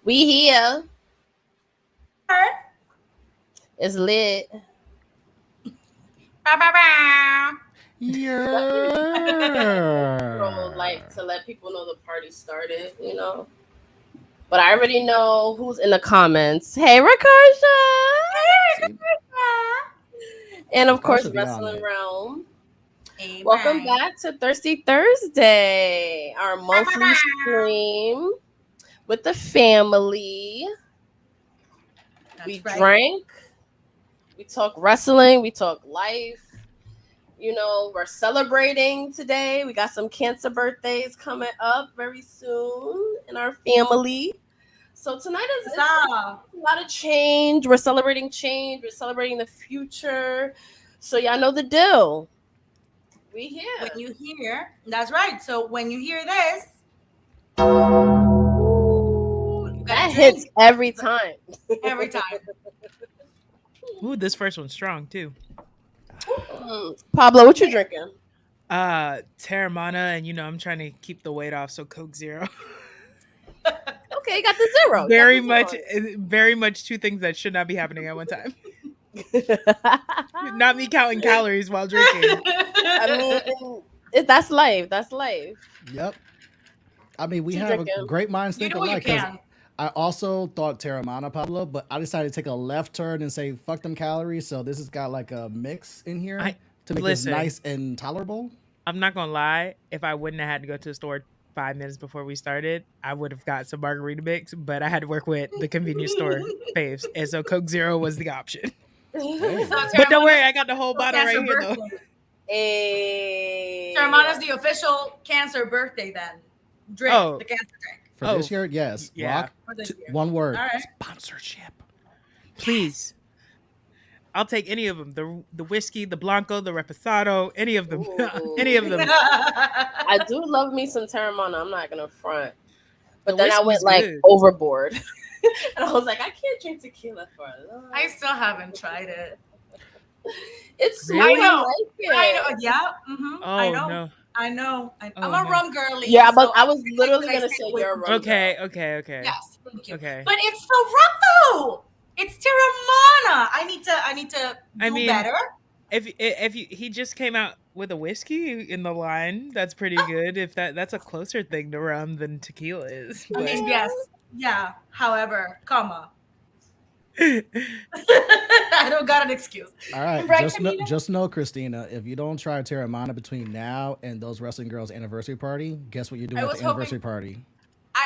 We here. It's lit. Yeah. Like to let people know the party started, you know. But I already know who's in the comments. Hey, Rakasha. See, And of of course course, she'll be on Wrestling it. Realm. Hey, Welcome Brian. back to Thirsty Thursday, our monthly stream with the family. We That's right. drank, we talk wrestling, we talk life. You know, we're celebrating today. We got some cancer birthdays coming up very soon in our family. So tonight is Huzzah. a lot of change. We're celebrating change. We're celebrating the future. So y'all know the deal. We here. When you hear, that's right. So when you hear this, you gotta That drink hits every time. every time. Ooh, this first one's strong too. Pablo, what you drinking? Terramana, and I'm trying to keep the weight off, so Coke Zero. Okay, you got the zero. Very much two things that should not be happening at one time. Not me counting calories while drinking. I mean, that's life. That's life. Yep. I mean, we What you have a drinking? great minds You think know you alike because can. I also thought Terramana, Pablo, but I decided to take a left turn and say fuck them calories. So this has got like a mix in here I to make listen. this nice and tolerable. I'm not gonna lie. If I wouldn't have had to go to the store 5 minutes before we started, I would have got some margarita mix. But I had to work with the convenience store faves, and so Coke Zero was the option. Hey. But don't worry, I got the whole bottle Cancer right here though. birthday. Hey. Terramana's the official cancer birthday then. Drink, Oh. the cancer drink. For this year, yes. Yeah. Rock. For this year. One word. All right. Sponsorship. Please. I'll take any of them. The whiskey, the blanco, the reposado, any of them. Ooh. Any of them. I do love me some Terramana. I'm not gonna front. But The then I went whiskey's like good. overboard. And I was like, I can't drink tequila for long. I still haven't tried it. It's sweet. Really? I like it. I know. Yeah. I Oh know. no. I know. I'm Oh, a no. rum girly. Yeah, so I was think literally that I gonna stay say away you're a from rum Okay. girl. Yes, thank you. Okay. But it's the rum though. It's Terramana. I need to do I mean, better. if he just came out with a whiskey in the line, that's pretty good. If that's a closer thing to rum than tequila is. I mean, yes. Yeah. However, comma. But I don't got an excuse. All right, Right, just Camila? know, Christina, if you don't try Terramana between now and those wrestling girls' anniversary party, guess what you're doing I at was the anniversary party?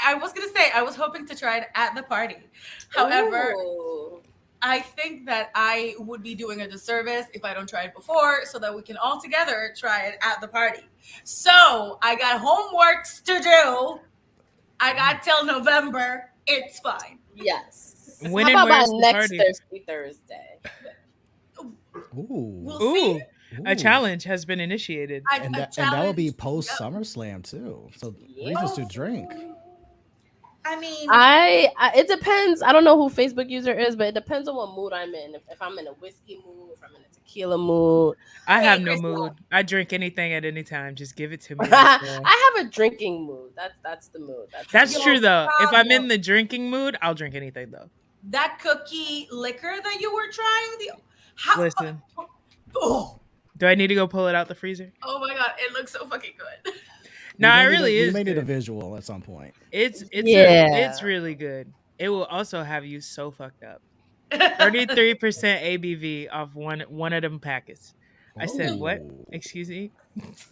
I was gonna say I was hoping to try it at the party. However, Ooh. I think that I would be doing a disservice if I don't try it before, so that we can all together try it at the party. So I got homeworks to do. I got till November. It's fine. Yes. When How and about by where's the next party? Thirsty Thursday? Ooh. We'll see. Ooh, a challenge has been initiated. And that will be post SummerSlam too. So reasons to drink. I mean, It depends. I don't know who Facebook user is, but it depends on what mood I'm in. If I'm in a whiskey mood, if I'm in a tequila mood. I have no Christina. mood. I drink anything at any time. Just give it to me. Right there. I have a drinking mood. That's the mood. That's Yo, true though. If I'm in Pablo. the drinking mood, I'll drink anything though. that cookie liquor that you were trying, how? Listen. Oh, Do I need to go pull it out the freezer? oh my god, it looks so fucking good. No, it We really is. may need a good. visual at some point. It's Yeah. it's really good. It will also have you so fucked up. 33% ABV off one of them packets. I said, what? Ooh. Excuse me?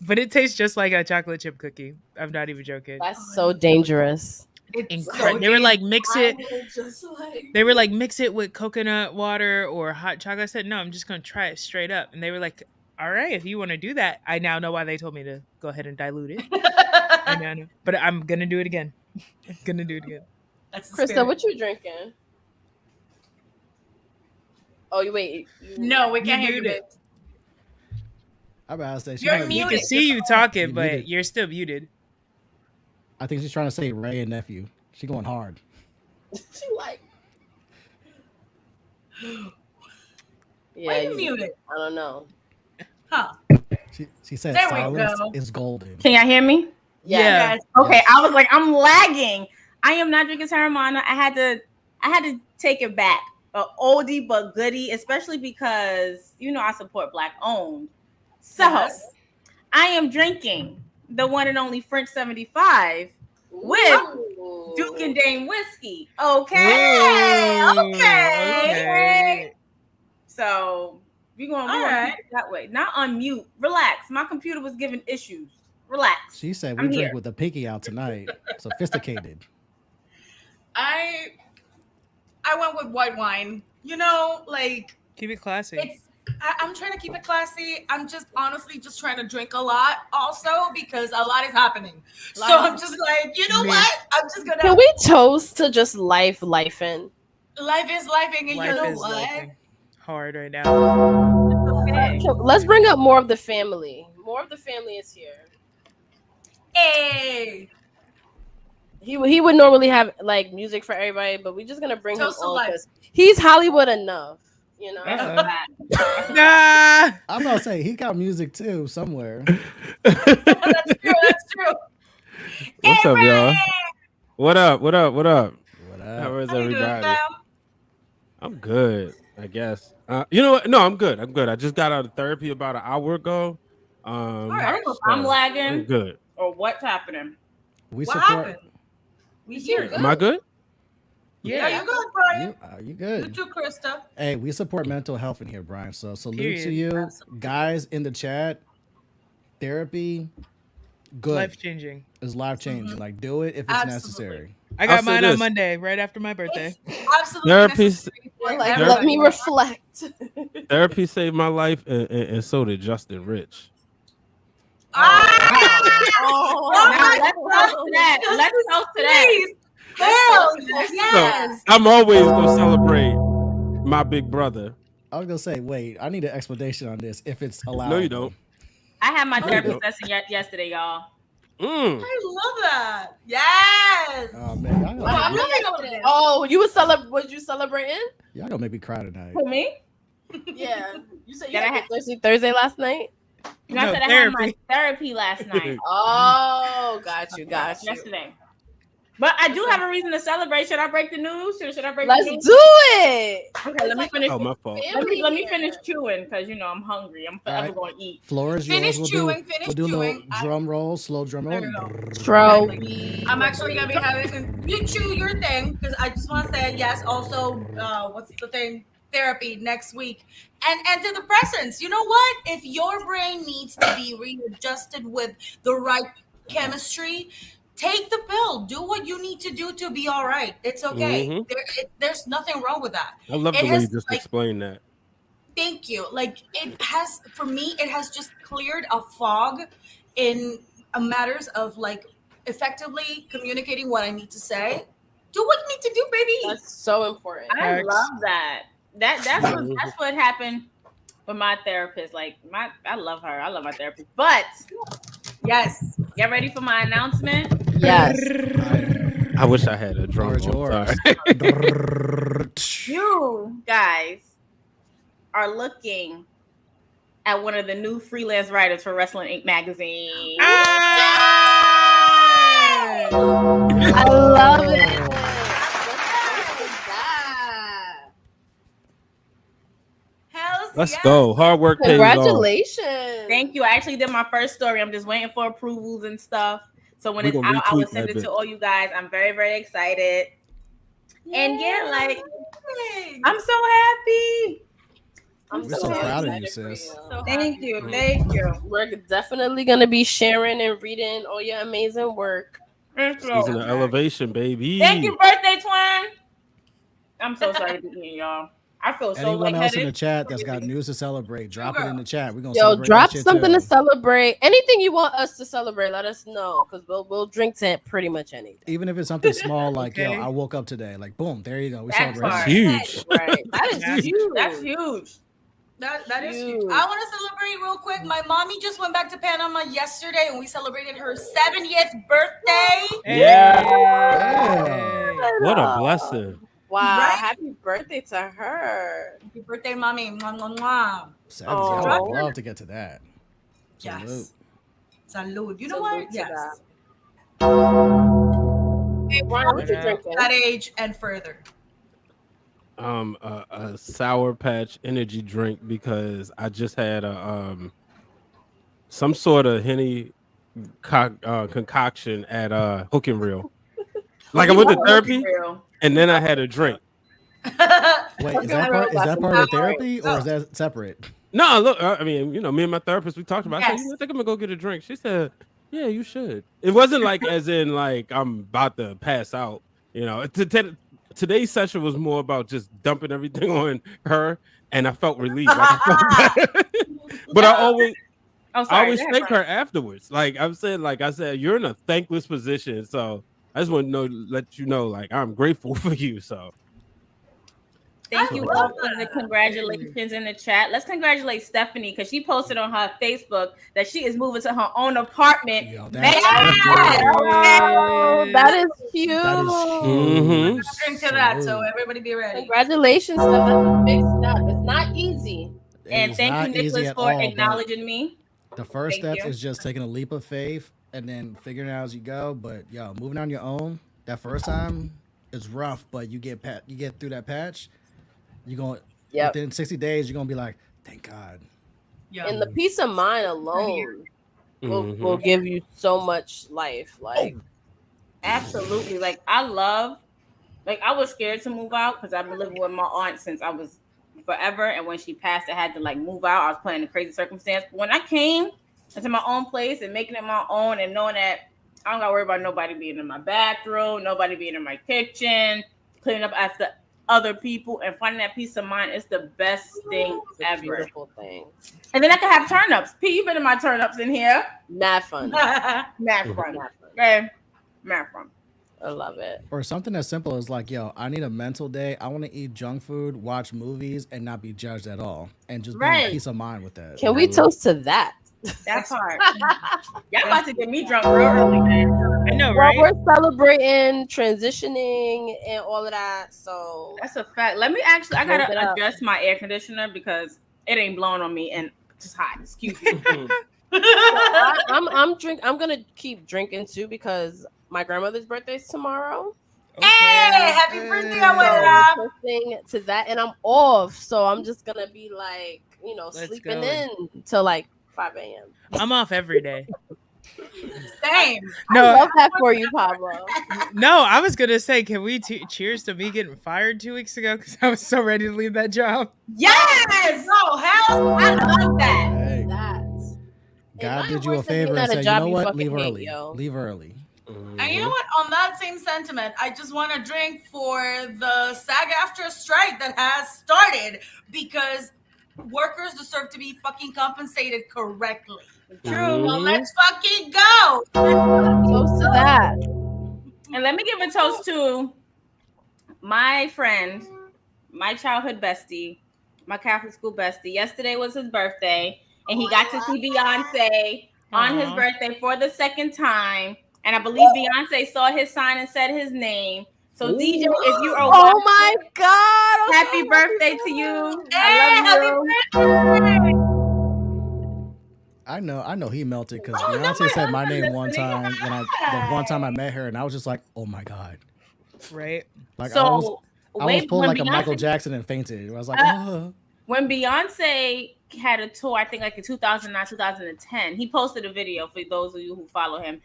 But it tastes just like a chocolate chip cookie. I'm not even joking. That's so dangerous. It's They were like, mix it. I will just like They were like, mix it with coconut water or hot chocolate. I said, no, I'm just gonna try it straight up. And they were like, all right, if you want to do that. I now know why they told me to go ahead and dilute it. I now know, but I'm gonna do it again. I'm gonna do it again. That's the Krista, spirit. what you drinking? Oh, you wait. No, we You can't hear you. muted. Babes. I'm about to say You're might- We muted. can see you talking, You but muted. you're still muted. I think she's trying to say Ray and nephew. She going hard. She like. Yeah, Why you muted? I don't know. Huh? She said There we silence go. is golden. Can y'all hear me? Yeah. Yes. Okay, Yes. I was like, I'm lagging. I am not drinking Terramana. I had to take it back. An oldie but goodie, especially because I support Black owned. So Yes. I am drinking the one and only French 75 with Ooh. Duke and Dame whiskey. Okay. Ooh, Okay. So we're gonna All keep right. it that way. Not unmute. Relax. My computer was giving issues. Relax. She said we I'm drink here. with the pinky out tonight. Sophisticated. I went with white wine. Like Keep it classy. I'm trying to keep it classy. I'm just honestly just trying to drink a lot also because a lot is happening. So I'm just like, you know Me. what? I'm just Can gonna we toast to just life in? life is lifing, and Life you know is what? lifing hard right now. Okay. Let's bring up more of the family. More of the family is here. Hey, He would normally have like music for everybody, but we're just gonna bring Toast to him on life. because he's Hollywood enough, That's Uh-oh. a fact. Nah. I'm about to say he got music too somewhere. that's true. That's true. What's up, y'all? What up? What up? What up? What How up? is How you doing, everybody? fam? I'm good, I guess. You know what? No, I'm good. I'm good. I just got out of therapy about an hour ago. All I right. don't know if I'm I'm lagging good. or what's happening. We What support. happened? We You here. good? Am I good? Yeah, Yeah. you good, Brian? You You good? too, Krista. Hey, we support mental health in here, Brian. So salute to Period. you, Absolutely. guys in the chat. Therapy, good. Life changing. It's life changing. Mhm. Like do it if it's Absolutely. necessary. I I'll got say mine on this. Monday, right after my birthday. It's absolutely Therapy- necessary for Like, everybody. let me reflect. Therapy saved my life, and so did Justin Rich. Ah! Oh, Now, let's toast to that. Let's toast to that. Please. Let's Hell, toast to that. yes. I'm always gonna celebrate my big brother. I was gonna say, wait, I need an explanation on this if it's allowed. No, you don't. I had my No, you therapist don't. session yesterday, y'all. Mm. I love that. Yes. Oh man, y'all Oh, gonna, I'm make, loving all of this. Oh, you was was you celebrating? y'all gonna make me cry tonight. For me? Yeah. You said you That I had your Thursday last night? And I No, said I had my therapy last night. Oh, got you. Yesterday. But I do have a reason to celebrate. Should I break the news? Should I break Let's the news? do it. Okay, let me finish. Oh, my fault. Let me finish chewing because I'm hungry. I'm forever Alright. going to eat. Floor is yours. Finish We'll chewing, do, finish we'll do a little chewing. drum roll, slow drum roll. There you go. Throw. I'm actually gonna be having you chew your thing because I just want to say yes. Also, what's the thing? Therapy next week, and antidepressants. You know what? If your brain needs to be readjusted with the right chemistry, take the pill. Do what you need to do to be all right. It's okay. Mhm. There's nothing wrong with that. I love It the way has, you just like- explained that. Thank you. Like it has for me, it has just cleared a fog in matters of like effectively communicating what I need to say. Do what you need to do, baby. That's so important. I Facts. love that. That's what happened with my therapist. Like I love her. I love my therapist. But Yes. get ready for my announcement. Yes. I wish I had a drum Floor roll. is Sorry. yours. You guys are looking at one of the new freelance writers for Wrestling Inc. magazine. I love it. Hells Let's yes. go. Hard work pays off. Congratulations. Thank you. I actually did my first story. I'm just waiting for approvals and stuff. So when We it's gonna out, I will retweet send that it to bitch. all you guys. I'm very, very excited. And yeah, like Yay. I'm so happy. I'm We're so proud of you, excited for sis. So Thank happy you. for Thank you. We're definitely gonna be sharing and reading all your amazing work. Thank you. Season of elevation, baby. Thank you, birthday twin. I'm so sorry to be here, y'all. I feel so Anyone else in the lightheaded. chat that's got news to celebrate, drop it in the chat. We're gonna Yo, celebrate drop that shit something too. to celebrate. Anything you want us to celebrate, let us know because we'll drink to pretty much anything. Even if it's something small, like yo, Okay. I woke up today. Like boom, there you go. We That celebrate. That's part. huge. Right. That is That's huge. That's huge. That is huge. Huge. I want to celebrate real quick. My mommy just went back to Panama yesterday, and we celebrated her 70th birthday. Yeah. What a blessing. Wow. Right? Happy birthday to her. Happy birthday, mommy! Mwah, mwah, mwah. 70. I Oh. would love to get to that. Yes. Salud. You know Salute what? to Yes. Hey, Brian, what you Yeah. drinking? That age and further. A Sour Patch energy drink because I just had some sort of Henny concoction at Hook and Reel. Like I went to therapy and then I had a drink. Wait, is that part of the therapy or is that separate? No, look, I mean, you know, me and my therapist, we talked about it. I said, Yes. I think I'm gonna go get a drink. She said, yeah, you should. It wasn't like as in like I'm about to pass out, you know. Today's session was more about just dumping everything on her, and I felt relieved. Like I felt better. But I always thank her afterwards. Like I'm saying, like I said, you're in a thankless position. So I just want to let you know, like I'm grateful for you. So Thank you all for the congratulations in the chat. Let's congratulate Stephanie because she posted on her Facebook that she is moving to her own apartment. Yo, Man, Oh, that is huge. That is Mhm. huge. Drink to that, so Salute. everybody be ready. Congratulations, Steph. That's a big step. It's not easy. It and is thank not you, easy Nicholas, at for all, but acknowledging me. the first Thank step you. is just taking a leap of faith and then figuring it out as you go. But yo, moving on your own, that first time is rough, but you get through that patch. You're going within 60 days, you're gonna be like, thank God. Yeah. And the peace of mind alone Mhm. will give you so much life. Like Absolutely. Like I was scared to move out because I've been living with my aunt since I was forever. And when she passed, I had to like move out. I was playing a crazy circumstance. But when I came into my own place and making it my own and knowing that I don't gotta worry about nobody being in my bathroom, nobody being in my kitchen, cleaning up after other people and finding that peace of mind is the best thing it's a ever. beautiful thing. And then I can have turnips. P, you've been in my turnips in here. Mad fun. Mad fun. Mad fun. Okay. Mad fun. I love it. Or something as simple as like, yo, I need a mental day. I want to eat junk food, watch movies, and not be judged at all, and just be in Right. peace of mind with that. Can we toast to that? That part. Y'all about to get me drunk real early, man. I know, Well, right? we're celebrating transitioning and all of that. So That's a fact. Let me actually, I Hold it gotta up. adjust my air conditioner because it ain't blowing on me and it's hot. Excuse me. I'm gonna keep drinking too because my grandmother's birthday is tomorrow. Hey, happy birthday, So abuela. toasting to that, and I'm off, so I'm just gonna be like, Let's sleeping go. in till like 5 a.m. I'm off every day. Same. I No, love that for you, Pablo. no, I was gonna say, can we cheers to me getting fired 2 weeks ago because I was so ready to leave that job. Yes! No, hell, I love that. Hey, That. God nothing did you a worse than being favor at and a said, you job know you what? fucking Leave hate, early. yo. Leave early. And you know what? On that same sentiment, I just want to drink for the SAG-AFTRA strike that has started because workers deserve to be fucking compensated correctly. True. So let's fucking go. Toast to that. And let me give a toast to my friend, my childhood bestie, my Catholic school bestie. Yesterday was his birthday, and he got to see Beyonce on his Aw. birthday for the second time. And I believe Beyonce saw his sign and said his name. So DJ, if you are Oh my God! happy birthday to you. Hey, I love you. I know he melted because Oh, no, Beyonce my said my husband name one listening. time the one time I met her, and I was just like, oh my God. Right? Like So I was wait, pulled when like a Michael Beyonce- Jackson and fainted. I was like, oh. when Beyonce had a tour, I think like in 2009, 2010, he posted a video for those of you who follow him.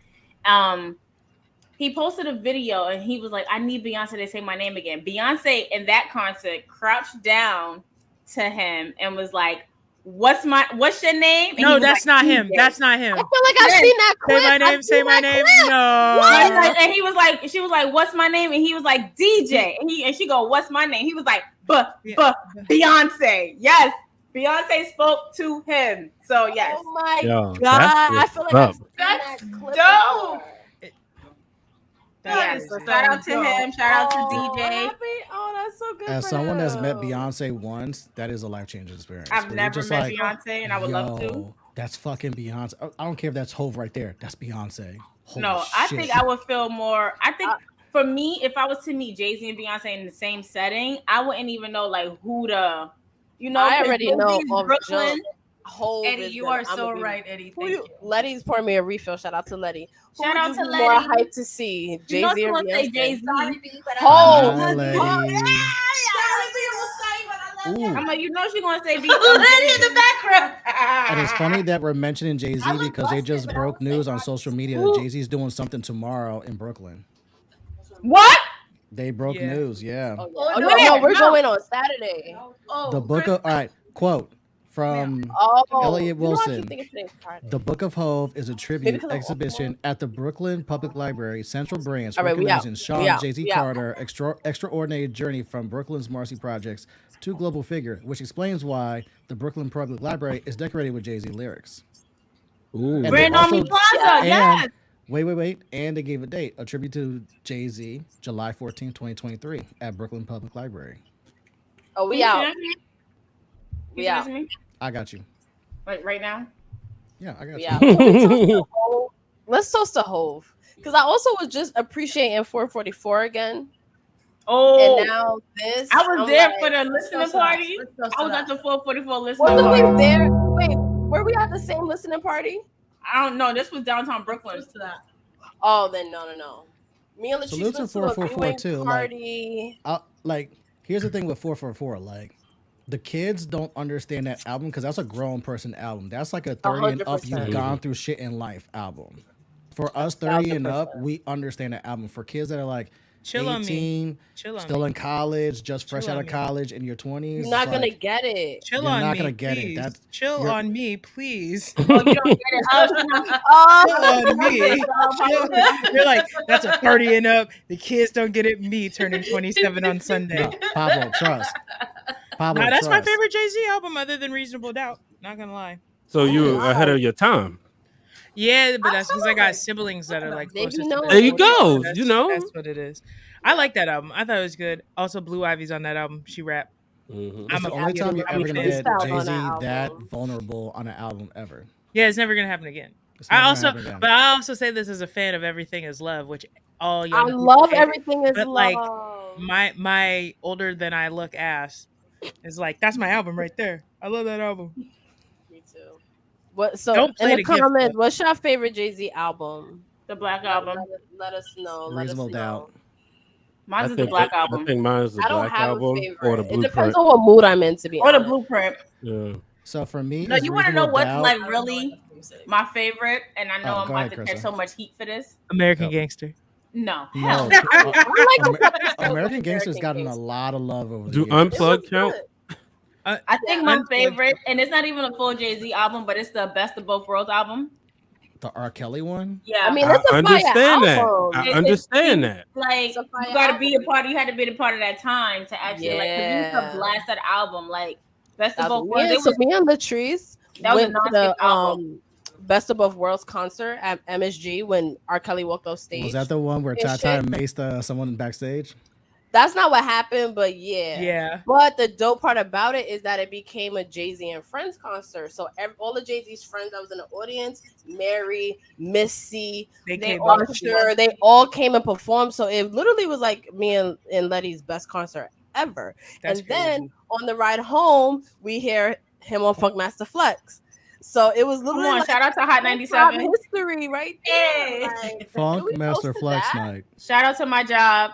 He posted a video and he was like, I need Beyonce to say my name again. Beyonce in that concert crouched down to him and was like, what's your name? And No, that's not him. That's not him. I feel like I've seen that clip. Say my name. Say my name. No. And he was like, she was like, what's my name? And he was like, DJ. And she go, what's my name? He was like, Beyonce. Yes. Beyonce spoke to him. So yes. Oh my Yo, God. I feel like I've seen That's that clip. dope. Yes. So shout out to him. Shout out to DJ. Oh, that's so good. As for someone that's met him. Beyonce once, that is a life-changing experience. I've 'Cause you're never just met like, Beyonce and I would love to. yo, that's fucking Beyonce. I don't care if that's Hove right there. That's Beyonce. Holy I shit. think I would feel more. I think for me, if I was to meet Jay-Z and Beyonce in the same setting, I wouldn't even know like who to, I already know Jay-Z's of Brooklyn. Hove Eddie, is you the- are I'm so gonna be- right, Eddie. Who Thank you, you. Letty's pouring me a refill. Shout out to Letty. Who Shout would out you to be more Letty. hyped to see? You know Jay-Z or someone say Beyonce? Jay-Z. Hove. Hi, lady. Ooh. I'm like, you know she's gonna say Letty in the background. And it's funny that we're mentioning Jay-Z because they just broke news on social media that Jay-Z's doing something tomorrow in Brooklyn. What? They broke Yeah. news, yeah. Oh, Oh, no, no, we're no. going on Saturday. Oh, The book of, all right, quote from Oh, Elliot you know, I keep Wilson. thinking today's Friday. The Book of Hove is a Maybe tribute 'cause I'm off exhibition at the Brooklyn Public Library Central Branch, All right, we out. recognizing Sean We out. Jay-Z We out. Carter extraordinary journey from Brooklyn's Marcy Projects to global figure, which explains why the Brooklyn Public Library is decorated with Jay-Z lyrics. Ooh. And Brand they Army also- Plaza. and- Yes. Wait. And they gave a date, a tribute to Jay-Z, July 14, 2023 at Brooklyn Public Library. Oh, we Can you out. send it to me? We Can you out. send it to me? I got you. Like right now? Yeah, I got We you. out. Let's toast to Hove. Because I also was just appreciating 444 again. Oh, And now this. I was I'm there like, for the listening so sad. party. Let's go I was to at the 444 listening wasn't party. we there? Wait, were we at the same listening party? I don't know. This was downtown Brooklyn. Close to that. Oh, then no. Me and Latrice Salute to went to a 444 viewing too, like- party. Like, here's the thing with 444. Like, the kids don't understand that album because that's a grown person album. That's like a 30 and up, 100%. you've gone through shit in life album. For us 30 and up, 1000%. we understand that album. For kids that are like Chill on me. 18, Chill on still me. in college, just fresh Chill out on of me. college in your 20s, You're not it's gonna like, get it. Chill You're on not me, gonna get it. please. That's- Chill you're- on me, please. Oh, you don't get it. Oh, she not- Oh, on me. You're like, that's a partying up. The kids don't get it. Me turning 27 on Sunday. no, Pablo, trust. Pablo, Nah, that's my trust. favorite Jay-Z album other than Reasonable Doubt. Not gonna lie. So you were ahead of your time. Yeah, but that's because I got siblings that are like Maybe closest to no. that. There you go. That's- You know. That's what it is. I like that album. I thought it was good. Also, Blue Ivy's on that album. She rapped. Mhm. It's I'm the a- only time you're I'm a ever gonna fan. get Freestyle on Jay-Z that that album. vulnerable on an album ever. Yeah, it's never gonna happen again. It's never I gonna also, happen again. but I also say this as a fan of Everything Is Love, which all young I people love hate. everything is But, love. like, My older than I look ass is like, that's my album right there. I love that album. Me too. What? So Don't in play the the gift, comments, though. what's your favorite Jay-Z album? The Black Album. Let us know. Let us Reasonable know. Doubt. Mine's is the Black I Album. think mine's the I don't Black have Album a favorite. or the It depends Blueprint. on what mood I'm in, to be Or the honest. Blueprint. Yeah. So for me, No, it's you want to know Reasonable what's Doubt. like really my favorite? And I know Oh, I'm go about ahead, to Krista. catch so much heat for this. American Yep. Gangster. No. No, Hell. American Gangster's gotten a lot of love over the Do years. Unplugged count? I think my favorite, and it's not even a full Jay-Z album, but it's the Best of Both Worlds album. The R. Kelly one. Yeah. I mean, I it's a fire understand that. album. I It's- understand that. Like It's a fire you gotta be a album. part. You had to be a part of that time to actually like 'cause you used Yeah. to blast that album. Like Best of That's Both me Worlds. and, It so was me and Latrice That was a went to non-stick the album. Best of Both Worlds concert at MSG when R. Kelly walked off stage. Was that the one where And Tata shit. maced someone backstage? That's not what happened, but yeah. Yeah. But the dope part about it is that it became a Jay-Z and Friends concert. So all of Jay-Z's friends that was in the audience, Mary, Missy, They they came all up. sure they all came and performed. So it literally was like me and Letty's best concert ever. That's and then crazy. on the ride home, we hear him on Funkmaster Flex. So it was Come literally on, like shout out to Hot hip-hop 97. history right there. Hey. Like, Funk can we Master toast to Flex that? night. Shout out to my job.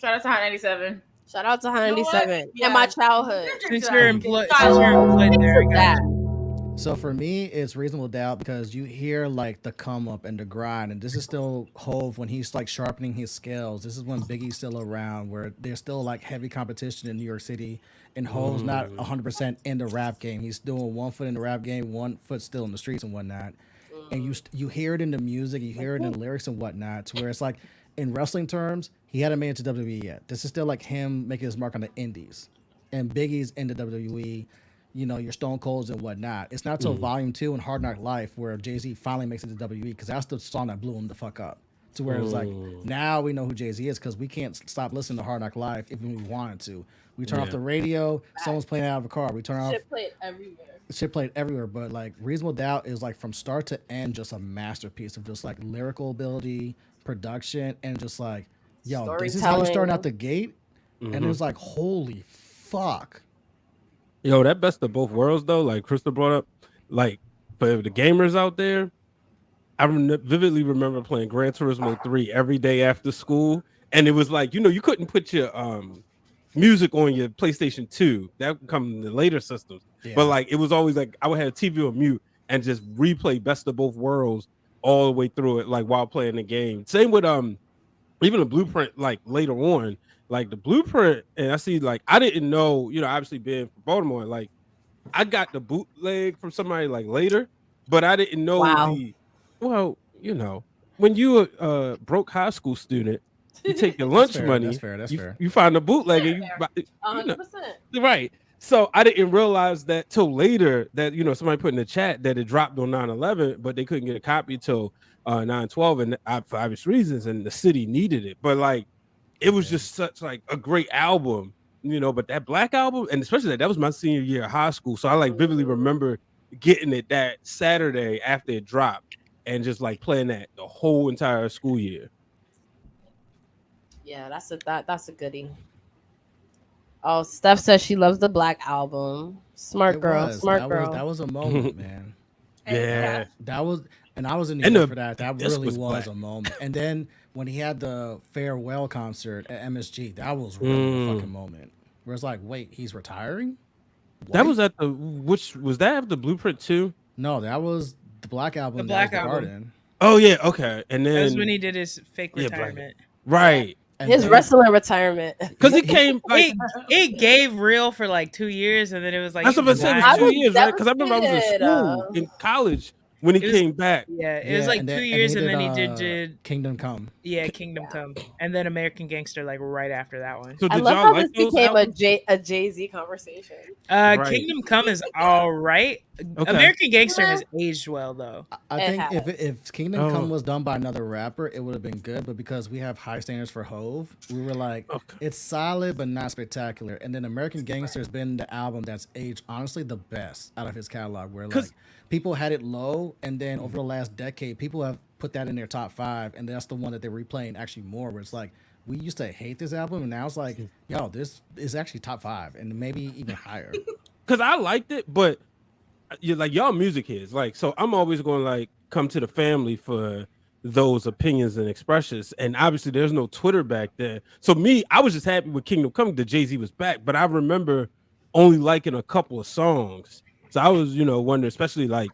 Shout out to Hot 97. Shout out to You know what? 97 Yeah. and my childhood. Since you're employed there, I got That. you. So for me, it's Reasonable Doubt because you hear like the come up and the grind, and this is still Hove when he's like sharpening his scales. This is when Biggie's still around, where there's still like heavy competition in New York City, and Hove's not 100% in the rap game. He's doing 1 foot in the rap game, 1 foot still in the streets and whatnot. And you hear it in the music, you hear it in the lyrics and whatnot, to where it's like in wrestling terms, he hadn't made it to WWE yet. This is still like him making his mark on the indies, and Biggie's in the WWE. You know, your Stone Colds and whatnot. It's not till Volume 2 and Hard Knock Life where Jay-Z finally makes it to WWE, because that's the song that blew him the fuck up. To where it's like, now we know who Jay-Z is because we can't stop listening to Hard Knock Life if we wanted to. We turn off the radio, someone's playing it out of a car. We turn off. Shit played everywhere. Shit played everywhere, but like Reasonable Doubt is like from start to end just a masterpiece of just like lyrical ability, production, and just like, yo, this is how you start out the gate. And it was like, holy fuck. Yo, that best of both worlds though, like Crystal brought up, like for the gamers out there, I vividly remember playing Gran Turismo 3 every day after school, and it was like, you know, you couldn't put your music on your PlayStation 2. That would come in the later systems. Yeah. But like it was always like I would have TV on mute and just replay best of both worlds all the way through it, like while playing the game. Same with even the Blueprint, like later on. Like the Blueprint, and I see, like, I didn't know, you know, obviously being from Baltimore, like, I got the bootleg from somebody like later, but I didn't know well, you know, when you a broke high school student, you take your lunch money, that's fair. You find a bootleg, and you 100%. Right. So I didn't realize that till later that, you know, somebody put in the chat that it dropped on 9/11, but they couldn't get a copy till 9/12, and for obvious reasons, and the city needed it. But like, it was just such like a great album, you know, but that Black Album, and especially that was my senior year of high school. So I like vividly remember getting it that Saturday after it dropped and just like playing that the whole entire school year. Yeah, that's a goodie. Oh, Steph says she loves the Black Album. Smart girl. That was a moment, man. Yeah. That was, and I was in New York for that. That really was a moment. And then when he had the farewell concert at MSG, that was really a fucking moment. Where it's like, wait, he's retiring? What? That was at the, which was that after Blueprint 2? No, that was the Black Album. The Black Album. Garden. Oh yeah, okay. And then that was when he did his fake retirement. Right. His wrestling retirement. Because he came like it gave real for like 2 years, and then it was like that's what I'm saying. It was 2 years, right? Because I remember I was in school in college when he came back. Yeah, it was like 2 years, and then he did Kingdom Come. Yeah, Kingdom Come, and then American Gangster like right after that one. So I love how this became a Jay-Z conversation. Kingdom Come is all right. Okay. American Gangster has aged well though. I think if Kingdom Come was done by another rapper, it would have been good. But because we have high standards for Hove, we were like, it's solid but not spectacular. And then American Gangster has been the album that's aged honestly the best out of his catalog. Where like people had it low, and then over the last decade, people have put that in their top 5, and that's the one that they're replaying actually more. Where it's like, we used to hate this album, and now it's like, yo, this is actually top 5, and maybe even higher. Because I liked it, but you're like, y'all music heads, like, so I'm always going to like come to the family for those opinions and expressions, and obviously there's no Twitter back then. So me, I was just happy with Kingdom Come that Jay-Z was back, but I remember only liking a couple of songs. So I was, you know, wondering, especially like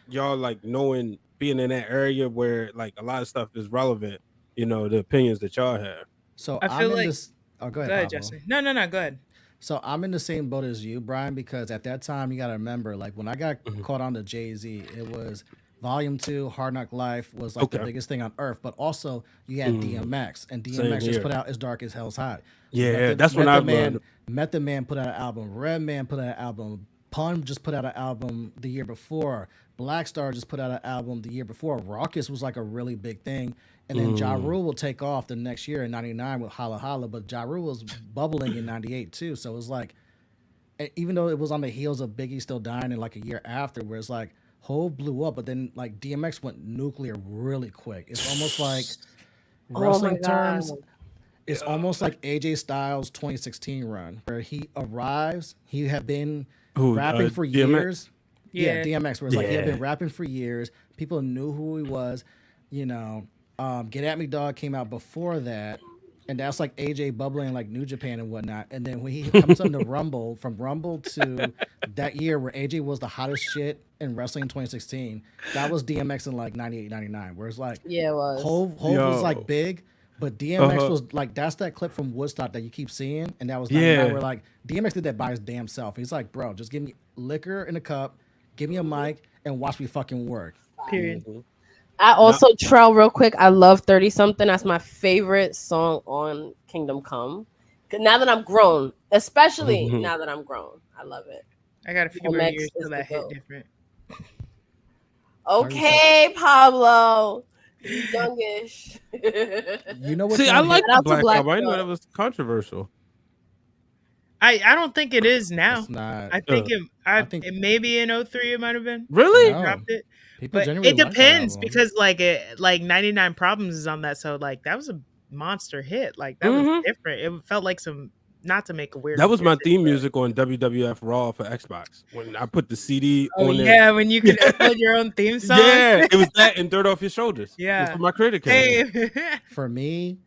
y'all like knowing, being in that area where like a lot of stuff is relevant, you know, the opinions that y'all have. So I feel like go ahead, Jesse. No, go ahead. So I'm in the same boat as you, Brian, because at that time you got to remember, like when I got caught on to Jay-Z, it was Volume 2, Hard Knock Life was like the biggest thing on earth, but also you had DMX, and DMX just put out As Dark as Hell's Hot. Yeah, that's when I Method Man put out an album, Redman put out an album, Pun just put out an album the year before, Black Star just put out an album the year before, Rawkus was like a really big thing. And then Ja Rule will take off the next year in 99 with Holla Holla, but Ja Rule was bubbling in 98 too. So it was like, even though it was on the heels of Biggie still dying in like a year after, where it's like, Hove blew up, but then like DMX went nuclear really quick. It's almost like wrestling terms. It's almost like AJ Styles' 2016 run, where he arrives, he had been rapping for DMX? years. Yeah, DMX, where it's like he had been rapping for years. People knew who he was, you know. Get At Me Dog came out before that, And that's like AJ bubbling like New Japan and whatnot. And then when he comes on the Rumble, from Rumble to that year where AJ was the hottest shit in wrestling in 2016, that was DMX in like 98, 99. Where it's like, Yeah, it was. Hove was like big, but DMX was like, that's that clip from Woodstock that you keep seeing. And that was 99 where like DMX did that by his damn self. He's like, bro, just give me liquor in a cup, give me a mic, and watch me fucking work. Period. I also, Trell, real quick, I love 30 something. That's my favorite song on Kingdom Come. Now that I'm grown, especially now that I'm grown, I love it. I got a few more DMX years is till the that hit GOAT. different. Okay, Pablo. You youngish. You know what? See, I like Shout the out to Black Black Album. I didn't know Dog. that was controversial. I don't think it is now. It's not. I think I think- it maybe in 03 it might have been. Really? No. Dropped it. People But generally it like that depends album. because like 99 Problems is on that, so like that was a monster hit. Like that was different. It felt like some, not to make a weird. That was my comparison, theme but- music on WWF Raw for Xbox. When I put the CD Oh on yeah, when you could upload your own theme song. Yeah, it was that and Dirt Off Your Shoulders. Yeah. It was for my credit card. Hey. For me,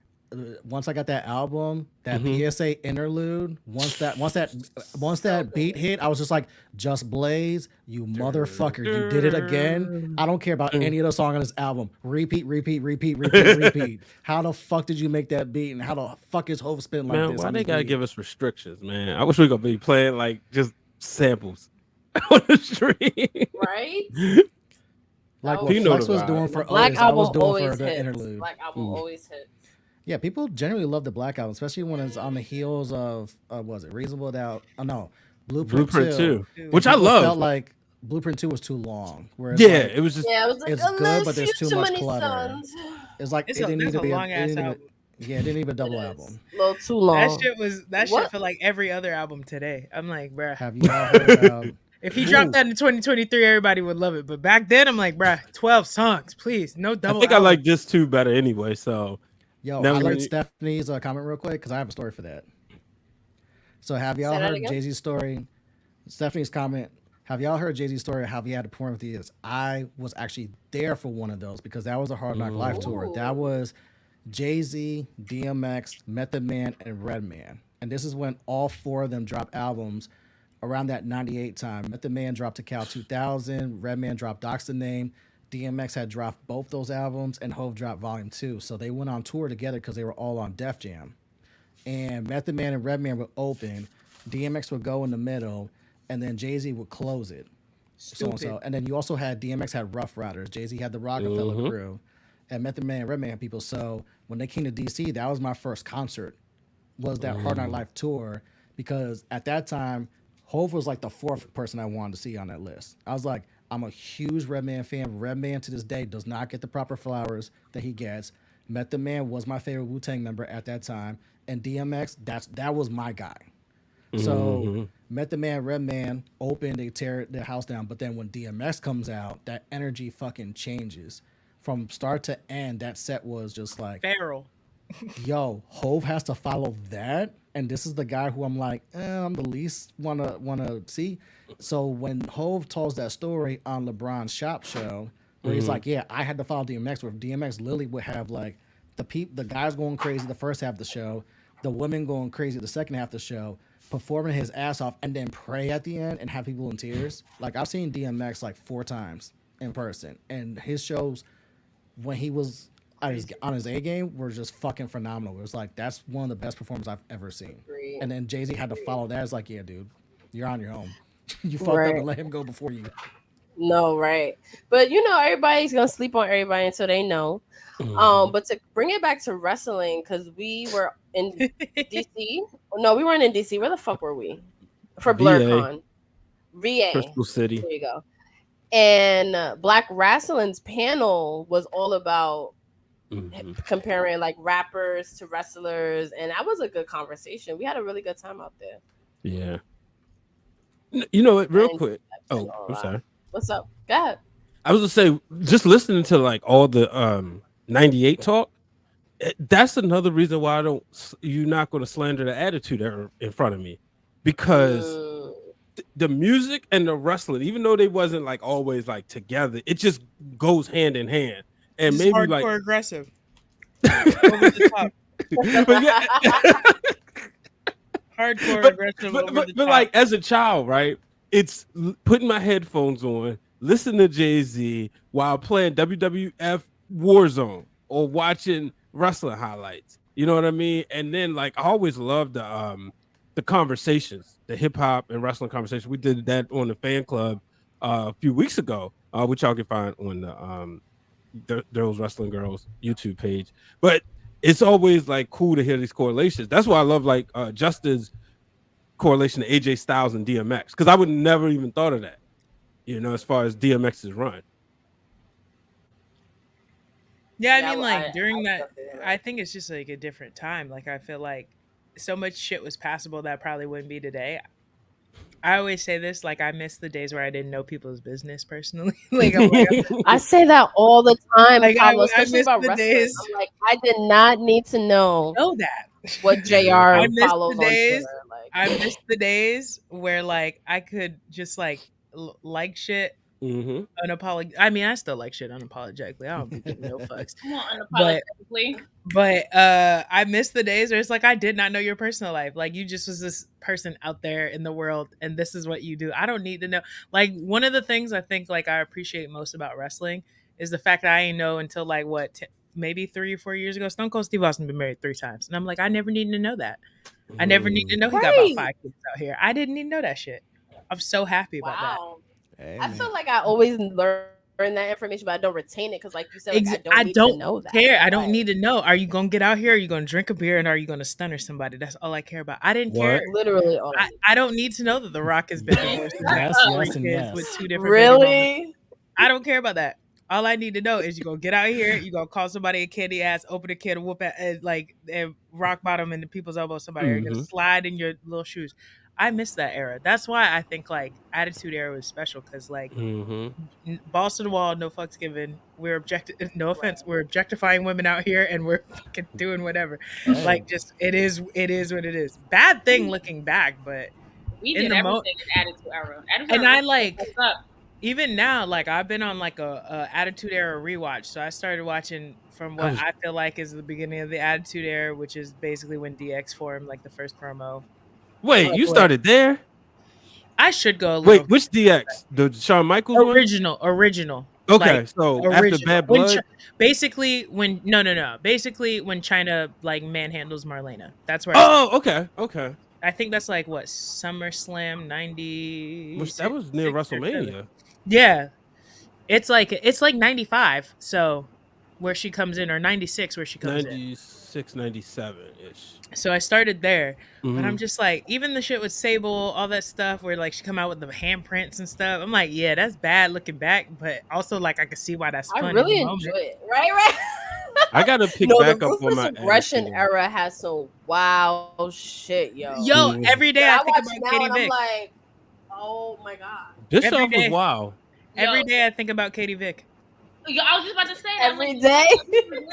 once I got that album, that PSA interlude, once that beat hit, I was just like, "Just Blaze, you motherfucker, you did it again." I don't care about any of the song on this album. Repeat. How the fuck did you make that beat, and how the fuck is Hov spin like Man, this? why on they this gotta beat? give us restrictions, man? I wish we could be playing like just samples on the stream. Right? like That what You know Flex the was vibe. doing for Black Otis? I was Album doing always for the hits. interlude. Black Album always hits. Yeah, people generally love the Black Album, especially when it's on the heels of was it Reasonable Doubt? Oh no, Blueprint 2, Dude. which I People love. Felt like Blueprint 2 was too long. Whereas Yeah, like, it was just Yeah, it was like, It's good, unless but there's you too much many clutter. sons. it's like It's it a, didn't need that's to a be long it ass didn't album. even, yeah, it didn't need a double It is. album. A little too long. That What? shit for like every other album today. I'm like, bruh. Have you all heard about? If he dropped that in 2023, everybody would love it. But back then, I'm like, bruh, 12 songs, please, no I double. think I album. like this too better anyway. So Yo, Now I we learned need- Stephanie's comment real quick because I have a story for that. So have y'all Say that heard again? Jay-Z's story? Stephanie's comment. Have y'all heard Jay-Z's story of how he had to porn with years? I was actually there for one of those because that was a Hard Knock Live tour. Ooh. That was Jay-Z, DMX, Method Man, and Redman. And this is when all four of them dropped albums around that 98 time. Method Man dropped to Cal 2000. Redman dropped Doc's the Name. DMX had dropped both those albums, and Hove dropped Volume 2. So they went on tour together because they were all on Def Jam. And Method Man and Redman would open. DMX would go in the middle, and then Jay-Z would close it. So and so. Stupid. And then you also had DMX had Rough Riders. Jay-Z had the Rockefeller crew. And Method Man and Redman people. So when they came to DC, that was my first concert. Was that Hard Knock Life tour, because at that time, Hove was like the fourth person I wanted to see on that list. I was like, I'm a huge Redman fan. Redman to this day does not get the proper flowers that he gets. Method Man was my favorite Wu-Tang member at that time, and DMX, that was my guy. So Method Man, Redman opened, they tear their house down, but then when DMX comes out, that energy fucking changes. From start to end, that set was just like, Feral. yo, Hove has to follow that, and this is the guy who I'm like, I'm the least wanna see. So when Hove tells that story on LeBron's Shop Show, where he's like, yeah, I had to follow DMX, where DMX literally would have like the guys going crazy the first half of the show, the women going crazy the second half of the show, performing his ass off, and then pray at the end and have people in tears. Like I've seen DMX like 4 times in person, and his shows when he was on his A game were just fucking phenomenal. It was like, that's one of the best performances I've ever seen. Agreed. And then Jay-Z had to follow that. It's like, yeah, dude, you're on your own. You fucked up Right. and let him go before you. No, right. But everybody's gonna sleep on everybody until they know. But to bring it back to wrestling, because we were in DC. No, we weren't in DC. Where the fuck were we? For VA. BlurCon. VA. Crystal City. There you go. And Black Wrestling's panel was all about comparing like rappers to wrestlers, and that was a good conversation. We had a really good time out there. Yeah. You know what? Real And- quick. Oh, all I'm right. sorry. What's up? Go ahead. I was gonna say, just listening to like all the 98 talk, that's another reason why you're not going to slander the Attitude Era in front of me, because the music and the wrestling, even though they wasn't like always like together, it just goes hand in hand. And Just maybe hardcore like aggressive. Over the top. But yeah, Hardcore aggressive over the but top. like as a child, right? It's putting my headphones on, listening to Jay-Z while playing WWF Warzone or watching wrestling highlights. You know what I mean? And then like I always loved the conversations, the hip hop and wrestling conversation. We did that on the fan club a few weeks ago, which y'all can find on the Those Wrestling Girls YouTube page. But it's always like cool to hear these correlations. That's why I love like Justin's correlation to AJ Styles and DMX, because I would never even thought of that, you know, as far as DMX's run. Yeah, I mean, like during that, I think it's just like a different time. Like I feel like so much shit was passable that probably wouldn't be today. I always say this, like I miss the days where I didn't know people's business personally. Like, I say that all the time, like, Pablo, I especially miss about the wrestling. days. I'm like, I did not need to know that. what JR I miss follows the on days. Twitter. Like, I miss the days where like I could just like like shit unapologetically. I mean, I still like shit unapologetically. I don't be giving no fucks. Come on, unapologetically. But I miss the days where it's like I did not know your personal life. Like you just was this person out there in the world, and this is what you do. I don't need to know. Like one of the things I think like I appreciate most about wrestling is the fact that I ain't know until like maybe 3 or 4 years ago. Stone Cold Steve Austin been married 3 times, and I'm like, I never needed to know that. I never needed to know he got about 5 kids out here. I didn't even know that shit. I'm so happy about that. Hey, I feel like I always learn that information, but I don't retain it because, like you said, like, I don't to know that. care. I don't need to know. Are you gonna get out here? Are you gonna drink a beer? And are you gonna stunner somebody? That's all I care about. I didn't care. Literally, I don't need to know that The Rock has been divorced with 2 different. Really, I don't care about that. All I need to know is you gonna get out here. You gonna call somebody a candy ass, open a can, whoop at like and rock bottom in the people's elbow. Somebody are gonna slide in your little shoes. I miss that era. That's why I think like Attitude Era was special because like balls to the wall, no fucks given. We're no offense, we're objectifying women out here and we're fucking doing whatever. Like just it is what it is. Bad thing looking back, but we did everything in Attitude Era. And I like even now, like I've been on like a Attitude Era rewatch. So I started watching from what I feel like is the beginning of the Attitude Era, which is basically when DX formed like the first promo. Wait, you started there? I should go a little. Wait, which DX? The Shawn Michaels original. Okay, like, so after Bad Blood, basically when basically when China like manhandles Marlena. That's where. Okay. I think that's like what SummerSlam 90. That was near WrestleMania. Yeah, it's like 95. So where she comes in, or 96 where she comes 96, 97 ish. So I started there, but I'm just like, even the shit with Sable, all that stuff where like she come out with the handprints and stuff. I'm like, yeah, that's bad looking back, but also like I can see why that's funny. I really enjoy it. Right. I gotta pick back up on my Aggression era has some wow shit, yo. Every day I think about Katie Vick. I'm like, oh my god. This stuff was wow. Every day I think about Katie Vick. I was just about to say every day.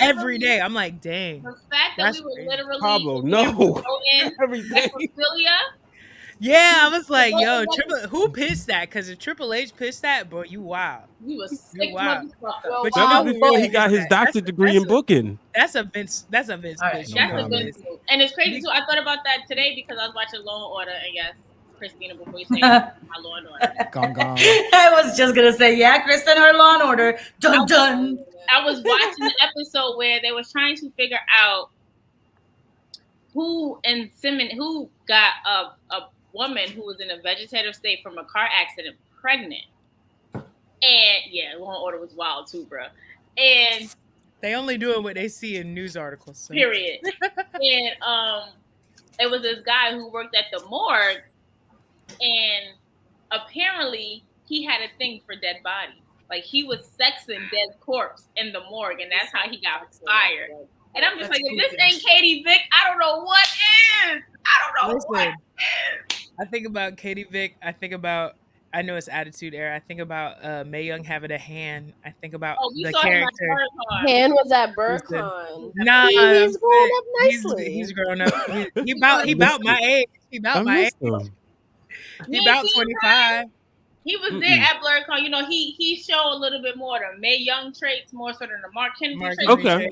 Every day, I'm like, dang. The fact that we were literally Pablo, no. Every day. Yeah, I was like, yo, who pissed that? Because if Triple H pissed that, bro, you wild. You was sick motherfucker. But that was before he got his doctorate degree in booking. That's a Vince. That's a Vince. Right. That's a Vince. And it's crazy too. I thought about that today because I was watching Law and Order, and yes, Christina, before you say my Law and Order. Gone. I was just gonna say, yeah, Kristen, her Law and Order. Dun dun. I was watching the episode where they was trying to figure out who got a woman who was in a vegetative state from a car accident pregnant. And yeah, Law and Order was wild too, bro. And they only do what they see in news articles. So. Period. And it was this guy who worked at the morgue, and apparently he had a thing for dead bodies. Like he was sexing dead corpse in the morgue, and that's how he got fired. And I'm just like, if this ain't Katie Vick, I don't know what is. What is. I think about Katie Vick. I know it's Attitude Era. I think about Mae Young having a hand. I think about the character. Han was at BurgerCon. Nah, he's grown up nicely. He's grown up. He about my age. He about my age. He about 25. He was there at BlurCon. You know, he showed a little bit more the Mae Young traits, more so than the Mark Henry traits. Okay.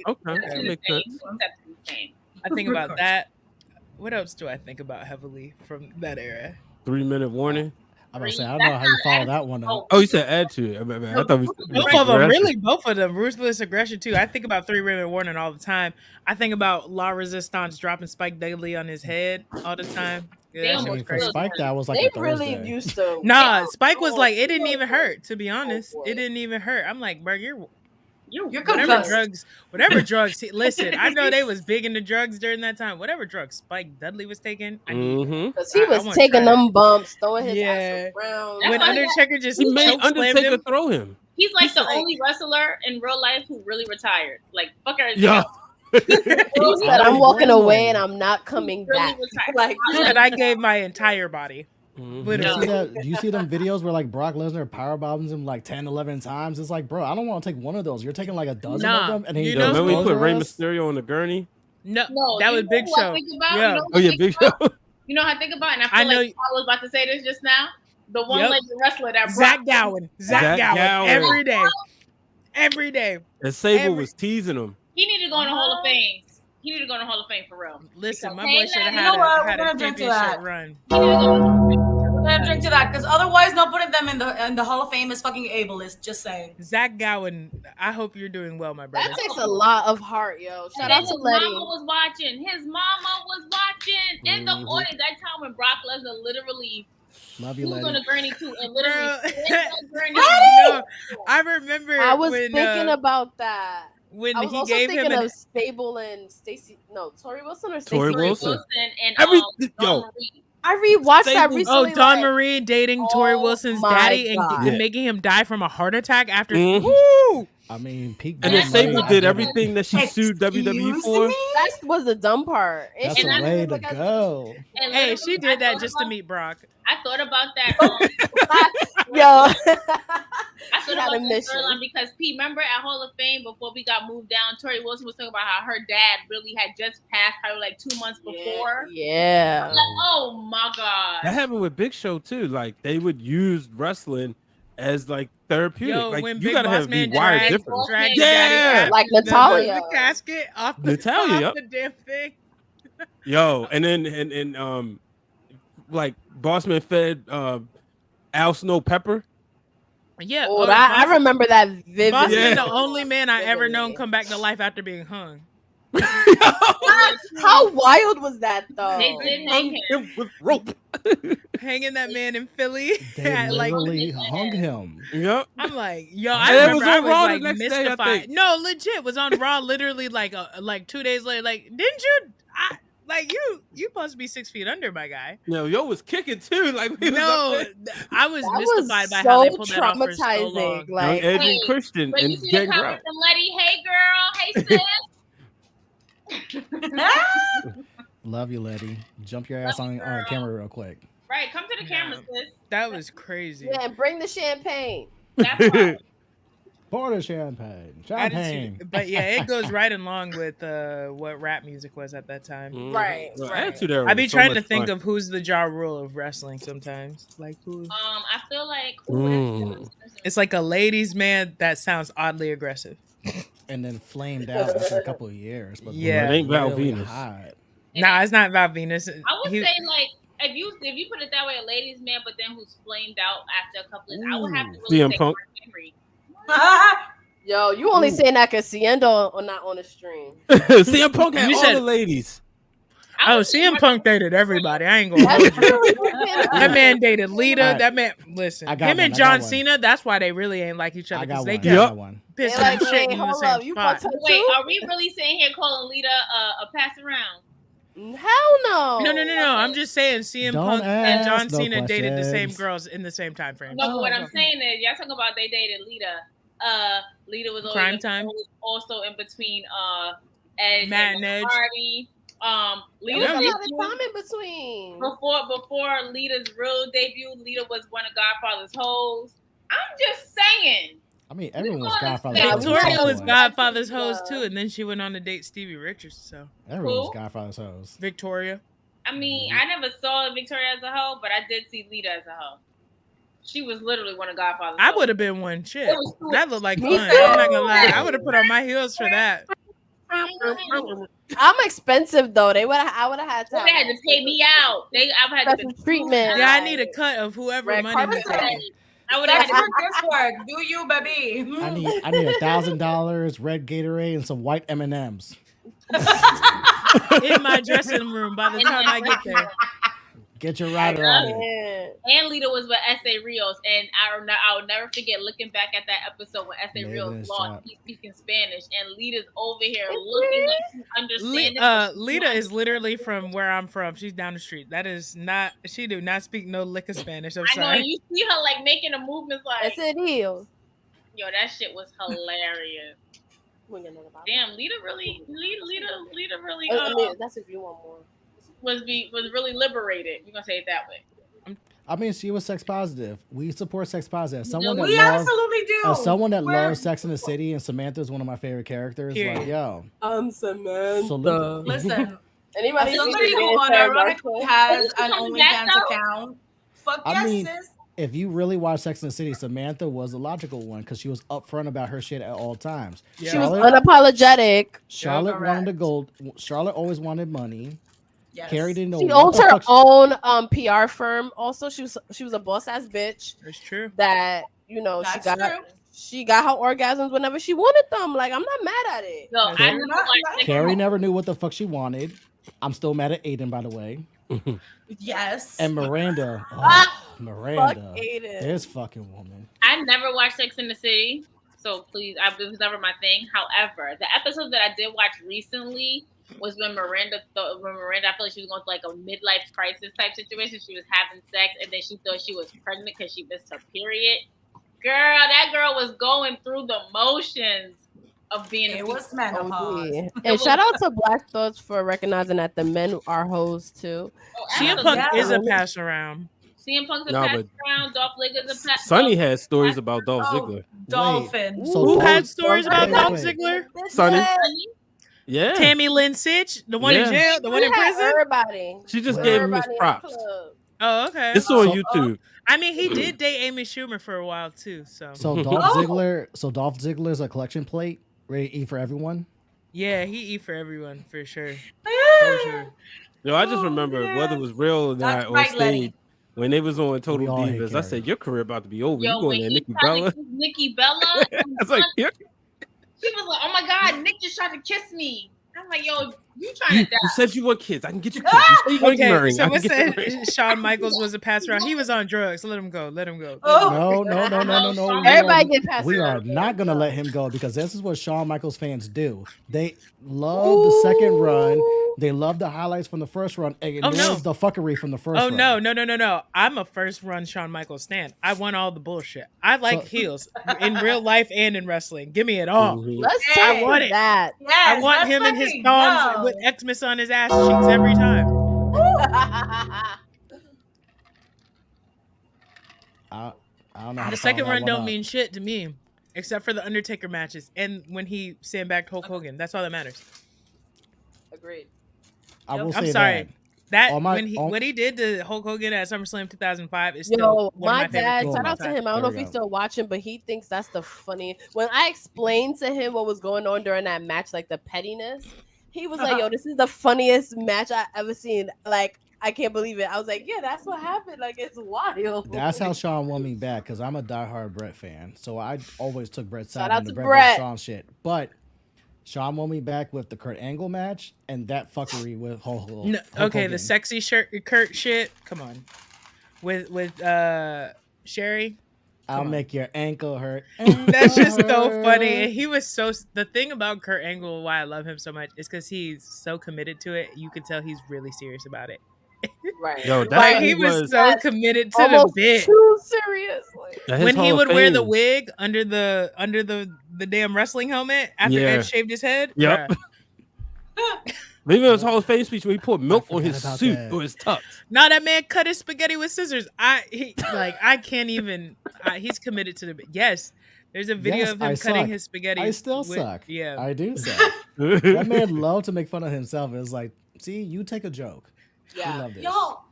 Makes sense. I think about that. What else do I think about heavily from that era? 3-minute warning. I'm gonna say I don't know how you follow that one up. Oh, you said attitude. I thought we Both of them, really, both of them. Ruthless aggression too. I think about 3-minute warning all the time. I think about La Resistance dropping Spike Dudley on his head all the time. Yeah, I mean, for Spike, that was like They a really Thursday. used to. Nah, Spike was like, it didn't even hurt. To be honest, it didn't even hurt. I'm like, bro, you're whatever drugs. Listen, I know they was big into drugs during that time. Whatever drugs Spike Dudley was taking, because he was taking them bumps, throwing his ass around. When Undertaker just he made Undertaker him. throw him. He's like the only wrestler in real life who really retired. Like fuck everything. Yeah. He said, "I'm walking away and I'm not coming back." Like, and I gave my entire body. Do you see them videos where like Brock Lesnar power bombs him like 10, 11 times? It's like, bro, I don't want to take one of those. You're taking like a dozen of them, and then you remember we put Rey Mysterio on the gurney? No, that was Big Show. Yeah. Big Show. You know how I think about, and I feel like I was about to say this just now. The one-legged wrestler that Zach Gowen. Every day. And Sable was teasing him. He needed to go in the Hall of Fame. He needed to go in the Hall of Fame for real. Listen, my boy should have had a championship run. We're gonna drink to that because otherwise, not putting them in the Hall of Fame is fucking ableist. Just saying. Zach Gowen, I hope you're doing well, my brother. That takes a lot of heart, yo. Shout out to Letty. His mama was watching in the audience. That time when Brock Lesnar literally. Love you, Letty. On the gurney too, and literally. No, I remember. I was thinking about that. When I was he also gave thinking him of Stable and Tori Wilson or Tori Wilson and I rewatched that recently. Oh, Dawn Marie dating Tori Wilson's daddy and making him die from a heart attack after. Woo! I mean, peak. And then Sable did everything that she sued WWE for. That was the dumb part. That's the way to go. Hey, she did that just to meet Brock. I thought about that. Yo, I thought about that storyline because Pete, remember at Hall of Fame before we got moved down, Tori Wilson was talking about how her dad really had just passed probably like 2 months before. Yeah. Like, oh my god. That happened with Big Show too. Like they would use wrestling as like therapeutic. Yo, like when you Big gotta Boss have Man be wired dragged different. Yeah, like Natalia. The casket off the damn thing. Yo, and then like Bossman fed Al Snow pepper. Yeah, I remember that vividly. Bossman, the only man I ever known come back to life after being hung. How wild was that though? They did hang him with rope. Hanging that man in Philly. They literally hung him. Yep. I'm like, yo, I remember I was like mystified. Day, no, legit was on Raw literally like 2 days later. Like, didn't you? You supposed to be 6 feet under, my guy. Yo was kicking too. Like I was mystified by how they pulled that off for so long. Like Edge and Christian when and you see Gang the comment Grau. from Letty, hey girl, hey sis. Love you, Letty. Jump your ass on camera real quick. Right, come to the camera, sis. That was crazy. Yeah, and bring the champagne. That's right. Pour the champagne. But yeah, it goes right along with what rap music was at that time. Right. I be trying to think of who's the Ja Rule of wrestling sometimes. Like who? I feel like it's like a ladies' man that sounds oddly aggressive. And then flamed out after a couple of years. But it ain't Val Venus. Nah, it's not Val Venus. I would say like if you put it that way, a ladies' man, but then who's flamed out after a couple of years, I would have to really CM say Punk. Mark Henry. Yo, you only saying that because Ciendo or not on the stream. CM Punk had all the ladies. Oh, CM Punk dated everybody. I ain't gonna hold you. That man dated Lita. Right. That man, listen, him and John Cena. That's why they really ain't like each other because they kept pissing and shitting in the same spot. Wait, are we really sitting here calling Lita a pass around? Hell no. No. I'm just saying CM Punk and John Cena dated the same girls in the same time frame. No, but what I'm saying is, y'all talking about they dated Lita. Lita was also in between Edge and Hardy. Lita was a lot of time in between. Before Lita's real debut, Lita was one of Godfather's hoes. I'm just saying. I mean, everyone was Godfather's hoes. Victoria was Godfather's hoes too, and then she went on to date Stevie Richards. So everyone was Godfather's hoes. Victoria. I mean, I never saw Victoria as a hoe, but I did see Lita as a hoe. She was literally one of Godfather's hoes. I would have been one. Shit, that looked like fun. I'm not gonna lie. I would have put on my heels for that. I'm expensive though. I would have had to. They had to pay me out. I've had special to treatment. Yeah, I need a cut of whoever Red money carpet. he's taking. I would have That's had for Discord. Do you, baby? I need $1,000, red Gatorade, and some white M&Ms. In my dressing room by the time I get there. Get your rider on it. Yeah. And Lita was with S.A. Rios, and I'll never forget looking back at that episode when S.A. Maybe Rios it's lost. shot. He's speaking Spanish, and Lita's over here looking like she understands. Lita is literally from where I'm from. She's down the street. That is not. She do not speak no lick of Spanish. I'm I know, sorry. and you see her like making the movements like, Ese río. yo, that shit was hilarious. Damn, Lita really That's if you want more. was really liberated. You're gonna say it that way. I mean, she was sex positive. We support sex positive. Someone No, that We loves, absolutely do. as someone that We're- loves Sex in the City, and Samantha is one of my favorite characters. Period. Like, yo, Samantha. salute. Listen, Anybody as see somebody the who video Sarah unironically Marshall? has Is she an coming back, OnlyFans though? account, fuck I yes, mean, sis. If you really watch Sex in the City, Samantha was the logical one because she was upfront about her shit at all times. Yeah. She was Charlotte, unapologetic. Charlotte Correct. wanted the gold. Charlotte always wanted money. Yes. Carrie didn't know She what owns the her fuck own PR firm. Also, she was a boss ass bitch That's true. that That's true. she got her orgasms whenever she wanted them. Like, I'm not mad at it. So Okay. I never watched Carrie never knew what the fuck she wanted. I'm still mad at Aiden, by the way. Yes. And Miranda. Oh, Fuck Miranda. Aiden. This fucking woman. I never watched Sex in the City, so please, it was never my thing. However, the episode that I did watch recently was when Miranda, I feel like she was going through like a midlife crisis type situation. She was having sex, and then she thought she was pregnant because she missed her period. Girl, that girl was going through the motions of being It a was Oh, menopause. yeah. And shout out to Black Thoughts for recognizing that the men are hoes too. CM CM Punk Yeah. is a pass around. CM Punk's a No, pass but- around. Dolph Ziggler's a pass. Sonny had stories about Dolph Oh, Ziggler. Dolphin. So Who Dolph- had stories about wait, Dolph wait. Ziggler? Sonny? Yeah. Tammy Lynn Sitch, the one in Yeah. jail, the one in prison. Everybody. She just gave him his Everybody in the props. club. Oh, okay. It's on So- YouTube. I mean, he did date Amy Schumer for a while too. So So Dolph Oh. Ziggler. So Dolph Ziggler's a collection plate ready to eat for everyone. yeah, he eat for everyone for sure. For sure. Yo, I just Oh, remember man. whether it was real or not That's on right, stage Lenny. when they was on Total We all hate Divas. I Carrie. said, your career about to be over. Yo, You going when there, he Nikki tried to Bella? kiss Nikki Bella, I was like, yeah. she was like, "Oh my God, Nick just tried to kiss me." I'm like, "Yo, you trying You, to die?" you said you want kids. I can get you kids. You say you want to get Okay, married. I someone can get you married. said Shawn Michaels was a pass around. He was on drugs. Let him go. Let him go. Oh. No. Everybody get past We it. are not gonna let him go because this is what Shawn Michaels fans do. They love the second run. They love the highlights from the first run and Oh, ignores no. the fuckery from the first Oh run. no! I'm a first run Shawn Michaels stan. I want all the bullshit. I like So- heels in real life and in wrestling. Give me it all. Mhm. Let's I take want it. that. Yes, I want that's him in his fucking thongs dumb. with Xmas on his ass cheeks every time. I don't know. How The to second follow run that don't one up. mean shit to me, except for the Undertaker matches and when he sandbagged Hulk Hogan. That's all that matters. Agreed. I will I'm say sorry. that. That On my- when he on- what he did to Hulk Hogan at SummerSlam 2005 is still Yo, one my of my favorite dad, things shout of all out to time. him. I don't There know we if he's go. still watching, but he thinks that's the funny. When I explained to him what was going on during that match, like the pettiness, he was like, "Yo, this is the funniest match I ever seen." Like, I can't believe it. I was like, "Yeah, that's what happened. Like, it's wild." That's how Sean won me back because I'm a diehard Brett fan. So I always took Brett's Shout side out on the to Brett Brett. versus Sean shit. But Sean won me back with the Kurt Angle match and that fuckery with Hulk. No, Hulk okay, Hogan. the sexy shirt Kurt shit. Come on, with Sherry. I'll come on. make your ankle hurt. That's just so Hurt. funny. And he was so. The thing about Kurt Angle, why I love him so much, is because he's so committed to it. You can tell he's really serious about it. Right. Yo, that Like shit he was so That's committed to Almost the bit. too seriously. His When he Hall of would wear the Fame. wig under the damn wrestling helmet after Yeah. Ed shaved his head. Yep. Bruh. Even his Hall of Fame speech where he poured milk on forgot his about suit that. or his tux. Nah, that man cut his spaghetti with scissors. I can't even. He's committed to the bit. Yes, there's a video Yes, of him I cutting suck. his spaghetti. I still with- suck. Yeah. I do suck. That man loved to make fun of himself. It's like, see, you take a joke. We Yeah. love this. Y'all,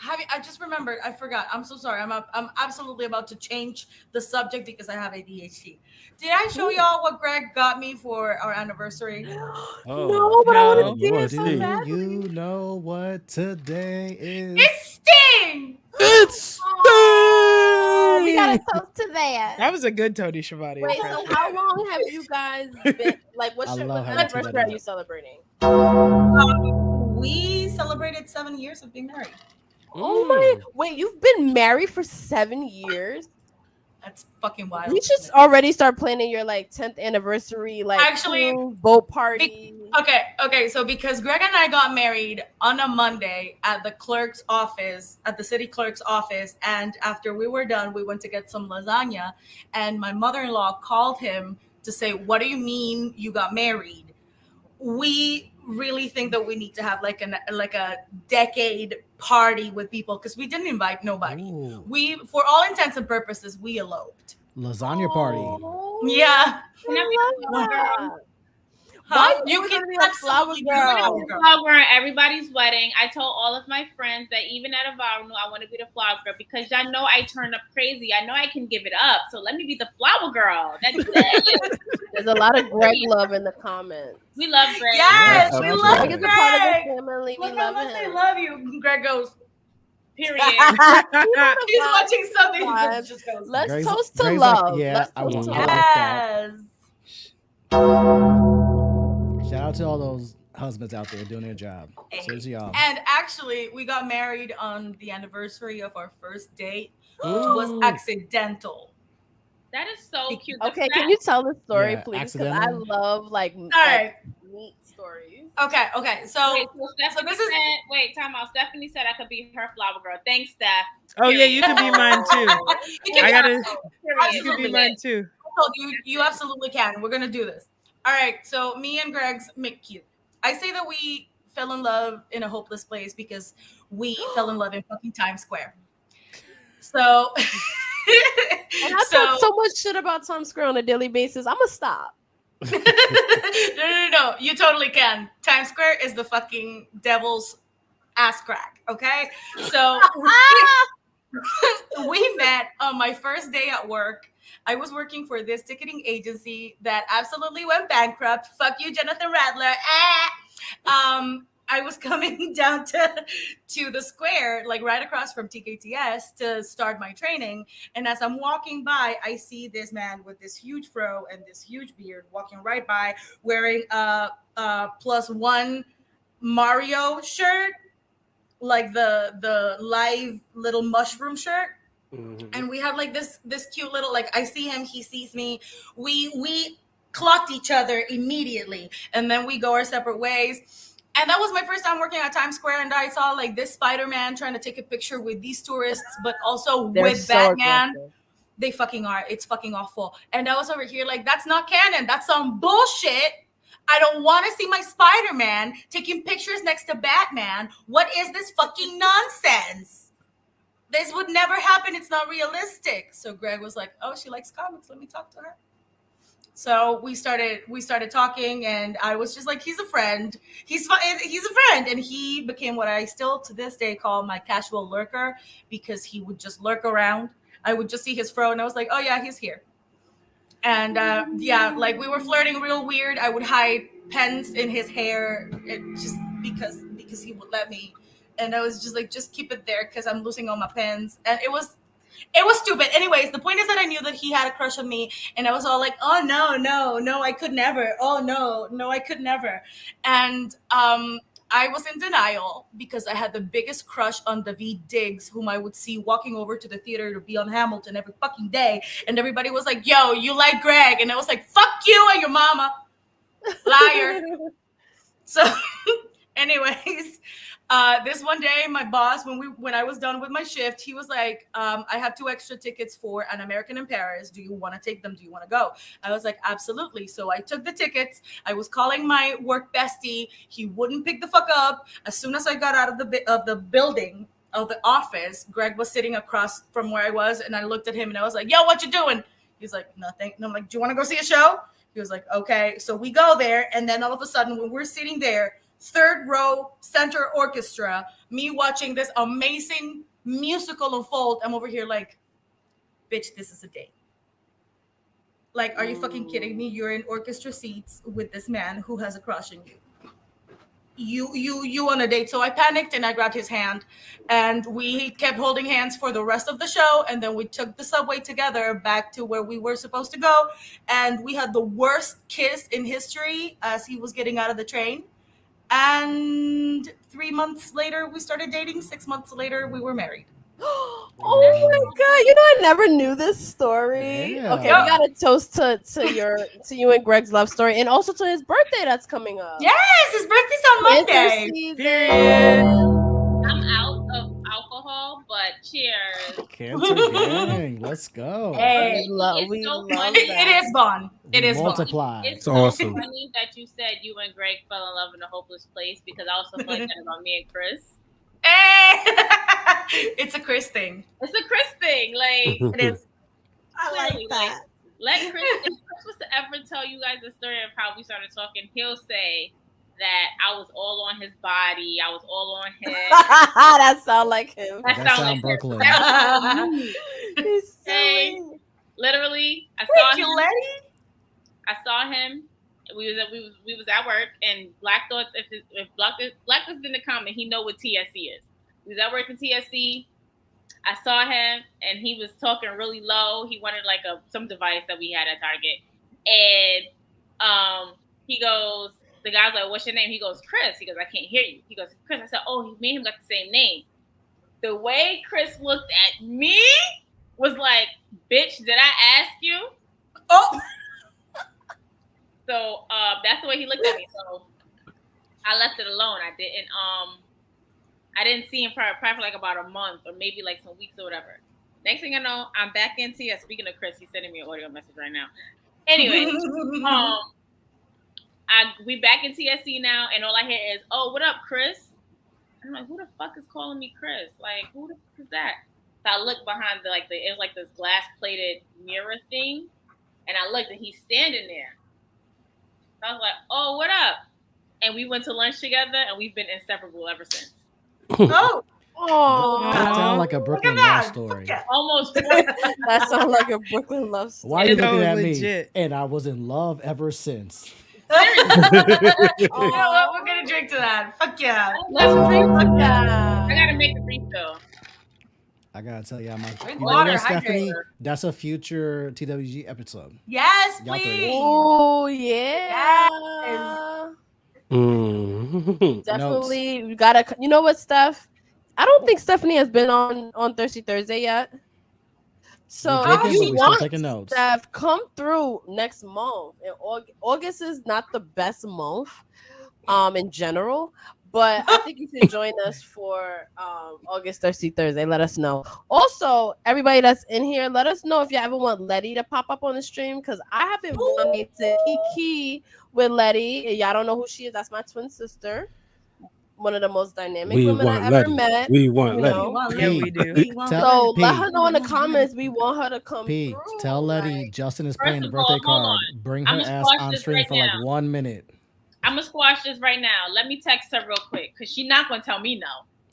I just remembered. I forgot. I'm so sorry. I'm absolutely about to change the subject because I have ADHD. Did I show y'all what Greg got me for our anniversary? No, but I want No. to see it so see. Do badly. you know what today is? It's Sting. It's Oh, we gotta Sting! toast to that. That was a good Tony Schiavone Wait, so impression. how long have you guys been? Like, I love what how you teed anniversary that are up. you celebrating? We celebrated 7 years of being married. Oh my! Wait, you've been married for 7 years? That's fucking wild. We should already start planning your like 10th anniversary, like Actually, cruise, boat party. Okay. So because Greg and I got married on a Monday at the clerk's office, at the city clerk's office, and after we were done, we went to get some lasagna, and my mother-in-law called him to say, "What do you mean you got married?" We really think that we need to have like a decade party with people because we didn't invite nobody. Ooh, We, for all intents and purposes, we eloped. lasagna party. Oh, Yeah. Can I be a flower girl? Why You you can gonna be a flower absolutely be a girl? I'm flower gonna be girl. the flower girl at everybody's wedding. I told all of my friends that even at a vow renewal, I want to be the flower girl because y'all know I turn up crazy. I know I can give it up. So let me be the flower girl. That's it. There's a lot of Greg love in the comments. We love Greg. Yes, Yeah, we sounds love Greg good. is a part of Greg. the family. We Look how love much they him. love you. Greg goes, Period. he's watching something. He Vibes. just goes, Let's Greg's- toast to Greg's like, love. yeah, Let's I toast want- to I love. like that. yes. Shout out to all those husbands out there doing their job. Seriously, y'all. And actually, we got married on the anniversary of our first date, which was accidental. That is so cute. The Okay, fact- can you tell the story, Yeah, please? Because I accidental. love like All right. neat stories. Okay. So Wait, so Stephanie this is- said, wait, time out. Stephanie said I could be her flower girl. Thanks, Steph. Oh yeah, you could be mine too. you can I gotta. Period. You could be Absolutely. mine too. You absolutely can. We're gonna do this. All right. So me and Greg's make cute. I say that we fell in love in a hopeless place because we fell in love in fucking Times Square. So, And I talk so much shit about Times Square on a daily basis. I'm gonna stop. no. You totally can. Times Square is the fucking devil's ass crack. Okay. So we met on my first day at work. I was working for this ticketing agency that absolutely went bankrupt. Fuck you, Jonathan Radler. I was coming down to the square, like right across from TKTS, to start my training. And as I'm walking by, I see this man with this huge fro and this huge beard walking right by, wearing a +1 Mario shirt, like the live little mushroom shirt. And we have like this cute little, like, I see him, he sees me. We clocked each other immediately, and then we go our separate ways. And that was my first time working at Times Square, and I saw like this Spider-Man trying to take a picture with these tourists, but also They're with so Batman. aggressive. They fucking are. It's fucking awful. And I was over here like, that's not canon. That's some bullshit. I don't want to see my Spider-Man taking pictures next to Batman. What is this fucking nonsense? This would never happen. It's not realistic. So Greg was like, oh, she likes comics. Let me talk to her. So we started talking, and I was just like, he's a friend. He's a friend. And he became what I still to this day call my casual lurker, because he would just lurk around. I would just see his fro, and I was like, oh yeah, he's here. And yeah, like we were flirting real weird. I would hide pens in his hair, just because he would let me. And I was just like, just keep it there because I'm losing all my pens. And it was stupid. Anyways, the point is that I knew that he had a crush on me, and I was all like, oh no, I could never. Oh no, I could never. And I was in denial because I had the biggest crush on Daveed Diggs, whom I would see walking over to the theater to be on Hamilton every fucking day. And everybody was like, yo, you like Greg? And I was like, fuck you and your mama. Liar. So anyways, this one day, my boss, when I was done with my shift, he was like, I have 2 extra tickets for An American in Paris. Do you want to take them? Do you want to go? I was like, absolutely. So I took the tickets. I was calling my work bestie. He wouldn't pick the fuck up. As soon as I got out of the building, of the office, Greg was sitting across from where I was, and I looked at him and I was like, yo, what you doing? He's like, nothing. And I'm like, do you want to go see a show? He was like, okay. So we go there, and then all of a sudden, when we're sitting there, third row center orchestra, me watching this amazing musical unfold. I'm over here like, bitch, this is a date. Like, are you fucking kidding me? You're in orchestra seats with this man who has a crush on you. You on a date. So I panicked and I grabbed his hand, and we kept holding hands for the rest of the show. And then we took the subway together back to where we were supposed to go. And we had the worst kiss in history as he was getting out of the train. And 3 months later, we started dating. 6 months later, we were married. Oh my god! You know, I never knew this story. Yeah. Okay, we got to toast to you and Greg's love story, and also to his birthday that's coming up. Yes, his birthday's on Monday. Period. I'm out of alcohol, but cheers. Cancer gang, let's go. Hey, We love funny. it is gone. It is gone. Multiply. It's It's so awesome. funny that you said you and Greg fell in love in a hopeless place, because I also feel like that about me and Chris. Hey! It's a Chris thing. It's a Chris thing. Like, It is. clearly, like, let Chris, if Chris was to ever tell you guys the story of how we started talking, he'll say that I was all on his body. I was all on him. That sound like him. That That sound sound like Brooklyn. He's Hey. silly. Literally, I Thank saw you, him. Letty. I saw him. We was at work, and Black Thoughts. If Black Thoughts didn't comment, he know what TSC is. We was at work in TSC. I saw him, and he was talking really low. He wanted like some device that we had at Target, and he goes. The guy's like, "What's your name?" He goes, "Chris." He goes, "I can't hear you." He goes, "Chris." I said, "Oh, me and him got the same name." The way Chris looked at me was like, "Bitch, did I ask you?" Oh, So that's the way he looked at me. So I left it alone. I didn't see him probably for like about a month or maybe like some weeks or whatever. Next thing I know, I'm back in TS. Speaking of Chris, he's sending me an audio message right now. Anyway, we back in TSC now, and all I hear is, "Oh, what up, Chris?" I'm like, "Who the fuck is calling me Chris? Like, who the fuck is that?" So I look behind it was like this glass plated mirror thing, and I looked, and he's standing there. I was like, "Oh, what up?" And we went to lunch together, and we've been inseparable ever since. oh, Oh, That sounds like a look Brooklyn at love that. story. Fuck Almost 4 that sounds like a Brooklyn love story. Why are you That looking was at me? legit. And I was in love ever since. You know what? We're gonna drink to that. Fuck yeah. Let's drink to I that. gotta make a refill. I gotta tell you, you Drink know water, what, Stephanie? hydrate. That's a future TWG episode. Yes, Y'all three. please. Oh yeah. Definitely, we gotta. You know what, Steph? I don't think Stephanie has been on Thirsty Thursday yet. So We're if drinking, you but we're still want taking notes. Steph, come through next month. And August is not the best month, in general. But I think you should join us for August Thirsty Thursday. Let us know. Also, everybody that's in here, let us know if you ever want Letty to pop up on the stream, because I have been wanting to kiki with Letty. And y'all don't know who she is. That's my twin sister. One of the most dynamic We women want I ever Letty. met. We want you Letty. know. Yeah, we do. So P, let her know in the comments. We want her to come P, through. tell Letty like- Justin is First playing the of all, birthday hold card. on. Bring her I'ma ass squash on this stream right for like now. 1 minute. I'm gonna squash this right now. Let me text her real quick, because she's not gonna tell me no.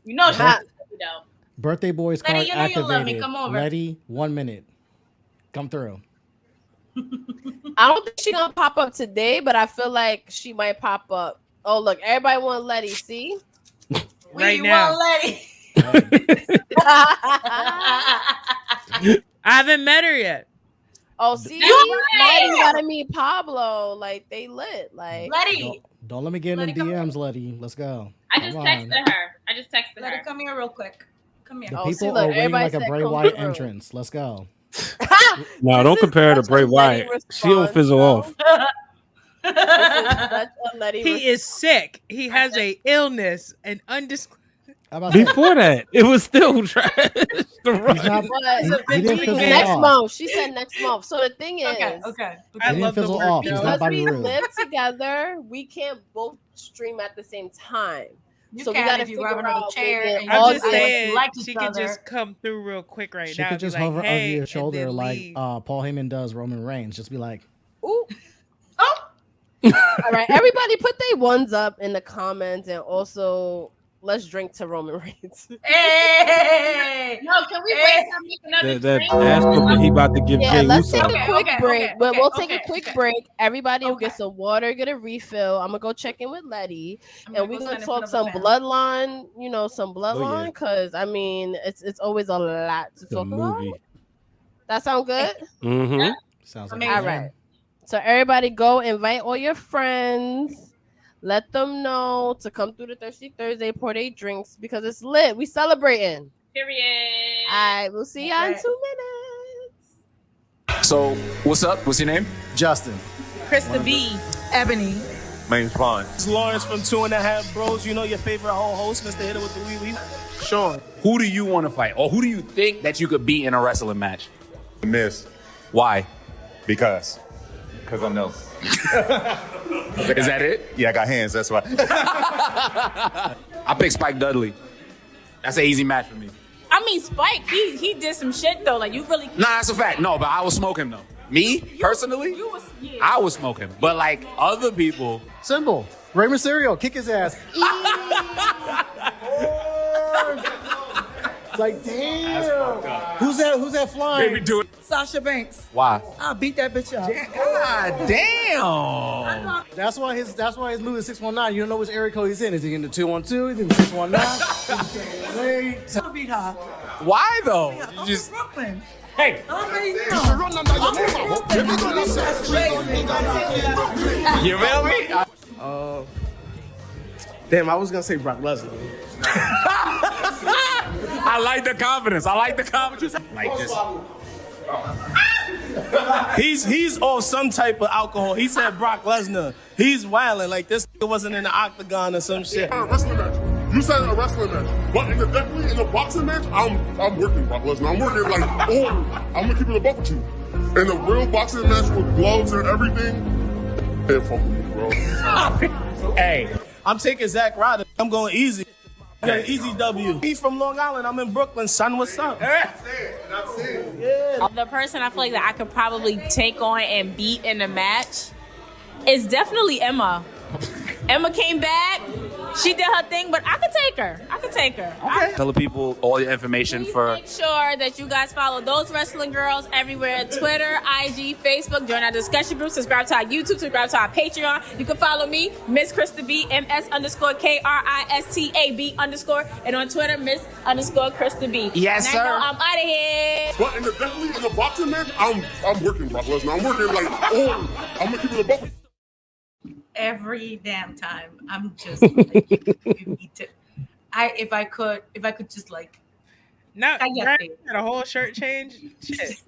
You know she's Huh. not gonna tell me no. Birthday boys Letty, card you know you love me. activated. Come over. Letty, 1 minute. Come through. I don't think she's gonna pop up today, but I feel like she might pop up. Oh look, everybody want Letty. See? Right We now. want Letty. I haven't met her yet. Oh, see, You Letty right. gotta meet Pablo. Like they lit. Like Letty. Don't let me get in Letty, the come DMs, Letty. Let's go. I just Come texted on. her. Letty, her. come here real quick. Come here. The Oh, see, people look, are waiting everybody like a said Bray come Wyatt through. entrance. Let's go. No, don't This is compare her to such Bray a Letty Wyatt. She don't response, fizzle bro. off. This is such a Letty He is sick. He has a illness and undisclosed. How about that? Before that, it was still trash. The He's run. not, But he didn't fizzle next off. month. She said next month. So the thing is, Okay. I He didn't love the fizzle word off. He's no. not because Bobby we Roode. live together, we can't both stream at the same time. You So we can gotta if you grab figure another out chair. maybe And all I'm just good. saying like she each could other. just come through real quick right She now. could and be just like, hover hey, over your and shoulder then like leave. Paul Heyman does Roman Reigns. Just be like, Ooh, Oh, All right, everybody, put their ones up in the comments, and also let's drink to Roman Reigns. Hey! No, can we wait to make another That drink? ass whooping he about to give Yeah, Jay let's Uso. take a quick break. We'll take a quick okay. break. Everybody will get Okay. some water, get a refill. I'm gonna go check in with Letty, and we're go gonna sign up talk for some the band. bloodline. You know, some bloodline, Oh, yeah. because I mean, it's always a lot to The talk movie. about. That sound good? Mm-hmm. Sounds like Amazing. All right. So everybody, go invite all your friends. Let them know to come through the Thirsty Thursday, pour their drinks, because it's lit. We celebrating. Period. All right, we'll see y'all in Okay. 2 minutes. So, what's up? What's your name? Justin. Krista B. Ebony. My name's Vaughn. It's Lawrence from 2.5 Bros. You know your favorite whole host, Mr. Hitter with the wee wee. Sean. Who do you want to fight, or who do you think that you could beat in a wrestling match? Miss. Why? Because I know. Is that it? Yeah, I got hands, that's why. I pick Spike Dudley. That's an easy match for me. I mean, Spike, he did some shit though. Like you really. Nah, that's a fact. No, but I was smoking though. Me personally, I was smoking. But like other people, Simple. Rey Mysterio, kick his ass. It's like, damn. Who's that flying? maybe do it. Sasha Banks. Why? I'll beat that bitch up. God damn. That's why his move is 619. You don't know which area code he's in. Is he in the 212? Is he in the 619? Wait. I'll beat her. Why though? I'm You just from Brooklyn. hey. Already You feel me? Damn, I was gonna say Brock Lesnar. I like the confidence. Like just. He's on some type of alcohol. He said Brock Lesnar. He's wilding like this nigga wasn't in the octagon or some shit. A wrestling match. You said a wrestling match, but definitely in a boxing match, I'm working Brock Lesnar. I'm working like, I'm gonna keep it a buck with you. In a real boxing match with gloves and everything, hey, fuck with me, bro. Hey. I'm taking Zack Ryder. I'm going easy. Easy W. He's from Long Island. I'm in Brooklyn. Son, what's up? The person I feel like that I could probably take on and beat in a match is definitely Emma. Emma came back. She did her thing, but I could take her. Okay. Tell the people all your information for. Make sure that you guys follow Those Wrestling Girls everywhere: Twitter, IG, Facebook. Join our discussion group. Subscribe to our YouTube. Subscribe to our Patreon. You can follow me, Miss Krista B, MS_KRISTAB_, and on Twitter, Miss_Krista B. Yes, and sir. I know I'm out of here. But definitely in a boxing match, I'm working Brock Lesnar. I'm working like, I'm gonna keep it a buck with you. Every damn time. I'm just like, you need to. If I could just like. Now, I get Brian it. had a whole shirt change. Shit.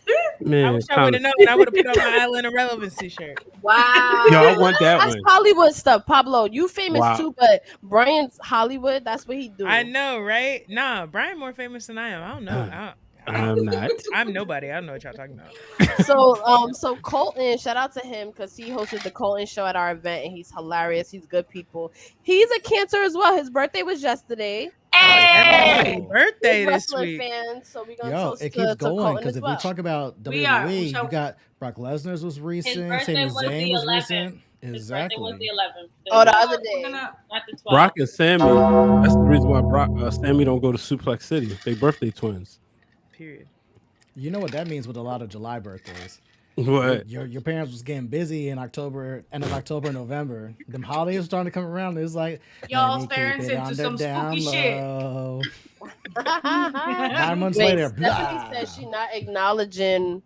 I Man, wish I would have known. I would have put on my Island of Relevancy shirt. Wow. Yo, I want that That's one. Hollywood stuff, Pablo. You famous Wow. too, but Brian's Hollywood. That's what he do. I know, right? Nah, Brian more famous than I am. I don't know. I'm not. I'm nobody. I don't know what y'all talking about. So Colton, shout out to him because he hosted the Colton show at our event, and he's hilarious. He's good people. He's a Cancer as well. His birthday was yesterday. Happy birthday He's this wrestling week. fan, so we're gonna Yo, toast it to keeps going Colton because as if well. we talk about We are. WWE, So- you got Brock Lesnar's was recent, birthday Sami was the Zayn was 11th. recent. His birthday was Exactly. the 11th. Oh, the other We're day. gonna- Not the 12th. Brock and Sammy. That's the reason why Sammy don't go to Suplex City. They birthday twins. Period. You know what that means with a lot of July birthdays. What? Your parents was getting busy in October, end of October, November. Them holidays were starting to come around. It's like Y'all's let me keep parents it into on the some down spooky shit. low. 9 9 months later, Stephanie blah. said she not acknowledging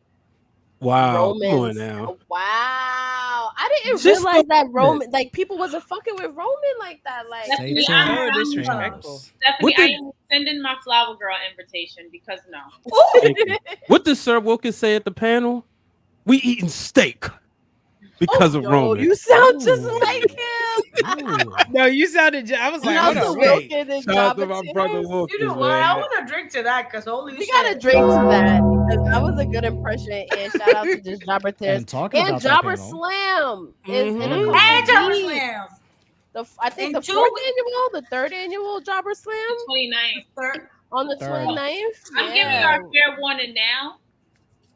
Wow. Roman's. Come on now. Wow, I didn't Just realize that a Roman, like people wasn't fucking with Roman like that. Like, Say It's ten. so I'm- disrespectful. Stephanie, What I did- am sending my flower girl invitation because no. Thank you. What did Sir Wilkins say at the panel? We eating steak because of yo, Roman. you sound just Ooh. like him. Ooh. No, you sounded. I was like, Shout hold out on, to wait. Wilkins and Shout out to Jabba my brother Tears. Wilkins, You know what? I man. want to drink to that because holy We shit. gotta drink to that because that was a good impression. And shout out to just Jobber Tears And talking and about that Jobber panel, Slam is in a Mhm. couple And Jabba weeks. Slam. I think In the 2 fourth weeks. annual, the third annual Jobber Slam 29th. Third. on the Third. 29th. I'm giving Yeah. you a fair warning now.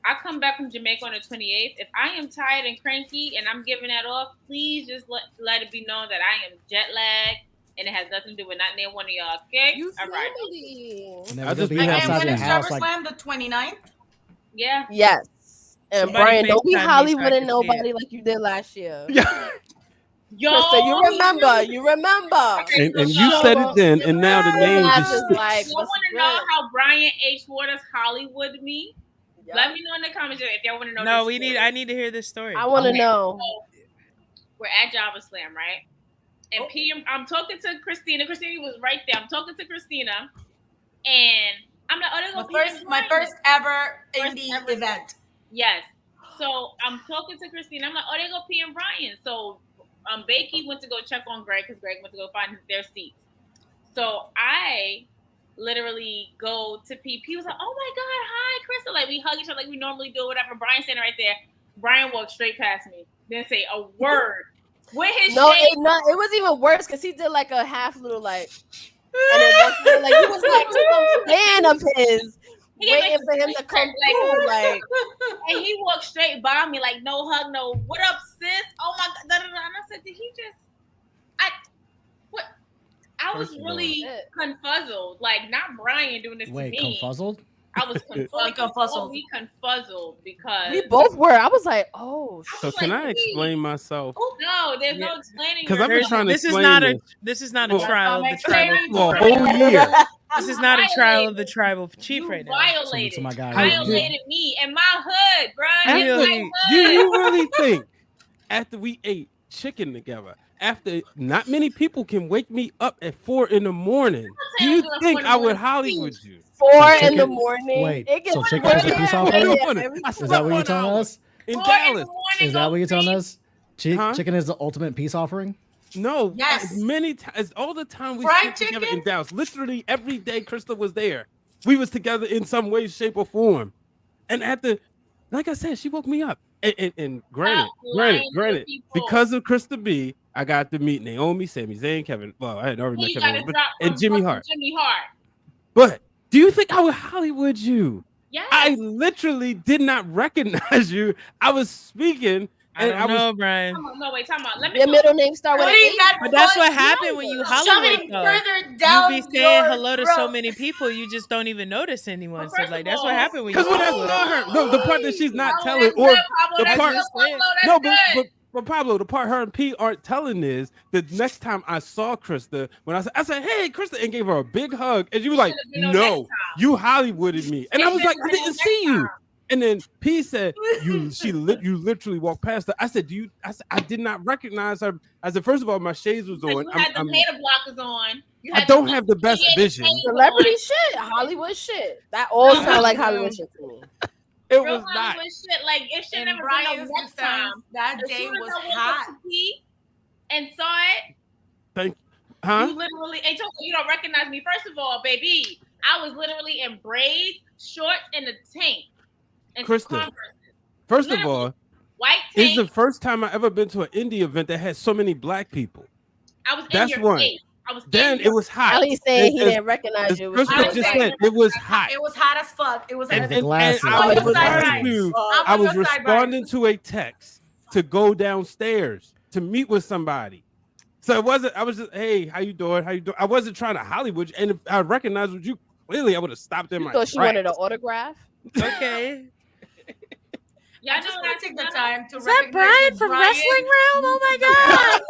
I come back from Jamaica on the 28th. If I am tired and cranky and I'm giving that off, please just let it be known that I am jet lagged and it has nothing to do with not near one of y'all. Okay? All right. I'll just be outside your house. Slam the 29th? Yeah. Yes. And Somebody Brian, don't be FaceTime me so I Hollywood and can see nobody like you did last year. Yeah. Yo, Krista, you remember. And you said it then, and now the name just sticks. like, you want to know how Brian H. Waters Hollywood me? Yep. Let me know in the comments if y'all want to know. No, I need to hear this story. I want to know. So, we're at Java Slam, right? And I'm talking to Christina. Christina was right there. I'm talking to Christina, and I'm like, oh, my first ever indie event. Yes. So I'm talking to Christina. I'm like, oh, they go P and Brian. So Bakey went to go check on Greg because Greg went to go find their seats. So I literally go to P. He was like, oh my God, hi, Crystal. Like we hug each other like we normally do, whatever. Brian standing right there. Brian walked straight past me. Didn't say a word. With his it was even worse because he did like a half little like, and it like he was like some fan of his. Waiting for him to come through, like, and he walked straight by me, like, no hug, no, what up, sis? Oh my God, and I said, did he just? I was really confuzzled, like, not Brian doing this to me. Wait, confuzzled? I was confuzzled. We confuzzled because we both were. I was like, oh. So can I explain myself? No, there's no explaining. Because I've been trying to explain this is not a trial of the tribal. Well, whole year. This is not a trial of the tribal chief right now. Violated me and my hood, bro. Do you really think after we ate chicken together, after not many people can wake me up at 4 a.m, do you think I would Hollywood you? 4 in the morning. Wait, so chicken is a peace offering? Is that what you're telling us? In Dallas. Is that what you're telling us? Chicken is the ultimate peace offering? No. Yes. Many times, all the time we Fried sit together in Dallas. Literally every day Krista was there. We was together in some way, shape, or form. And after, like I said, she woke me up. And granted, because of Krista B, I got to meet Naomi, Sami Zayn, Kevin. Well, I had already met Kevin, and Jimmy Hart. But do you think I would Hollywood you? Yes. I literally did not recognize you. I was speaking. I don't know, Brian. No, wait, time out. Let me Your middle name start with an A. But that's what happened when you Hollywood. You be saying hello to so many people, you just don't even notice anyone. So like that's what happened when you. Because when I saw her, no, the part that she's not telling, or the part, no, but Pablo, the part her and P aren't telling is the next time I saw Krista, when I said, hey, Krista, and gave her a big hug, and she was like, no, you Hollywooded me, and I was like, I didn't see you. And then P said, you literally walked past her. I said, I did not recognize her. I said, first of all, my shades was on. You had the beta blockers on. I don't have the best vision. Celebrity shit, Hollywood shit. That all sound like Hollywood shit to me. It was not. Shit. Like it should never been no next time. That day was hot. And saw it. Thank you. Huh? You literally, you don't recognize me. First of all, baby, I was literally in braids, shorts, and a tank. Krista, first of all, white tank. It's the first time I ever been to an indie event that had so many black people. I was in your face. Then it was hot. At least saying he didn't recognize you. Krista just said it was hot. It was hot as fuck. It was hot as fuck. I was responding to a text to go downstairs to meet with somebody. So it wasn't, I was just, hey, how you doing? How you doing? I wasn't trying to Hollywood. And if I recognized you, clearly I would have stopped in my tracks. So she wanted an autograph? Okay. Yeah, I just want to take the time to. Is that Brian from Wrestling Realm? Oh my God!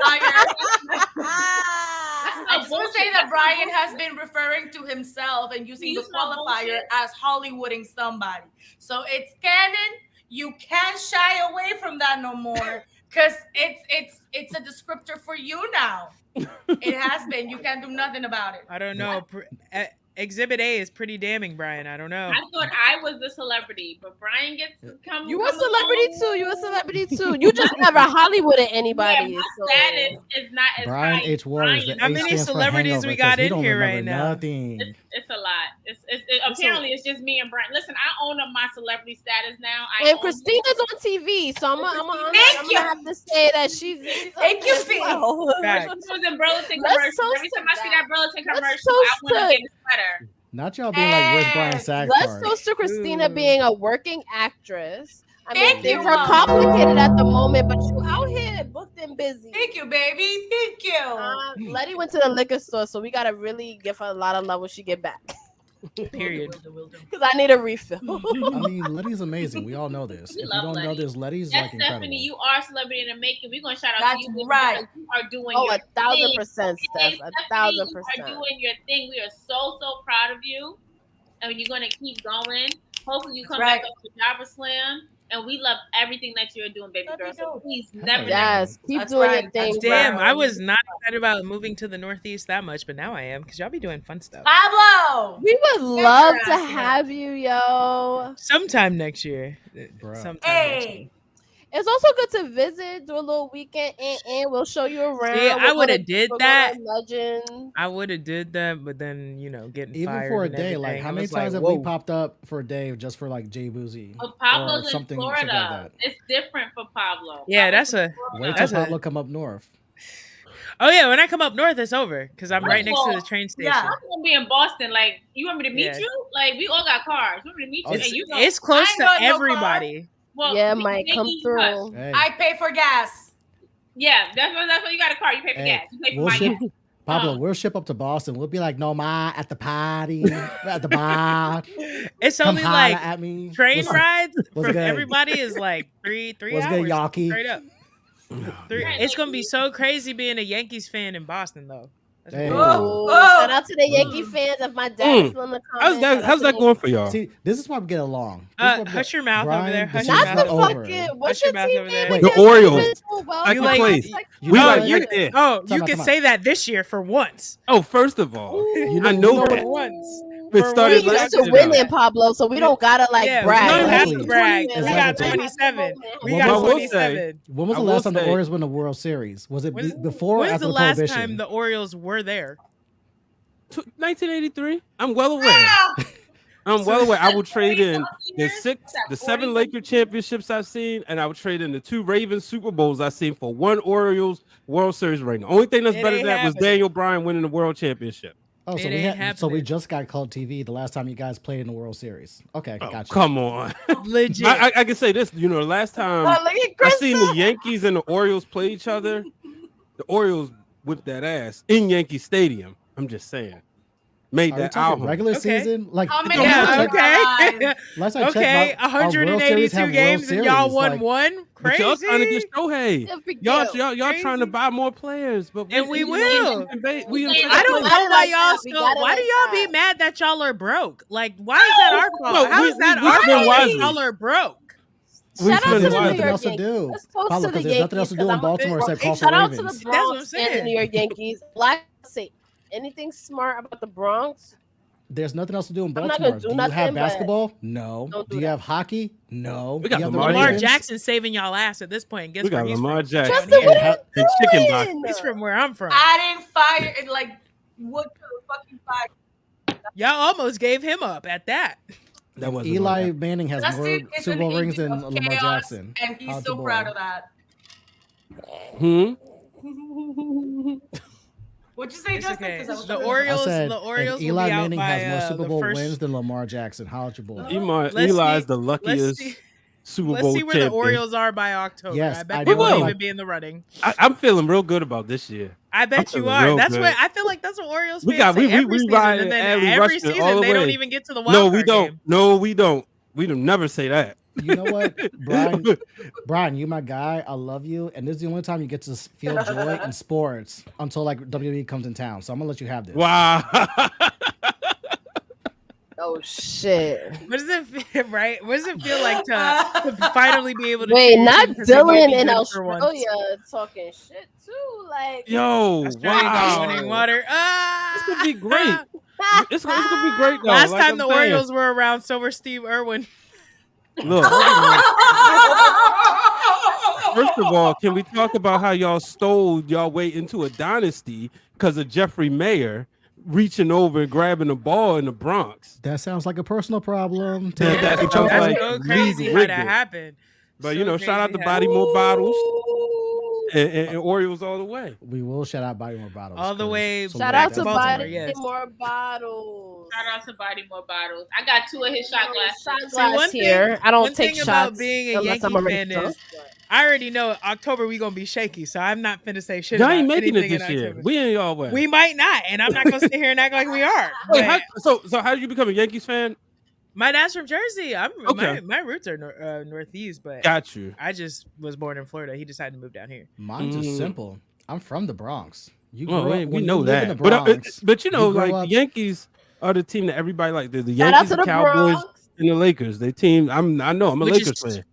I just want to say that Brian has been referring to himself and using the qualifier as Hollywooding somebody. So it's canon. You can't shy away from that no more because it's a descriptor for you now. It has been. You can't do nothing about it. I don't know. Exhibit A is pretty damning, Brian. I don't know. I thought I was the celebrity, but Brian gets to come. You a celebrity too. You a celebrity too. You just never Hollywooded anybody. Yeah, my status is not as Brian H. Waters. How many celebrities we got in here right now? It's a lot. Apparently it's just me and Brian. Listen, I own up my celebrity status now. And Christina's on TV, so I'm gonna have to say that she's thank you, She was in Burlington commercial. Every time I see that Burlington commercial, I want to get a sweater. Not y'all being like, where's Brian Sack Let's part? toast to Christina being a working actress. I mean, Thank things you, are Mom. complicated at the moment, but you out here booked and busy. Thank you, baby. Thank you. Letty went to the liquor store, so we gotta really give her a lot of love when she get back. Period. Because I need a refill. I mean, Letty's amazing. We all know this. We If you love don't know Letty. this, Letty's Yes, like incredible. Stephanie, you are a celebrity in the making. We're gonna shout out That's to you. right. because You are doing Oh, your 1,000%, thing. Steph. Stephanie, 1,000%. You are doing your thing. We are so proud of you, and you're gonna keep going. Hopefully, you come That's back up to Jabba Slam. And we love everything that you're doing, baby girl. So please never. Yes, keep That's doing right. your thing. That's Damn, bro. I was not excited about moving to the Northeast that much, but now I am because y'all be doing fun stuff. Pablo. We would love to have you, yo. Sometime next year. Bruh. Sometime next year. Hey. It's also good to visit, do a little weekend, and we'll show you around. See, I We'll go woulda to- did we'll go that. to Legend. I would have did that, but then getting Even fired for a and day, like everything, how I many was times like, have we whoa. popped up for a day just for like Jay Boozy? Oh, Pablo's in something Florida. like that? It's different for Pablo. Yeah, Pablo's that's in a- Florida. Wait till That's a- Pablo come up north. Oh yeah, when I come up north, it's over because I'm right next to the train station. Yeah. I'm gonna be in Boston. Like, you want me to meet Yeah. you? Like, we all got cars. You want me to meet you? Oh, And It's, you know, it's close I ain't to got no car. everybody. well, Yeah, me- Mike, come Nikki, you hush. through. Hey, I pay for gas. Yeah, that's what you got a car. You pay for hey, gas. You pay for we'll my ship, gas. Pablo, we'll ship up to Boston. We'll be like, no, ma, at the party, at the bar. It's Come only holler like at me. train What's- rides what's for good? everybody is like three What's good, hours Yawkey? straight up. It's gonna be so crazy being a Yankees fan in Boston though. That's Hey. cool. Oh, Ooh, oh. shout out to the Yankee fans. If my dad is still in the comments. How's that going for y'all? See, this is why we get along. This is why we Hush get- your mouth Brian, over there. the Hush season's your Not mouth. the not over. fucking. What's Hush your your mouth team over there. name? The again? Orioles. Well, Second You like- place. You We know like what? right there. Oh, Time you out, can time say that this year for once. Oh, first of all, You I you know what? that. For once. It For started we once. used last to year. win in Pablo, so we don't gotta like Yeah, brag. we don't have Exactly. to brag. We Exactly. got 27. We Well, got I will 27. When was I the will last time the say- Orioles won the World Series? Was it When's- before or When's after the the last Prohibition? time the Orioles were there? 1983. I'm well aware. Ah! I'm well aware. I will trade in the years? 7 Laker championships I've seen, and I would trade in the 2 Ravens Super Bowls I've seen for 1 Orioles World Series ring. The only thing that's It better ain't than that was happening. Daniel Bryan winning the World Championship. Oh, so It we ain't had, so we happening. just got called TV the last time you guys played in the World Series. Okay, Oh, gotcha. come on. Legit. I can say this. The last time Oh, look at I Chris. seen the Yankees and the Orioles play each other, the Orioles whipped that ass in Yankee Stadium. I'm just saying. Made Are we that talking album. regular Okay. season? Like How many last I times? checked- okay. last I checked, Okay. our World Series 182 have World games and y'all Series, won like- one. But Crazy. y'all trying to get Shohei. Y'all trying to Crazy. buy more players, but And we will. We in I second I don't place. got know it why like y'all that. We still. got it Why do like y'all be that. mad that y'all are broke? Like, why is that our fault? No, How we- is that we our spend fault? wisely. Y'all are broke. We Shout out spend to the There's New wisely. nothing York else to Yankees. do. Let's toast Pablo, to the because there's nothing else to Yankees, do in 'cause I'm a big Baltimore except Hey, call for shout out to the Ravens. That's what I'm Bronx and the saying. New York Yankees. Black say anything smart about the Bronx? There's nothing else to do in I'm not Baltimore. gonna do Do you nothing, have but basketball? No. don't Do do you that. have hockey? No. We got Do you have the Lamar Lamar Ravens? Jackson saving y'all ass at this point. Guess We where got he's Lamar from? Jackson. Justin, Down what here. are And you chicken box. doing? He's from where I'm from. Adding fire and like what the fucking fire. Y'all almost gave him up at that. That wasn't Eli like Manning has Justin more is Super an Bowl rings agent than of Lamar chaos, Jackson. and he's How's so the ball? proud of that. that. What'd you say, It's Justin? okay. 'Cause I was The trying to- Orioles. I said, The if Orioles will Eli be out Manning by has more Super the Bowl first. wins than Lamar Jackson. How's your boy? Eli's Let's the see- luckiest see- Super Let's Bowl see where champion. the Orioles are by October. Yes, I bet I they know. won't Like- even be in the running. I'm feeling real good about this year. I bet I'm you feeling are. real That's good. what I feel like. That's what Orioles We fans got- say we every season, ride and then Adley every Rutschman all season the they don't way. even get to the wild No, we card don't. game. No, we don't. We do never say that. You know what, Brian, you my guy. I love you, and this is the only time you get to feel joy in sports until like WWE comes in town. So I'm gonna let you have this. Wow. Oh shit! What does it feel right? What does it feel like to finally be able to Wait, choose not them 'cause they might Dylan be in good for once? Australia talking shit too. Like, Yo, Australia got winning wow. water. Ah! This could be great. It's gonna be great though. Last like time I'm the saying. Orioles were around, so were Steve Irwin. Look, first of all, can we talk about how y'all stole y'all way into a dynasty because of Jeffrey Mayer reaching over and grabbing the ball in the Bronx? That sounds like a personal problem. Yeah, Take that it sounds to That's like so league crazy how rigged that it. happened. But So you know, shout out to crazy Body how- More Bottles. and Orioles all the way. We will shout out Body More Bottles. All the 'cause way. some Shout great out to Baltimore, Body yes. More Bottles. Shout out to Body More Bottles. I got 2 of his shot glasses. Shot See, glass here. I don't one take thing shots about being a unless Yankee I'm already fan drunk. is I already know October we gonna be shaky, so I'm not finna say shit. Y'all about ain't making it anything this in year. October. We ain't y'all way. We might not, and I'm not gonna sit here and act like we are. Wait, but so how did you become a Yankees fan? my dad's from Jersey. Okay. My roots are northeast, but Got you. I just was born in Florida. He decided to move down here. Mine's just simple. I'm from the Bronx. You Well, grew up, we when know you live that, in the Bronx, but you know, you grow like up- the Yankees are the team that everybody like. The Shout out Yankees, to the the Cowboys, Bronx. and the Lakers. They team. I know. I'm a Which is Lakers fan.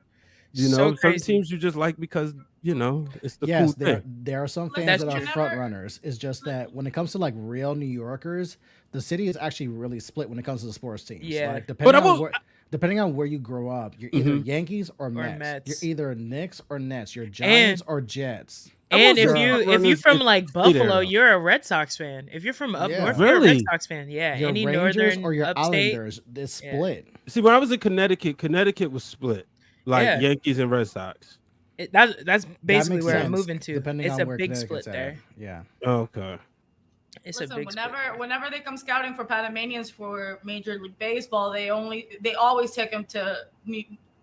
You so know, some crazy. teams you just like because you know it's the yes, cool there, thing. there are some fans That's that are true. front runners. It's just that when it comes to like real New Yorkers, the city is actually really split when it comes to the sports teams. Yeah. Like But I depending on where you grow up, you're either Yankees or Mets. Mets. You're either Knicks or Nets. You're Giants or Jets. And if was you front if you're runners from in like the state Buffalo, area. you're a Red Sox fan. If you're from up Yeah. north, you're a Red Really? Sox fan. Yeah, Your any Rangers northern or your upstate. Islanders. It's Yeah. split. See, when I was in Connecticut was split, like Yeah. Yankees and Red Sox. That's basically makes where I'm sense, moving to. depending It's on a where big split Connecticut's at. there. Yeah. Okay. It's Listen, a big split. whenever they come scouting for Panamanians for Major League Baseball, they always take them to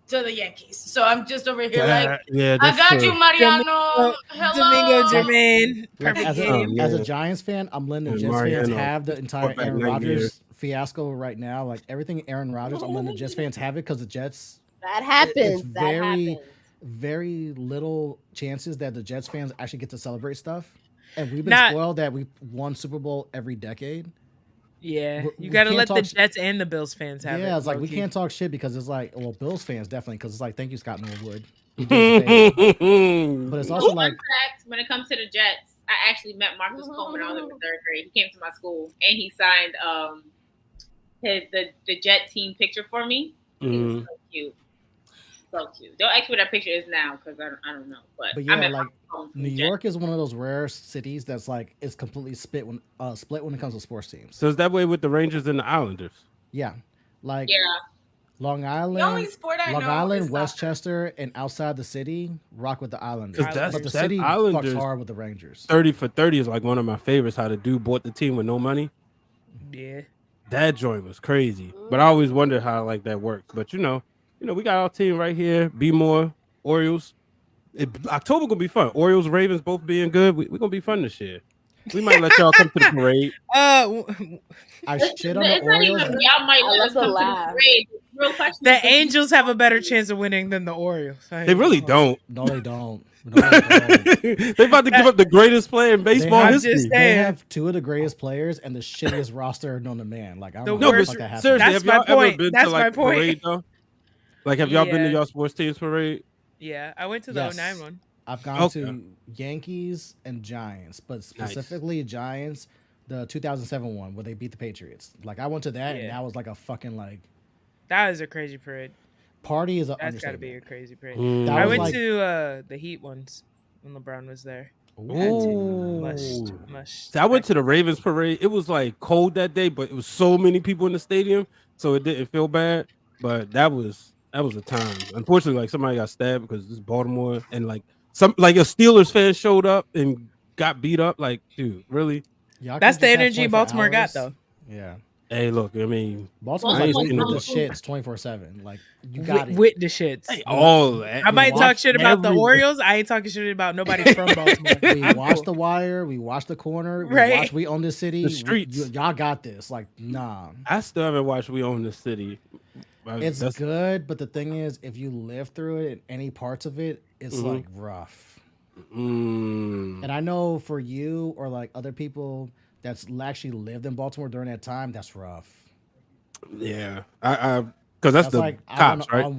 the Yankees. So I'm just over here like, yeah, I that's got true. you, Mariano. Domingo Hello. Jermaine. Like, Perfect as, game. as a yeah. Giants fan, I'm letting the And Jets fans Mariano, have the entire quarterback Aaron nightmare. Rodgers fiasco right now. Like everything Aaron Rodgers, I'm letting the Jets fans have it because the Jets. That happens. It's That very, happens. very little chances that the Jets fans actually get to celebrate stuff. And we've been Not- spoiled that we've won Super Bowl every decade. Yeah, we you got to can't let the talk- Jets and the Bills fans have it. Yeah, it's like we low-key. can't talk shit because it's like, well, Bills fans definitely because it's like, thank you, Scott Norwood. He did his favor. But it's also Fun like, fact, when it comes to the Jets, I actually met Marcus Coleman when I was in 3rd grade. He came to my school and he signed the Jet team picture for me. It was so cute. So cute. Don't ask me what that picture is now because I don't know. But but I yeah, met like Marcus Coleman from New the Jets. York is one of those rare cities that's like it's completely split when it comes to sports teams. So it's that way with the Rangers and the Islanders. Yeah, like Yeah. Long The only Island, sport I Long know Island, is Westchester, and outside the city rock with the Islanders. 'Cause that's- But the that city fucks Islanders- hard with the Rangers. 30 for 30 is like one of my favorites. How the dude bought the team with no money. Yeah, That joint was crazy. But I always wondered how like that worked. But you know, we got our team right here. Be More Orioles. October gonna be fun. Orioles, Ravens both being good. We gonna be fun this year. We might let y'all come to the parade. I shit on the It's not Orioles. even y'all might I let love us the come to laugh. the parade. Real question. the Angels have a better chance of winning than the Orioles. They really don't. No, they don't. No, they don't. They about to give up the greatest player in baseball have- history. just They saying. have two of the greatest players and the shittiest roster known to man. Like I The don't know No, what but the fuck that happened. seriously, That's have y'all my ever point. been That's to my like point. parade though? Like, have y'all been to Yeah. y'all sports teams parade? Yeah, I went to the Yes. 09 one. I've gone Okay. to Yankees and Giants, but specifically Giants, the 2007 one where they beat the Patriots. Like I went to that and Yeah. that was like a fucking like That is a crazy parade. party is an That's got to be understatement. a crazy parade. Mm. That I was went like- to the Heat ones when LeBron was there. Ooh. Must. See, I went to the Ravens parade. It was like cold that day, but it was so many people in the stadium, so it didn't feel bad. But that was a time. Unfortunately, like somebody got stabbed because this is Baltimore, and like a Steelers fan showed up and got beat up. Like, dude, really? Y'all That's could the just have energy 24 Baltimore got, hours. though. Yeah. Hey, look, I mean, Baltimore's I like ain't waiting seen with no- the shits 24/7. Like you got it. With the shits. all that. I might watch talk shit about the every- Orioles. I ain't talking shit about nobody from Baltimore. We I'm watch cool. the wire. We watch the corner. We Right. watch We Own the City. The streets. Y'all got this. Like nah. I still haven't watched We Own the City. It's That's- good, but the thing is, if you live through it, in any parts of it, it's Mhm. like rough. Mm. And I know for you or like other people that's actually lived in Baltimore during that time, that's rough. Yeah, I because that's the like cops, right?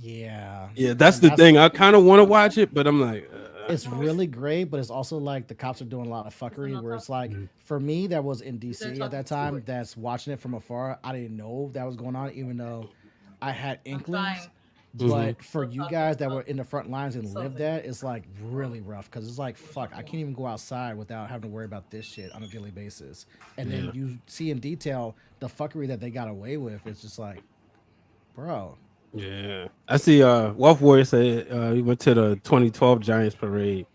Yeah. Yeah, that's And the thing. I kind of want to watch it, but I'm like, It's really great, but it's also like the cops are doing a lot of fuckery. Where it's like, for me, that was in DC at that time. That's watching it from afar. I didn't know that was going on, even though I had inklings. But for you guys that were in the front lines and lived that, it's like really rough because it's like, fuck, I can't even go outside without having to worry about this shit on a daily basis. And then you see in detail the fuckery that they got away with. It's just like, bro. yeah. I see. Wolf Warrior said he went to the 2012 Giants parade.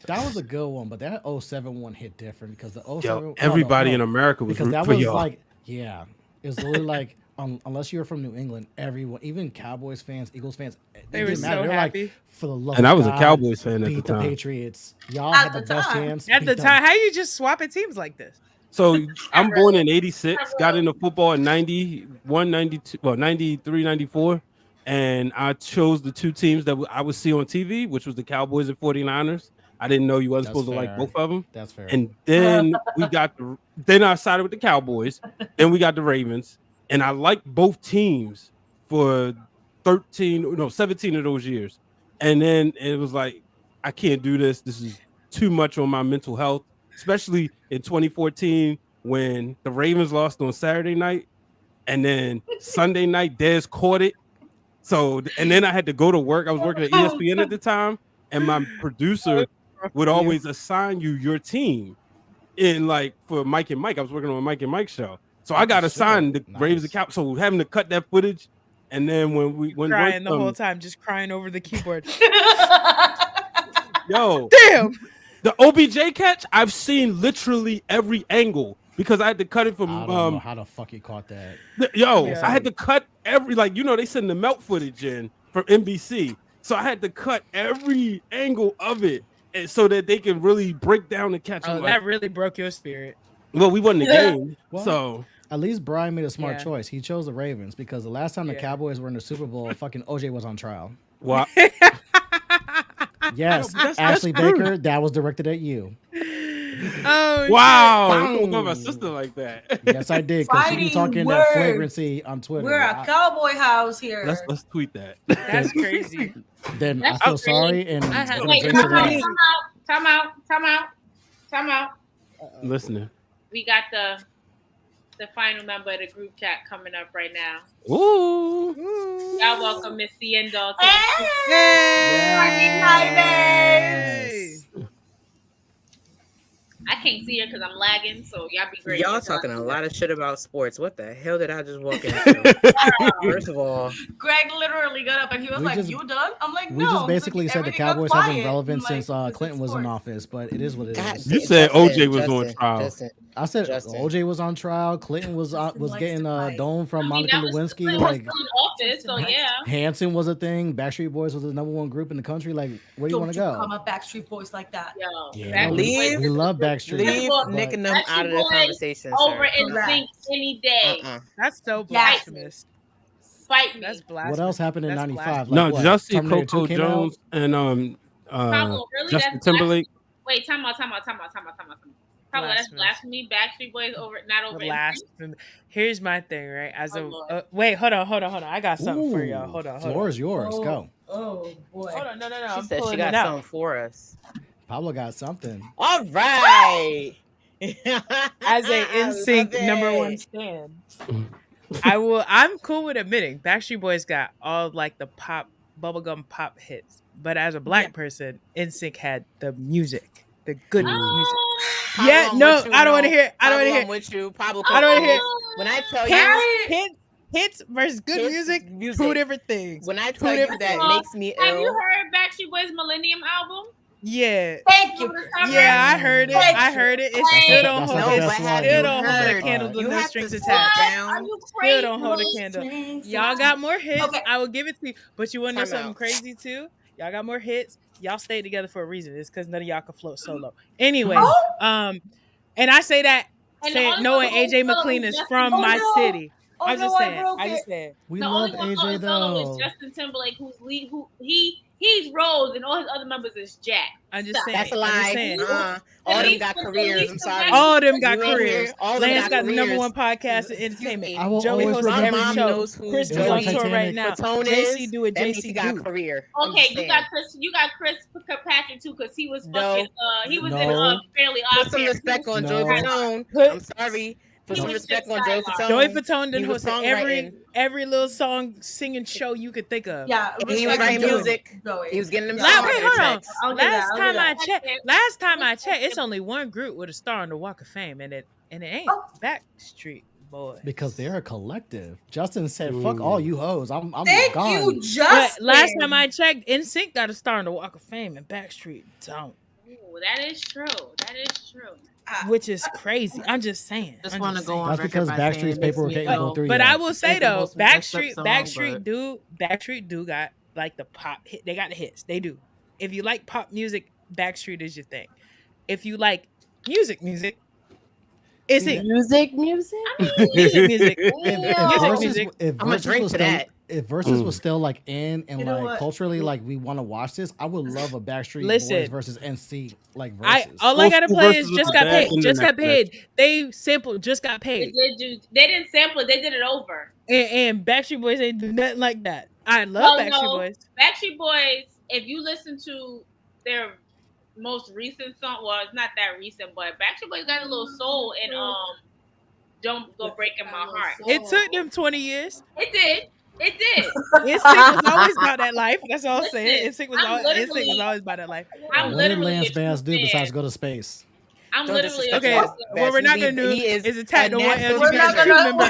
That was a good one, but that 07 one hit different because the 07 Yo, everybody in America was because rooting that for was y'all. like, yeah, it was literally like unless you're from New England, everyone, even Cowboys fans, Eagles fans, They were didn't matter. so They're happy. like, for the love And I of was a God, Cowboys fan at beat the time. Patriots. Y'all At had the the best time. chance. At the beat them. time, how you just swapping teams like this? So I'm born in 86, got into football in 91, 92, well, 93, 94. And I chose the two teams that I would see on TV, which was the Cowboys and 49ers. I didn't know you wasn't That's supposed to like fair. both of them. That's fair. And then then I sided with the Cowboys. Then we got the Ravens. And I liked both teams for 17 of those years. And then it was like, I can't do this. This is too much on my mental health, especially in 2014 when the Ravens lost on Saturday night. And then Sunday night, Dez caught it. So, and then I had to go to work. I was working at ESPN at the time. And my producer would always assign you your team in like for Mike and Mike. I was working on a Mike and Mike show. So I got assigned the Ravens account. So having to cut that footage. And then when crying the whole time, just crying over the keyboard. Yo, damn. The OBJ catch, I've seen literally every angle because I had to cut it from I don't know how the fuck you caught that. I had to cut every they send the melt footage in from NBC. So I had to cut every angle of it and so that they can really break down the catch. Oh, that really broke your spirit. Well, we won the game. Well, so at least Brian made a smart Yeah. choice. He chose the Ravens because the last time the Cowboys were in the Super Bowl, fucking OJ was on trial. What? Yes, That's Ashley true. Baker, that was directed at you. Oh wow. shit. You don't know my sister like that. Yes, I did. Because she be Fighting talking words. that flagrancy on Twitter. We're a cowboy house here. Let's tweet that. That's crazy. Then That's I feel crazy. sorry and I had- I'm Wait, gonna drink to time that. out. Listening. We got the final member of the group chat coming up right now. Ooh. Y'all welcome Miss Ciendal. Yes. I can't see her because I'm lagging, so y'all be great. Y'all talking a lot of shit about sports. What the hell did I just walk into? First of all, Greg literally got up and he was We like, just- "You done?" I'm like, "No." We just He's like, basically said the "Everything got Cowboys have been quiet." relevant I'm since like, Clinton was in office, but it is what it God is. You said OJ was on trial. Justin, I said Justin. OJ was on trial. Clinton was likes getting to a fight. dome from I mean, Monica that was Lewinsky. Clinton was Like still in office, so yeah. Hanson was a thing. Backstreet Boys was the #1 group in the country. Like, where do you Don't want to you go? come up Backstreet Boys like that? Yo, Yeah, Backstreet Leave- we love Backstreet. leave But- Nick and them Backstreet out of the Boys conversation, over sir. in Correct. sync any day. That's so Yes. blasphemous. Fight me. That's blasphemous. What else happened in That's '95? No, Like, what? Justin Terminator Coco 2 came out? Jones and Pablo, really? Justin That's Timberlake. Wait, time out. Pablo, that's blasphemy. Backstreet Boys over, not over. NSYNC? Blasphemy. Here's my thing, right? As Oh, a Lord. wait, hold on. I got something for Ooh, y'all. Hold on. Floor is yours. Oh. Go. Oh boy. Hold on. No. She I'm said she pulling got it out. something for us. Pablo got something. All right. As a NSYNC Love #1 it. stan, I'm cool with admitting Backstreet Boys got all like the bubblegum pop hits. But as a black person, NSYNC had the music, the good music. Oh, Yeah, Pablo, I'm no, with you, I don't want to bro. hear. I don't Pablo, want to I'm hear. with you. Pablo, I don't wanna hear- When I tell you, Hits versus good Hits, music, music. two different things. when I Two tell you different that things. makes me Have you ill. heard Backstreet Boys Millennium album? Yeah, Thank you. yeah, I heard it. Thank I you. heard it. It That's still not- don't that's hold. not the It best line. still don't hold a heard. candle to You no have strings to attached. sit down. Are you crazy? Still don't hold a candle. Y'all got more hits. Okay. I will give it to you. But you want to know Time something out. crazy too? Y'all got more hits. Y'all stayed together for a reason. It's because none of y'all can float solo. Anyway, Oh. and I say that And the saying only knowing one who AJ solo McLean is is Justin from Timberlake. my Oh, no. city. Oh, I'm no, just I saying. broke I just it. said. We The love only one AJ going solo though. is Justin Timberlake, he's Rose, and all his other members is Jack. I'm just Stop. saying. That's a I'm just lie. saying. All At them least got the- careers. at I'm least sorry. the- All of them got You ain't careers. hear? All of them Lance got got the careers. #1 podcast in entertainment. I will Joey always hosts remember every My mom show. knows who Chris is Joey on Titanic. tour right now. Fatone JC is. do it. That means JC he got do. career. I'm Okay, just you saying. got Chris Kirkpatrick too, because he was No. fucking he was in No. Fairly Put Odd some Parents. respect on No. Joey Fatone. Put- I'm sorry. Put He some was respect just on Joey sidelined. Fatone. Joey Fatone He didn't was host every songwriting. little song singing show you could think of. Yeah, And he was respect writing Joey. music. Joey. He was getting them Wait, songs. hold on. I'll give that, Last I'll time give I that. checked, it's only one group with a star on the Walk of Fame, and it ain't Oh. Backstreet Boys. Because they're a collective. Justin said, "Fuck all you hoes. I'm Thank gone." you, But Justin. last time I checked, NSYNC got a star on the Walk of Fame, and Backstreet don't. Ooh, that is true. That is true. which is crazy. I'm just saying. Just I'm want to just go saying. on That's record because by Backstreet's saying it makes paperwork me ain't feel go through But yet. I will say like the though, most messed up song, Backstreet do got like the pop hit. They got the hits. They do. If you like pop music, Backstreet is your thing. If you like music, it's See, it. Music. Music. If I'm gonna Versus drink was to still that. if Versus was still like in and You know like what? culturally like we want to watch this, I would love a Backstreet Listen. Boys versus NC like I versus. all I gotta School play versus is was just the got bad paid. in the Just got next paid. They sampled just got They paid. they didn't sample it. They did it over. And Backstreet Boys ain't do nothing like that. I love Well, Backstreet no, Boys. Backstreet Boys. If you listen to their most recent song, well, it's not that recent, but Backstreet Boys got a little soul in "Don't Go Breaking My Heart." It took them 20 years. It did. It did. NSYNC was always about that life. That's all I'm saying. Listen, NSYNC was always about that life. I'm What did literally Lance a Bass true do besides fan. go to space? I'm Don't literally a Okay, true what we're not gonna do He is attack a the one national LGBT treasure. member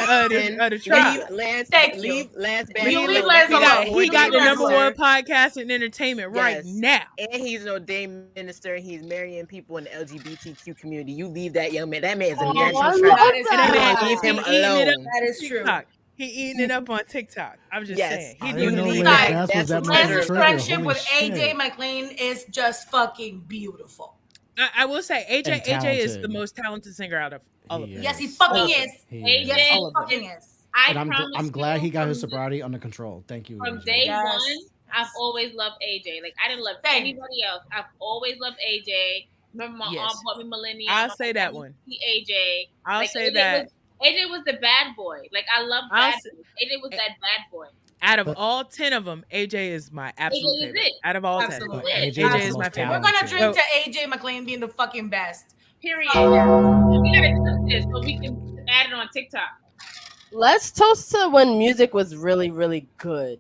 of the tribe. Leave Lance, Thank you. leave Lance Bass You leave alone. Lance He's alone. no He got the Leave number Lance one podcast in entertainment right Yes. now. And he's no day minister. He's marrying people in the LGBTQ community. You leave that young man. That man is a national I treasure. love that. You And wanna that leave man, him he eating it up alone. That on is true. TikTok. He eating it up on TikTok. I'm just Yes. saying. I He didn't know doing Leave it. Lance that. Bass was that That's much of a Lance's trigger. friendship Holy with shit. AJ McLean is just fucking beautiful. I will say AJ And is the talented. most talented singer out of all of He them. Yes, he is. fucking is. He AJ. is. Yes, he All of them. fucking is. I And promise I'm glad you, he got his from- sobriety under control. Thank you. From AJ. day Yes. one. I've always loved AJ. Like I didn't love Same. anybody else. I've always loved AJ. Remember my Yes. aunt bought me Millennium. I'll My say mom that used one. to see AJ. I'll Like, say AJ that AJ was the bad boy. Like I love I'll bad say- boys. AJ was that bad boy. out of But- all 10 of them, AJ is my absolute is favorite. it. Out of all 10. Absolutely. But AJ AJ is is the my most favorite. We're gonna talented. drink to AJ McLean being the fucking best. Period. We gotta do this so we can add it on TikTok. Let's toast to when music was really, really good.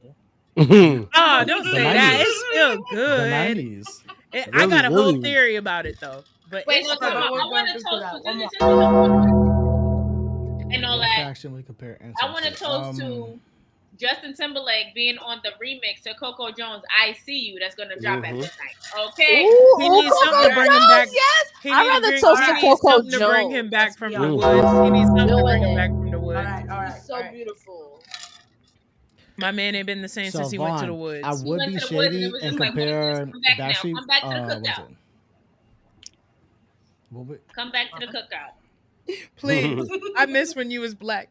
Oh, don't The say that. 90s. It's still The good. 90s. I got a whole really. theory about it though. But Wait, it's no, still I we're want going to to toast that. to One more. and all What that. faction we compare I want to ancestors? toast to Justin Timberlake being on the remix to Coco Jones' "I See You" that's gonna drop at Mhm. midnight. Okay. He needs something to bring him back. Yes, He I'd needs rather bring- toast he to needs Coco something to bring him Jones. back from the Ooh. woods. He needs something to Doing bring him it. back from the woods. All right. He's so beautiful. My man ain't been the same So since he went to the Vaughn, woods. I would went be to the woods and shady it was and just like, compare come back now. Backstreet. Come back to the what's cookout. it? What we- Come back to the cookout. Please. I miss when you was black.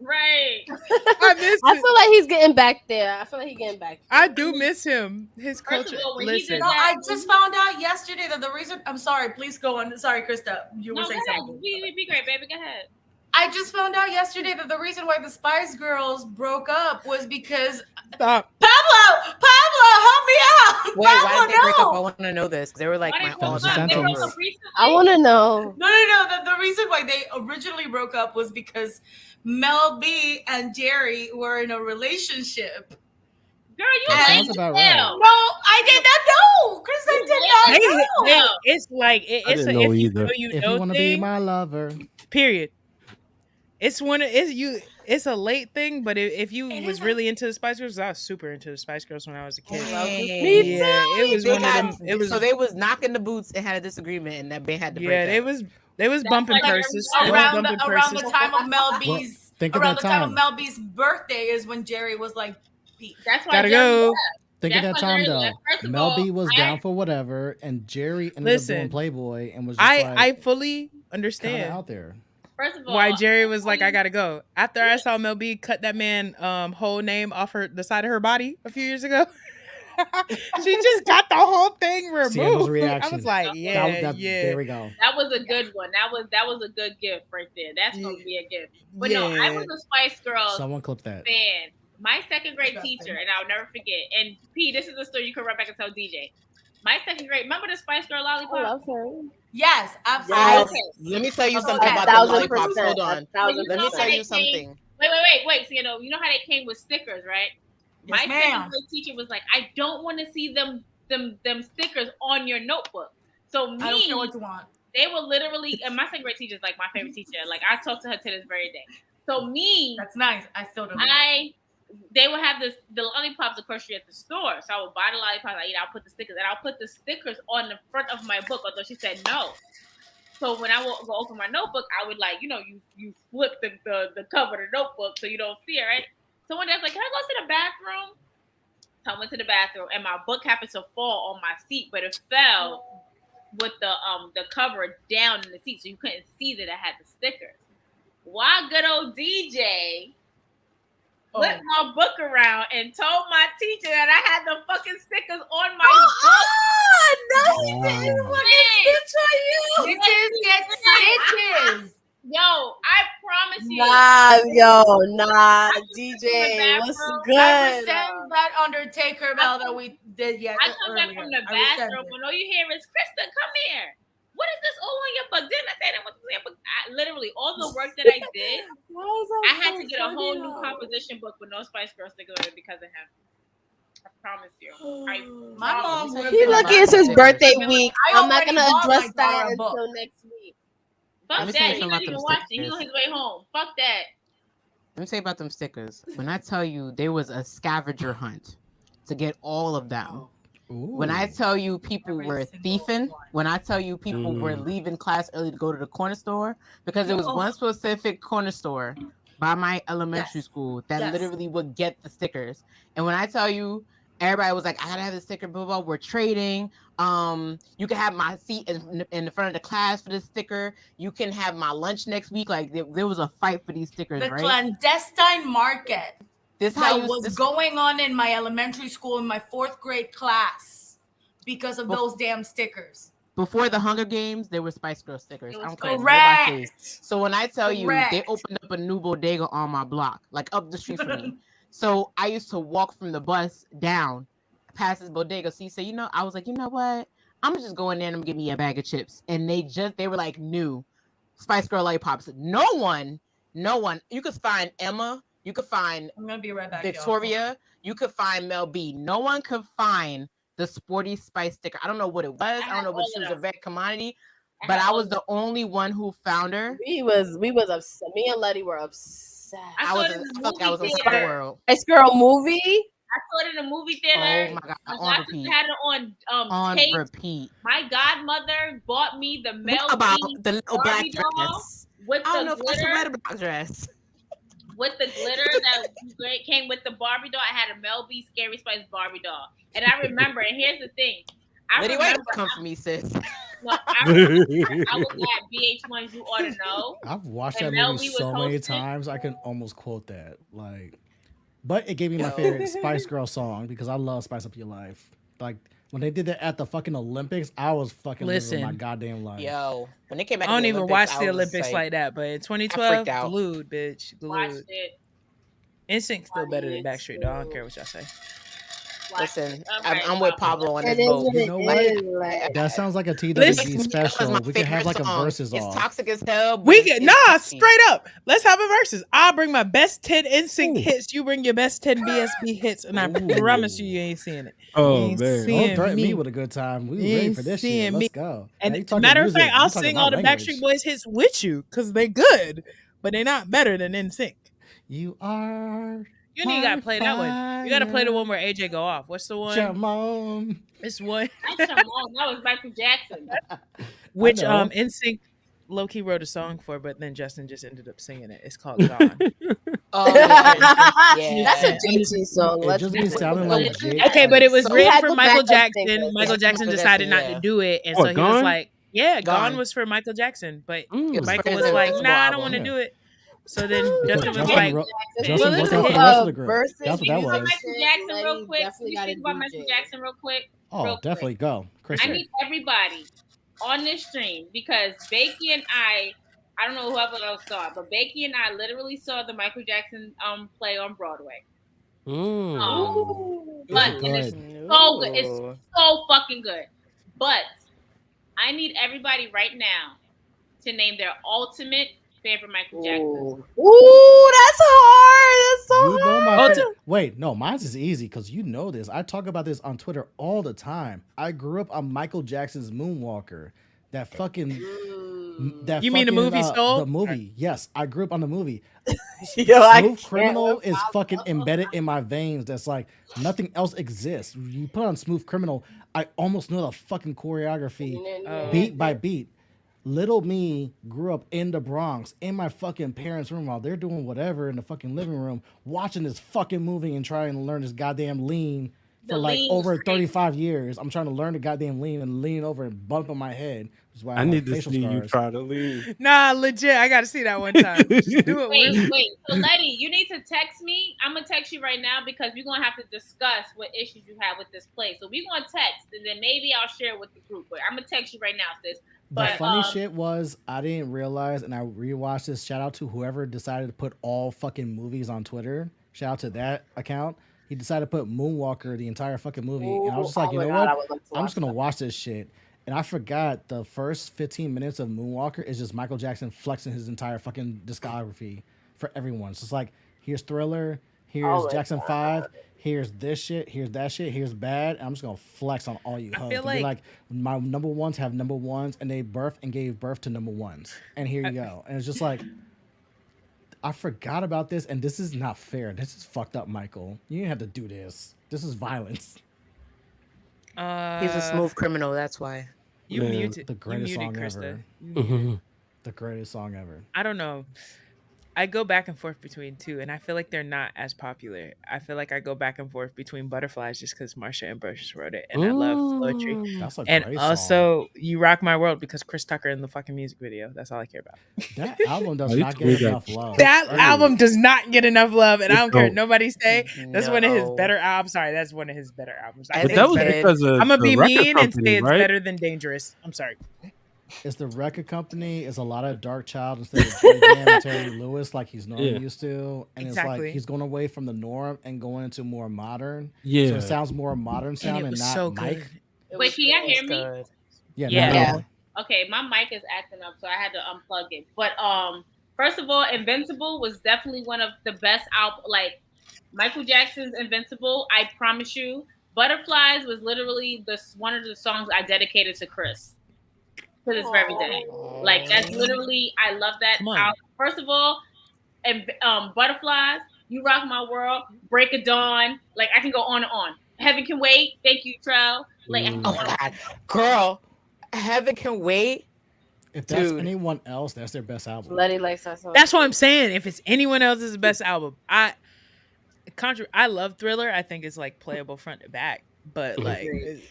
Right. I miss I it. feel like he's getting back there. I feel like he's getting back. I do miss him. His First of culture. all, when he did Listen, No, I just found out yesterday that the reason. I'm sorry. Please go on. Sorry, Krista. You were No, go saying ahead. something. Be great, baby. Go ahead. I just found out yesterday that the reason why the Spice Girls broke up was because stop. Pablo, help me out. Wait, why Pablo, did they break up? I no. want to know this. They were like Why my did they all broke up? time They broke favorite. up recently? I want to know. No. The reason why they originally broke up was because Mel B and Jerry were in a relationship. Girl, you That lame sounds as about hell. No, I did not know. Chris, I did not know. It's like it's didn't a, know if you either. know you If know you want to be thing. my lover, Period. It's one of it's you. It's a late thing, but if you It was is really into the Spice Girls, I was super into the Spice Girls when I was a kid. Hey. Yeah, it was They one got- of them. It was so they was knocking the boots and had a disagreement, and that band had to break yeah. up. They was bumping why purses. they're They was Around bumping the purses. time of Mel B's think of around that the time of time. Mel B's birthday is when Jerry was like peak. That's why Gotta Jerry go. left. think of That's that why time Jerry though. left. First of Mel all, B was I- down for whatever, and Jerry ended up Listen, doing Playboy and was just I like fully kind of understand out there. First of all, why Jerry was like, I gotta go. After I saw Mel B cut that man whole name off the side of her body a few years ago. She just got the whole thing Sienna's removed. I reaction. was like, yeah, There we go. that was a good one. That was a good gift right there. That's gonna be a gift. But no, I was a Spice Girls Someone clip that. fan. My second grade teacher, and I'll never forget. And P, this is a story you can run back and tell DJ. My second grade, remember the Spice Girl I lollipop? love her. Yes, absolutely. Yes. Okay. Let me tell you Okay. something about the 1,000%. lollipops. Hold on. 1,000%. Let me tell you something. Wait. So you know how they came with stickers, right? My Yes, second ma'am. grade teacher was like, I don't want to see them stickers on your notebook. So I don't care what you want. they were literally, and my second grade teacher is like my favorite teacher. Like I talk to her to this very day. So That's nice. I still don't. I they would have the lollipops, of course, at the store. So I would buy the lollipops, I'll put the stickers, and I'll put the stickers on the front of my book, although she said no. So when I will go open my notebook, I would you flip the cover of the notebook so you don't see it, right? So one day I was like, can I go to the bathroom? So I went to the bathroom, and my book happened to fall on my seat, but it fell with the cover down in the seat, so you couldn't see that I had the stickers. Why good old DJ flipped my book around and told my teacher that I had the fucking stickers on my book. No, he didn't fucking stitch on you. Bitches get stitches. Yo, I promise you. DJ, what's I good? resent that Undertaker bell that we did I come back from the bathroom and all you hear is, Krista, come here. What is this all on your book? Didn't I say that was on your book? Literally, all the work that I did, I had to get a whole new composition book with no Spice Girl stickers on it because of him. I promise you. My mom would have He lucky it's his birthday week. I I'm not gonna already bought address my that Dara book. until next week. Fuck me that. tell you He something not about even them watching. He stickers. on his way home. Fuck that. Let me say about them stickers. When I tell you there was a scavenger hunt to get all of them. When I tell you people were thieving, when I tell you people were leaving class early to go to the corner store, because there was one specific corner store by my elementary school that literally would get the stickers. And when I tell you, everybody was like, I gotta have the sticker, blah, blah, we're trading. You can have my seat in the front of the class for this sticker. You can have my lunch next week. Like there was a fight for these stickers, The right? clandestine market This that was going on in my elementary school in my 4th grade class because of those damn stickers. Before the Hunger Games, there were Spice Girl stickers. I don't care. Correct. So when I tell you, they Correct. opened up a new bodega on my block, like up the street from me. So I used to walk from the bus down past this bodega. So you say, I was like, you know what? I'm just going there and I'm gonna get me a bag of chips. And they were like new Spice Girl lollipops. No one. You could find Emma. You could find I'm gonna be right back, Victoria. You could find Mel B. No one could find the Sporty Spice sticker. I don't know what it was. I don't know if she was a red commodity, but I was the only one who found her. We was upset. Me and Letty were upset. I was in Spice World. Spice Girl movie. I saw it in a movie theater. Oh my god! My On sister repeat. had it on tape. Repeat. My godmother bought me the Mel What about B the little black Barbie doll dress? with I don't the know if that's a glitter. red black dress. With the glitter that came with the Barbie doll, I had a Mel B Scary Spice Barbie doll, and I remember. And here's the thing, Lady, why you come for me, sis? No, I was at VH1's You Ought to Know. I've watched and that Mel movie B was so many hosting. times I can almost quote that. But it gave me my favorite Spice Girl song because I love Spice Up Your Life. Like when they did that at the fucking Olympics, I was fucking living my goddamn life. Yo, when they came back, I don't to the even Olympics, watch the I was Olympics like that, but in 2012, freaked out. glued, bitch, Watched glued. it. Instinct's still better than Backstreet, though. I don't care what y'all say. Listen, Okay, I'm with Pablo on this It is boat. what You know it what? is. That sounds like a TWG Listen, special. my We can have favorite like a song. versus It's off. toxic as hell. but We it's- get it's catchy. straight up. Let's have a versus. I'll bring my best 10 NSYNC hits. You bring your best 10 BSB hits, and I promise you ain't seeing it. Oh, You ain't man. seeing Don't threaten me me. with a good time. We You ready ain't for this seeing shit. me. Let's go. And Now you talking matter of music. fact, You I'll talking sing my all the language. Backstreet Boys hits with you because they good, but they're not better than NSYNC. You are. You need to play that one. You gotta play the one where AJ go off. What's the one? Jamon. It's one That's Jamal. That was Michael Jackson. which know. NSYNC low key wrote a song for, but then Justin just ended up singing it. It's called Gone. Oh, yeah. That's a JT song. It Let's just be be sounding like Jay. Okay, but it was So written had for the Michael backup Jackson. singers. Michael Jackson Michael decided Jackson, not yeah. to do it, and What, so he was Gone? like, "Yeah, Gone Gone. was for Michael Jackson," but was Michael for was his like, Invisible "Nah, I don't album. want to Yeah. do it." So then Justin was Justin like, wrote- Well, Justin it's worked out for the a- rest of the group. versus That's what that Can we was. do Michael Jackson real Letty quick? Can definitely we gotta speak about do Michael Jay. Jackson real quick? Oh, Real quick. definitely go. I Kristen. need everybody on this stream because Bakey and I don't know whoever else saw it, but Bakey and I literally saw the Michael Jackson play on Broadway. But Is it and it's good? so good. It's so fucking good. But I need everybody right now to name their ultimate favorite Michael Jackson. Ooh, that's hard. That's so You know hard. my Oh, fa- Wait, no, mine's is easy because you know this. I talk about this on Twitter all the time. I grew up on Michael Jackson's Moonwalker. That fucking That You mean the fucking, movie Soul? The movie. Yes, I grew up on the movie. Yo, I Smooth can't Criminal with is Pablo. fucking embedded in my veins. That's like nothing else exists. You put on Smooth Criminal, I almost know the fucking choreography beat by beat. Little me grew up in the Bronx in my fucking parents' room while they're doing whatever in the fucking living room, watching this fucking movie and trying to learn this goddamn lean for like over 35 years. I'm trying to learn the goddamn lean and lean over and bump on my head. Which is why I need to facial see you scars. try to lean. Nah, legit. I gotta see that one time. Just do it. Wait. So, Letty, you need to text me. I'm gonna text you right now because we're gonna have to discuss what issues you have with this play. So we're gonna text, and then maybe I'll share it with the group. But I'm gonna text you right now, sis. The funny shit was I didn't realize, and I rewatched this. Shout out to whoever decided to put all fucking movies on Twitter. Shout out to that account. He decided to put Moonwalker the entire fucking movie, and I was just like, you know what? I'm just gonna watch this shit. And I forgot the first 15 minutes of Moonwalker is just Michael Jackson flexing his entire fucking discography for everyone. So it's like, here's Thriller, here's Jackson 5, here's this shit, here's that shit, here's Bad. And I'm just gonna flex on all you hoes. feel Be like- like, my number ones have number ones, and they birthed and gave birth to number ones. And here you go. And it's just like, I forgot about this, and this is not fair. This is fucked up, Michael. You didn't have to do this. This is violence. He's a smooth criminal. That's why. You Man, muted. the greatest you muted song Krista. ever. You muted. The greatest song ever. I don't know. I go back and forth between two, and I feel like they're not as popular. I feel like I go back and forth between Butterflies just because Marsha Ambrose wrote it, and I love poetry. That's a And great also, You Rock My World because Chris Tucker in the fucking music video. That's all I care about. That album does Oh, you not tweet get that. enough love. That album does not get enough love, and I don't care what It nobody say. That's one of his No. better albums. Sorry, that's one of his better albums. I I But think that was that- because of I'm gonna the be record mean and company, say it's right? better than Dangerous. I'm sorry. It's the record company. It's a lot of Dark Child instead of Jam and Terry Lewis like he's normally Yeah. used to. And it's Exactly. like he's going away from the norm and going into more modern. So Yeah. it sounds more modern sound And it and was not so Mike. good. Wait, can y'all hear me? Good. Yeah. Yeah. no, Yeah. Okay, my mic is acting up, so I had to unplug it. But first of all, Invincible was definitely one of the best albums. Like Michael Jackson's Invincible, I promise you. Butterflies was literally one of the songs I dedicated to Chris to this very day. Like that's literally, I love that. Come on. First of all, and Butterflies, You Rock My World, Break of Dawn. Like I can go on and on. Heaven Can Wait. Thank you, Trell. Like Oh my god, girl, Heaven Can Wait. If that's Dude. anyone else, that's their best album. Letty likes that song. That's what I'm saying. If it's anyone else's best album, I love Thriller. I think it's like playable front to back. But like,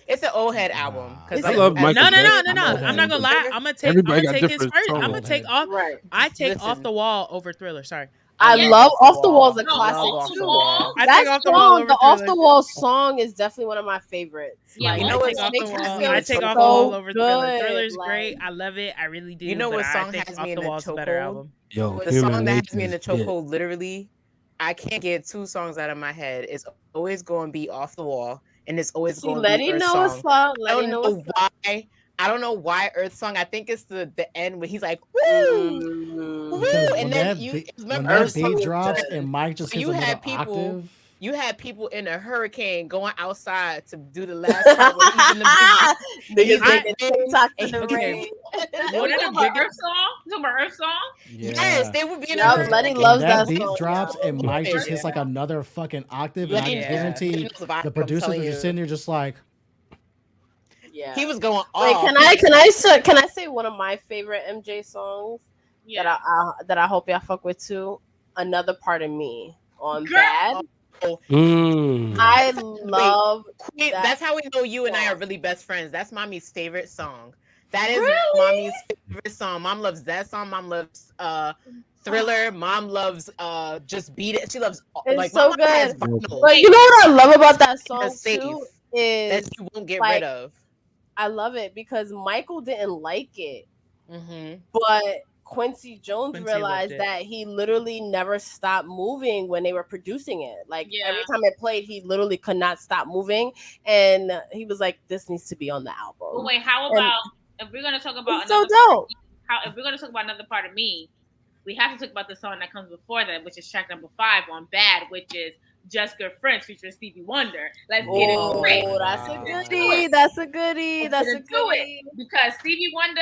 It's an old head album. It's I love Michael no. Jackson. I'm not gonna lie. I'm gonna take. Everybody got his different first. songs. I'm gonna take off. Right. I take Off Listen. the Wall over Thriller. Sorry. I Yeah. love Off the Wall's a No, classic Off the too. Wall. I That take Off the Wall song, over the Off Thriller. the Wall song is definitely one of my favorites. Yeah, You I know take what's Off makes the me Wall. feel I take so Off the Wall over Thriller. good, Thriller's like- great. I love it. I really do. You know but what I song think has Off me in the the Wall's a better chokehold? album. Yo, The Human song that has me in the Nature is it. chokehold, literally, I can't get two songs out of my head. It's always going to be Off the Wall, and it's always See, going to Letty be Earth know a Song. song. I Letty don't know know why. I don't know why Earth Song. I think it's the end where he's like, woo, woo, Because when and then that, you beat, when remember that Earth Song beat is drops good. and Mike just So hits you another had people- octave. You had people in a hurricane going outside to do the last part where he's in the Niggas I- making TikToks in the Okay. rain. One of the Talking about biggest. Earth Song? You talking about Earth Song? Yes, they would be in a Yup, hurricane. Letty When loves that that beat song. drops and Mike just Yeah. hits like another fucking octave, and I Yeah. guarantee He knows the vibe, the I'm producers telling are just you. sitting there just like, Yeah. He was going Wait, off. can I say one of my favorite MJ songs that I hope y'all fuck with too? Another Part of Me on Girl. Bad. Mm. I love Wait, that that's how we know you and I are really best friends. That's mommy's favorite song. That is mommy's favorite song. Mom loves that song. Mom loves Thriller. Mom loves Just Beat It. She loves It's like so my mom has good. vinyl But you know what I love about that song It's safe. too that is you won't get like, rid of. I love it because Michael didn't like it, Mm-hmm. but Quincy Jones Quincy realized loved it. that he literally never stopped moving when they were producing it. Like Yeah. every time it played, he literally could not stop moving, and he was like, "This needs to be on the album." But wait, how And about if we're gonna talk about it's so another part of dope. Me, if we're gonna talk about Another Part of Me, we have to talk about the song that comes before that, which is track number 5 on Bad, which is Just Good Friends featuring Stevie Wonder. Let's get into it. Oh, that's a Wow. goodie. That's a goodie. That's a Let's do it. goodie. Because Stevie Wonder,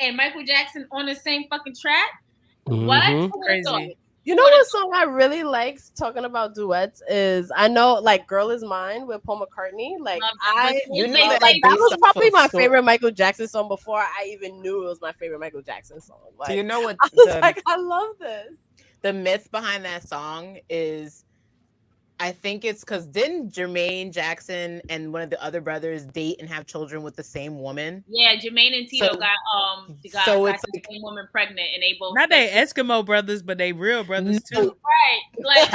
and Michael Jackson on the same fucking track. Mhm. What? Crazy. You know what song I really like talking about duets is I know like "Girl Is Mine" with Paul McCartney. Like that was probably my favorite Michael Jackson song before I even knew it was my favorite Michael Jackson song. Like, Do you know what? I was like, I love this. The myth behind that song is, I think it's because didn't Jermaine Jackson and one of the other brothers date and have children with the same woman? Yeah, Jermaine and Tito got it's the same woman pregnant, and they both Not they Eskimo brothers, but they real brothers too. right. Like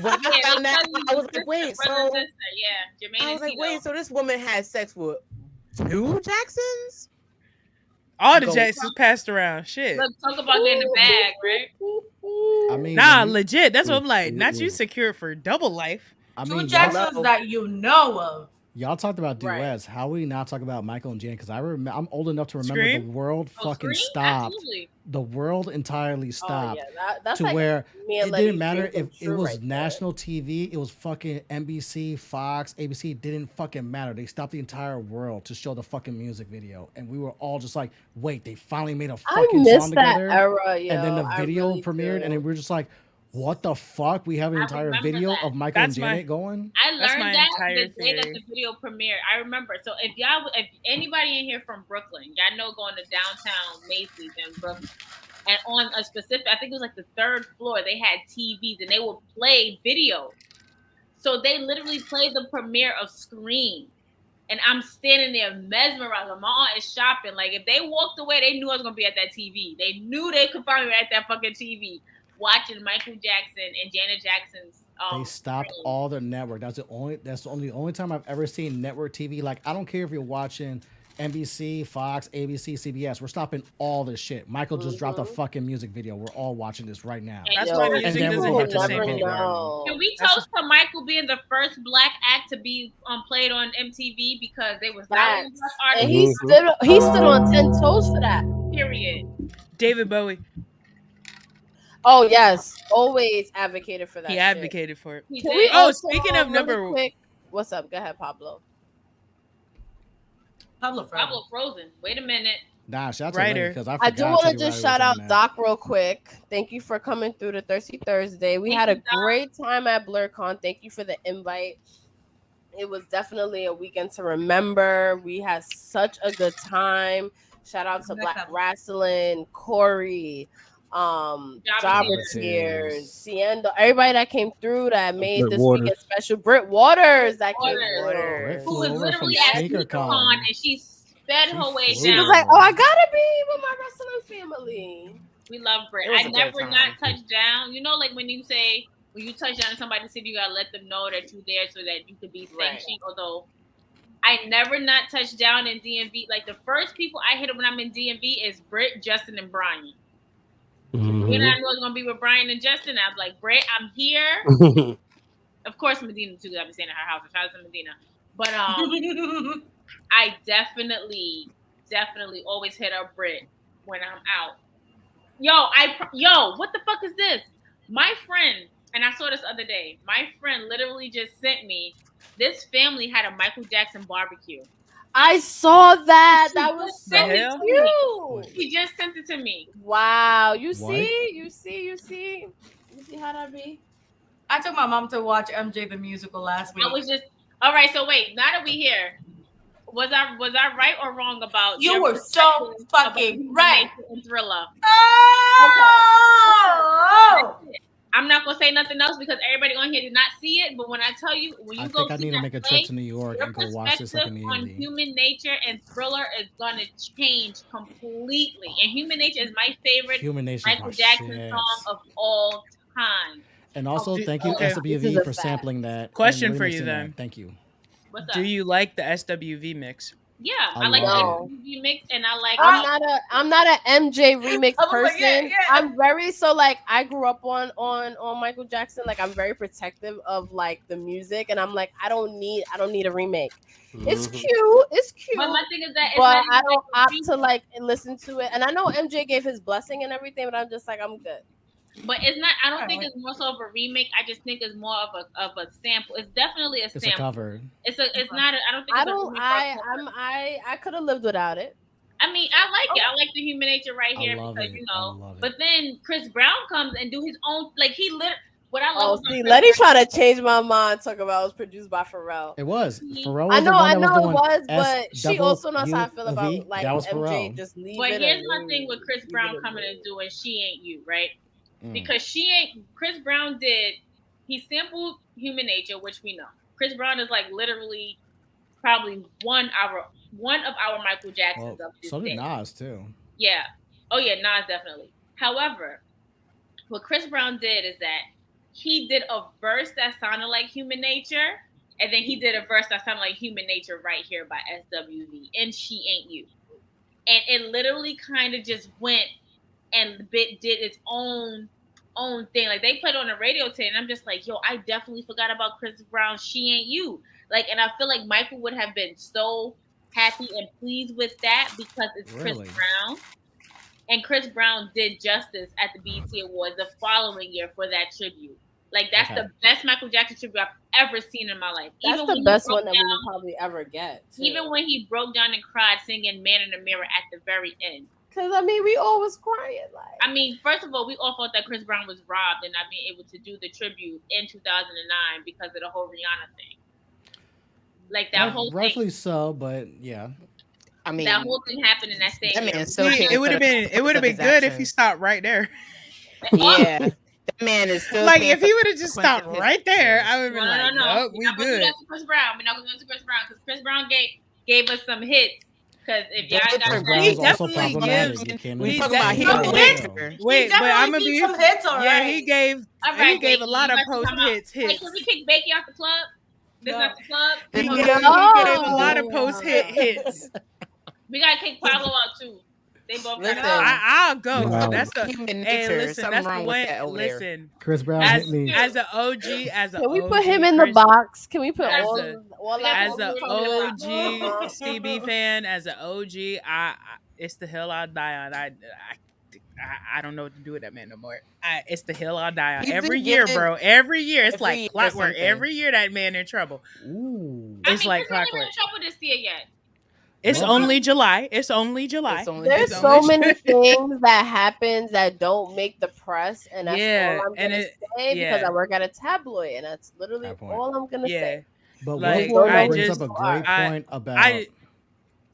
when I found that, I was like, wait, so Jermaine I was and like, Tito. wait, so this woman had sex with 2 Jacksons? All the Jacksons passed around. Shit. Look, talk about getting the bag, right? I mean, Nah, legit. That's what I'm like. Not you secure for double life. I Two mean, Jacksons that you know of. Y'all talked about Right. duets. How we not talk about Michael and Janet? Because I'm old enough to remember Scream? the world fucking Scream? stopped. Absolutely. The world entirely stopped that's to like where me it and Letty didn't matter Dream if come it true was right there. national TV. It was fucking NBC, Fox, ABC. Didn't fucking matter. They stopped the entire world to show the fucking music video, and we were all just like, "Wait, they finally made a I fucking miss song that together." era, and then the yo. I video really premiered, do. and then we're just like, "What the fuck? We have an I entire remember video that. of Michael That's and my- Janet going." I That's learned my that entire the day that theory. the video premiered. I remember. So if anybody in here from Brooklyn, y'all know going to downtown Macy's in Brooklyn, and on a specific, I think it was like the 3rd floor, they had TVs and they would play videos. So they literally played the premiere of Scream. And I'm standing there mesmerized. My aunt is shopping. Like, if they walked away, they knew I was going to be at that TV. They knew they could find me at that fucking TV watching Michael Jackson and Janet Jackson's. They stopped Scream. all the network. That's the only time I've ever seen network TV. Like, I don't care if you're watching NBC, Fox, ABC, CBS. We're stopping all this shit. Michael just dropped a fucking music video. We're all watching this right now. That's Yo, why and music then doesn't we'll hit get the to same never anymore. know. Can we toast to Michael being the first black act to be played on MTV because they was not Facts. black And artists? he stood on 10 toes for that. Period. David Bowie. Oh yes, always advocated for that. He shit. advocated for it. He Can did. we Oh, also, speaking of really number- quick, what's up? Go ahead, Pablo. Pablo Frozen. Pablo Frozen. Wait a minute. Nah, shout out to Writer. because I do want to just shout out Doc real quick. Thank you for coming through to Thirsty Thursday. We Thank had a you, Doc. great time at BlurCon. Thank you for the invite. It was definitely a weekend to remember. We had such a good time. Shout out to Black Wrestling, Corey, Jobber Tears. Tears, Ciendo, everybody that came through that made Britt this Waters. weekend special. Britt Waters that came Waters. through. Who was Over literally from at SneakerCon. SneakerCon and she sped her way flew. She down. was like, "Oh, I gotta be with my wrestling family." We love Brit. It was I a good never time. not touched down. You know, like when you say when you touch down in somebody's city, you gotta let them know that you're there so that you could be sanctioned. Although I never not touched down in DMV. Like the first people I hit when I'm in DMV is Brit, Justin, and Brian. Mhm. You know, I knew I was gonna be with Brian and Justin. I was like, Brit, I'm here. Of course, Medina too. I've been staying at her house. Shout out to Medina. But I definitely always hit up Brit when I'm out. Yo, what the fuck is this? My friend, and I saw this other day. My friend literally just sent me. This family had a Michael Jackson barbecue. I saw that. That She was just so sent it to me. cute. She just sent it to me. Wow. You What? see? You see how that be? I took my mom to watch MJ the musical last week. I was just all right. So wait, now that we here, was I right or wrong about You your were so perspective fucking about right. and Thriller? Oh! I'm not gonna say nothing else because everybody on here did not see it. But when I tell you, when you I go think I see need to that make a play, trip to New York your and go watch this like perspective on immediately. Human Nature and Thriller is gonna change completely. And Human Nature is my favorite Human Nature is Michael my Jackson shit. song of all time. And also, thank you Okay. This is SWV a for fact. sampling that. Question and for you remixing then. that. Thank you. What's up? Do you like the SWV mix? Yeah, I I like love the remix and I like. I'm not a MJ remix I was person. like, yeah, yeah. I'm very like I grew up on Michael Jackson. Like I'm very protective of like the music, and I'm like I don't need a remake. It's cute. It's cute. But my thing is that it's But not I even don't like a opt to remake. like listen to it. And I know MJ gave his blessing and everything, but I'm just like I'm good. But it's not. I don't think it's more so of a remake. I just think it's more of a sample. It's definitely a It's sample. a cover. It's not. I don't think. I It's don't. A remake or a cover. I could have lived without it. I mean, I like it. I like the human nature right here because But then Chris Brown comes and do his own. Like he what I love. See, Letty trying to change my mind. Talk about it was produced by Pharrell. It was. Pharrell. I know it was, but she also knows how I feel about like MJ just leaving. But here's my thing with Chris Brown coming and doing "She Ain't You," right? Because Chris Brown he sampled Human Nature, which we know. Chris Brown is like literally probably one of our Michael Jacksons of this so did day. Nas too. Yeah. Oh yeah, Nas definitely. However, what Chris Brown did is that he did a verse that sounded like Human Nature, and then he did a verse that sounded like Human Nature right here by SWV and She Ain't You. And it literally kind of just went and did its own thing. Like they played on the radio today, and I'm just like, yo, I definitely forgot about Chris Brown's She Ain't You. Like, and I feel like Michael would have been so happy and pleased with that because it's Chris Brown. And Chris Brown did justice at the BET Awards the following year for that tribute. Like, that's the best Michael Jackson tribute I've ever seen in my life. That's the best one that we will probably ever get. Too. Even when he broke down and cried singing Man in the Mirror at the very end. Because, I mean, we all was crying. Like, I mean, first of all, we all thought that Chris Brown was robbed and not being able to do the tribute in 2009 because of the whole Rihanna thing. Like, that whole thing. Rightfully so, but yeah. I mean, that whole thing happened in that same year. It would have been good if he stopped right there. Yeah. That man is still like if he would have just stopped right there, I would have been like, no, we good. Chris Brown. We're not going to do Chris Brown because Chris Brown gave us some hits. Because if y'all got he definitely gives. We talking about hits. Wait, but I'm gonna be some hits. All right. Yeah, he gave a lot of post hits. Hey, can we kick Becky out the club? This not the club. He gave a lot of post hits. We gotta kick Pablo out too. They both. I'll go. Wow. That's the human hey. nature. Listen, that's the way. Listen, Chris Brown as hit me. as an OG, can we put him in the box? Can we put all as an OG CB fan, as an OG, it's the hill I'll die on. I don't know what to do with that man no more. It's the hill I'll die on. Every year, bro. Every year, it's like clockwork. Every year, that man in trouble. Ooh. It's like clockwork. clockwork. In trouble this year yet? It's only July. There's so many things that happens that don't make the press, and that's all I'm gonna say because I work at a tabloid, and that's literally all I'm gonna say. But like, Will brings up a great point about.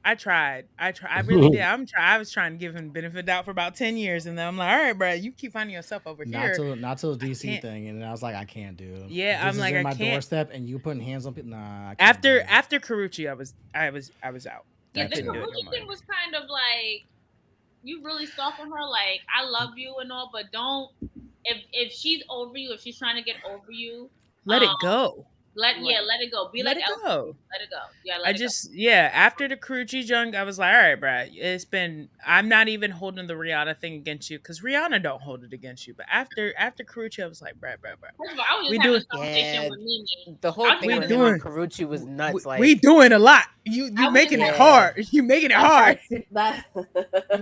I tried. I really did. I was trying to give him benefit of doubt for about 10 years, and then I'm like, all right, bro, you keep finding yourself over here. Not till DC thing, and then I was like, I can't do it. Yeah, this I'm like, is in I my can't. doorstep, and you putting hands on people. Nah. After Carucci, I was out. Yeah, the Carucci thing was kind of like, you really soften her. Like, I love you and all, but don't. If she's over you, if she's trying to get over you, let it go. Let it go. Let it go. Let it go. Yeah, after the Carucci junk, I was like, all right, bro, I'm not even holding the Rihanna thing against you because Rihanna don't hold it against you. But after Carucci, I was like, bro. First of all, I was just having a conversation with Mimi. The whole thing with him and Carucci was nuts. Like, we doing a lot. You making it hard. You making it hard. You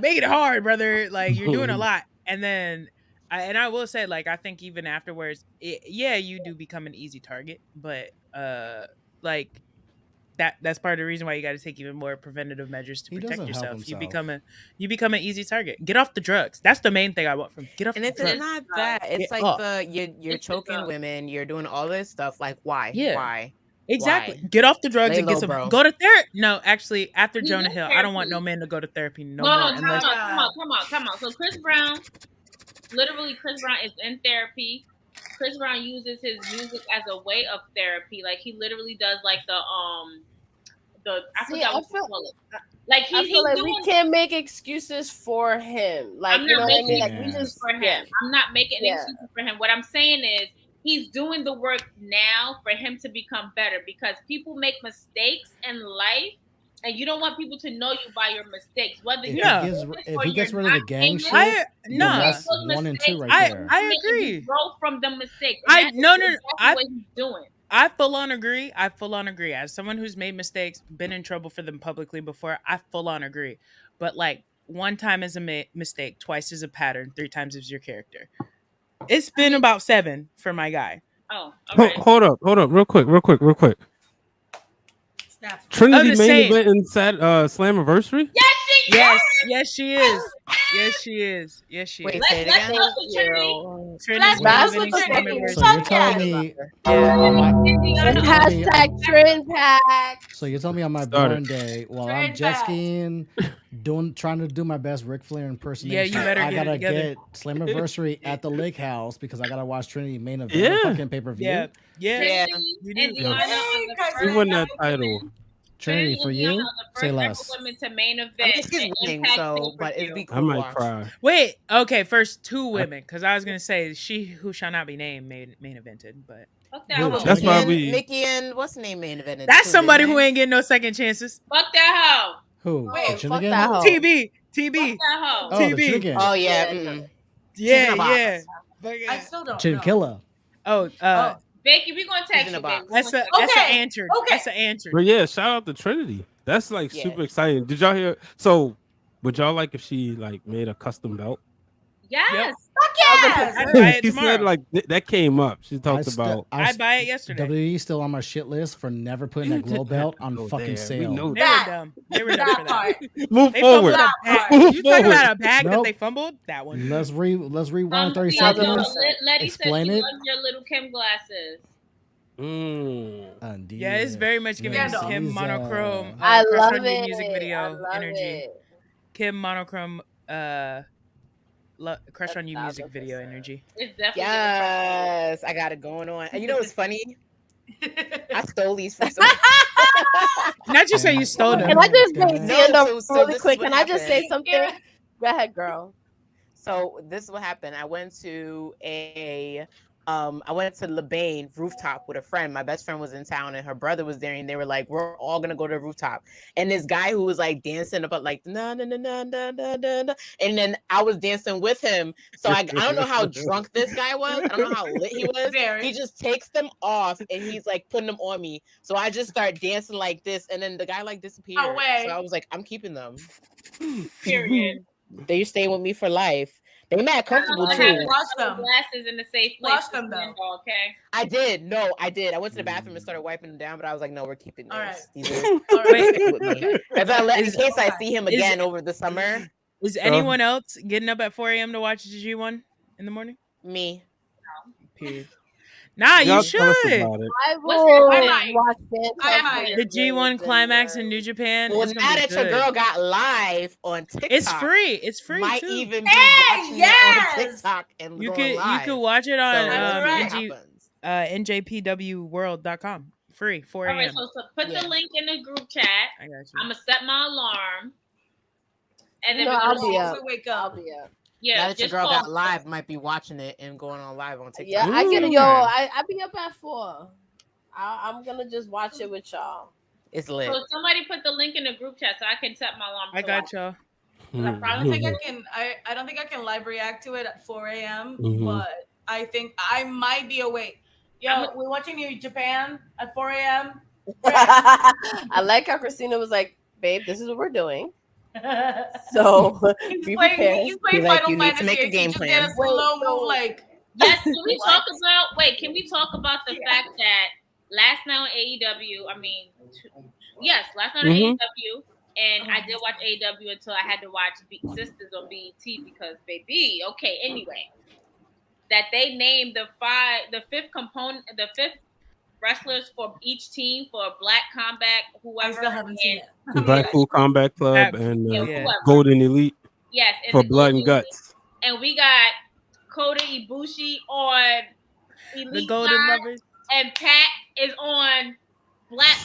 making it hard, brother. Like, you're doing a lot. And then I will say, like, I think even afterwards, you do become an easy target, but like that's part of the reason why you got to take even more preventative measures to protect yourself. You become an easy target. Get off the drugs. That's the main thing I want from get off. And the drugs. It's not that. It's like you're choking women. You're doing all this stuff. Like, why? Yeah. Why? Exactly. Why? Get off the drugs and Lay get low, some. bro. Go to therapy. No, actually, after Jonah Hill, I don't want no man to go to therapy no more. Come on. So Chris Brown is in therapy. Chris Brown uses his music as a way of therapy. Like, he literally does like I forgot what you call it. Like, I feel like we can't make excuses for him. Like, I'm you know not what I mean? making Like, excuses for him. I'm not making excuses for him. What I'm saying is, he's doing the work now for him to become better because people make mistakes in life, and you don't want people to know you by your mistakes. Whether if he gets rid of the gang shit, that's 1 and 2 right there. I agree. Grow from the mistakes. What he's doing. I full on agree. As someone who's made mistakes, been in trouble for them publicly before, I full on agree. But like, 1 time is a mistake, twice is a pattern, 3 times is your character. It's been about 7 for my guy. Oh, okay. Hold up, real quick. Trinity main event in Slammiversary? Yes, Yes, she is. Yes, she is. Yes, she Wait, is. say it Let's again. go to Trinity. Trinity's That's been what the Slammiversary. So you're telling me, And hashtag trend pack. so you're telling me on my Started. born day, while I'm jet skiing, trying to do my best Ric Flair impersonation, Yeah, you better I get it gotta together. get Slammiversary at the Lake House because I gotta watch Trinity main event Yeah. fucking pay-per-view. Yeah. Yeah. She won that title. Trinity, for you, say less. Women to main I event. think she's and winning, Impact so but it'd be pay-per-view. cool. I to might watch. cry. Wait. Okay. First, two women, because I was gonna say she who shall not be named main evented, but Fuck that Who, hoe. That's why Nikki we. and, Nikki and what's the name main event? that's somebody who ain't getting no second chances. Fuck that hoe. Who? Wait, The fuck Chinigan? that hoe. TB. Fuck that hoe. Oh, the TB. Chinigan. Oh yeah. Yeah, mm-mm. Yeah. in a box. Yeah. I still don't know. Chinchilla. Oh. Becky, we gonna text in you, a box. baby. That's a Okay, answered. okay. That's an answered. But yeah, shout out to Trinity. That's like Yeah. super exciting. Did y'all hear? So, would y'all like if she like made a custom belt? Yes. Fuck yes. I'd buy it She tomorrow. said like that came up. She talked about. I buy it yesterday. WWE still on my shit list for never putting that glow belt on Oh, fucking damn, we sale. know They were dumb. They were dumb for that. part. Move They forward. fumbled a bag. Move You talking forward. about a bag that Nope. they fumbled? That one. Let's rewind 30 Letty seconds. said Explain she it. loves your little Kim glasses. Yeah, it's very much giving Scandal. Kim He's, monochrome. I Crush love on You it. music I video love energy. it. Kim monochrome. Crush on You music 1,000%. video energy. It's definitely Yes, I got it going on. And you know what's funny? I stole these from somebody. Not just say you stole them. Can I just say, No, stand up so really this is quick? what Can I just say happened. something? Go ahead, girl. So this is what happened. I went to Lebain rooftop with a friend. My best friend was in town and her brother was there, and they were like, we're all gonna go to the rooftop. And this guy who was like dancing about like na na na na na na na na, and then I was dancing with him. So I don't know how drunk this guy was. I don't know how lit he was. Very. He just takes them off and he's like putting them on me. So I just start dancing like this, and then the guy like disappeared. Away. So I was like, I'm keeping them. period. They stay with me for life. They mad comfortable I too. have Wash them. glasses in the safe place. Wash them, though. Okay. I did. No, I did. I went to the bathroom and started wiping them down, but I was like, no, we're keeping these. All right. These are All right. stay with me. In case I see him again over the summer. Is anyone else getting up at 4 a.m. to watch the G1 in the morning? Me. Period. Nah, you Y'all tell us should. about it. I What's will that? Highlight? watch fan Highlight. club The G1 videos climax in and, New Japan. Well, is now gonna be that your good. girl got live on TikTok, It's free. It's free might too. even be Hey, watching it yes! on TikTok and You going could live. watch it on So let's see what NG, happens. njpwworld.com. Free 4 All right. a.m. So put Yeah. the link in the group chat. I got you. I'm gonna set my alarm. And then No, we're I'll gonna be Also up. wake I'll up. be up. Now yeah, that your just girl call. got live, might be watching it and going on live on TikTok. Yeah, I get it. Ooh. Yo, I be up at 4. I'm gonna just watch it with y'all. It's lit. So somebody put the link in the group chat so I can set my alarm. I to got watch. y'all. I don't think I can. I don't think I can live react to it at 4 a.m. Mhm. But I think I might be awake. Yo, we're watching New Japan at 4 a.m. I like how Christina was like, "Babe, this is what we're doing." So He's be playing. prepared. He's playing Be like, Final you need to Fantasy. make a and game he just plan. did a slow mo like. Yes, can we What? talk about? Wait, can we talk about the fact that last night on AEW? I mean, yes, last night on Mhm. AEW, and I did watch AEW until I had to watch Sisters on BET because baby. Okay, anyway, that they named the fifth wrestlers for each team for Black Combat, I whoever. still haven't seen it. The Blackpool Combat Club and Yeah, Yeah. whoever. Golden Elite Yes, and for the Blood and Golden Elite. Guts. And we got Kota Ibushi on The Elite Golden side, Lovers. and Pat is on Black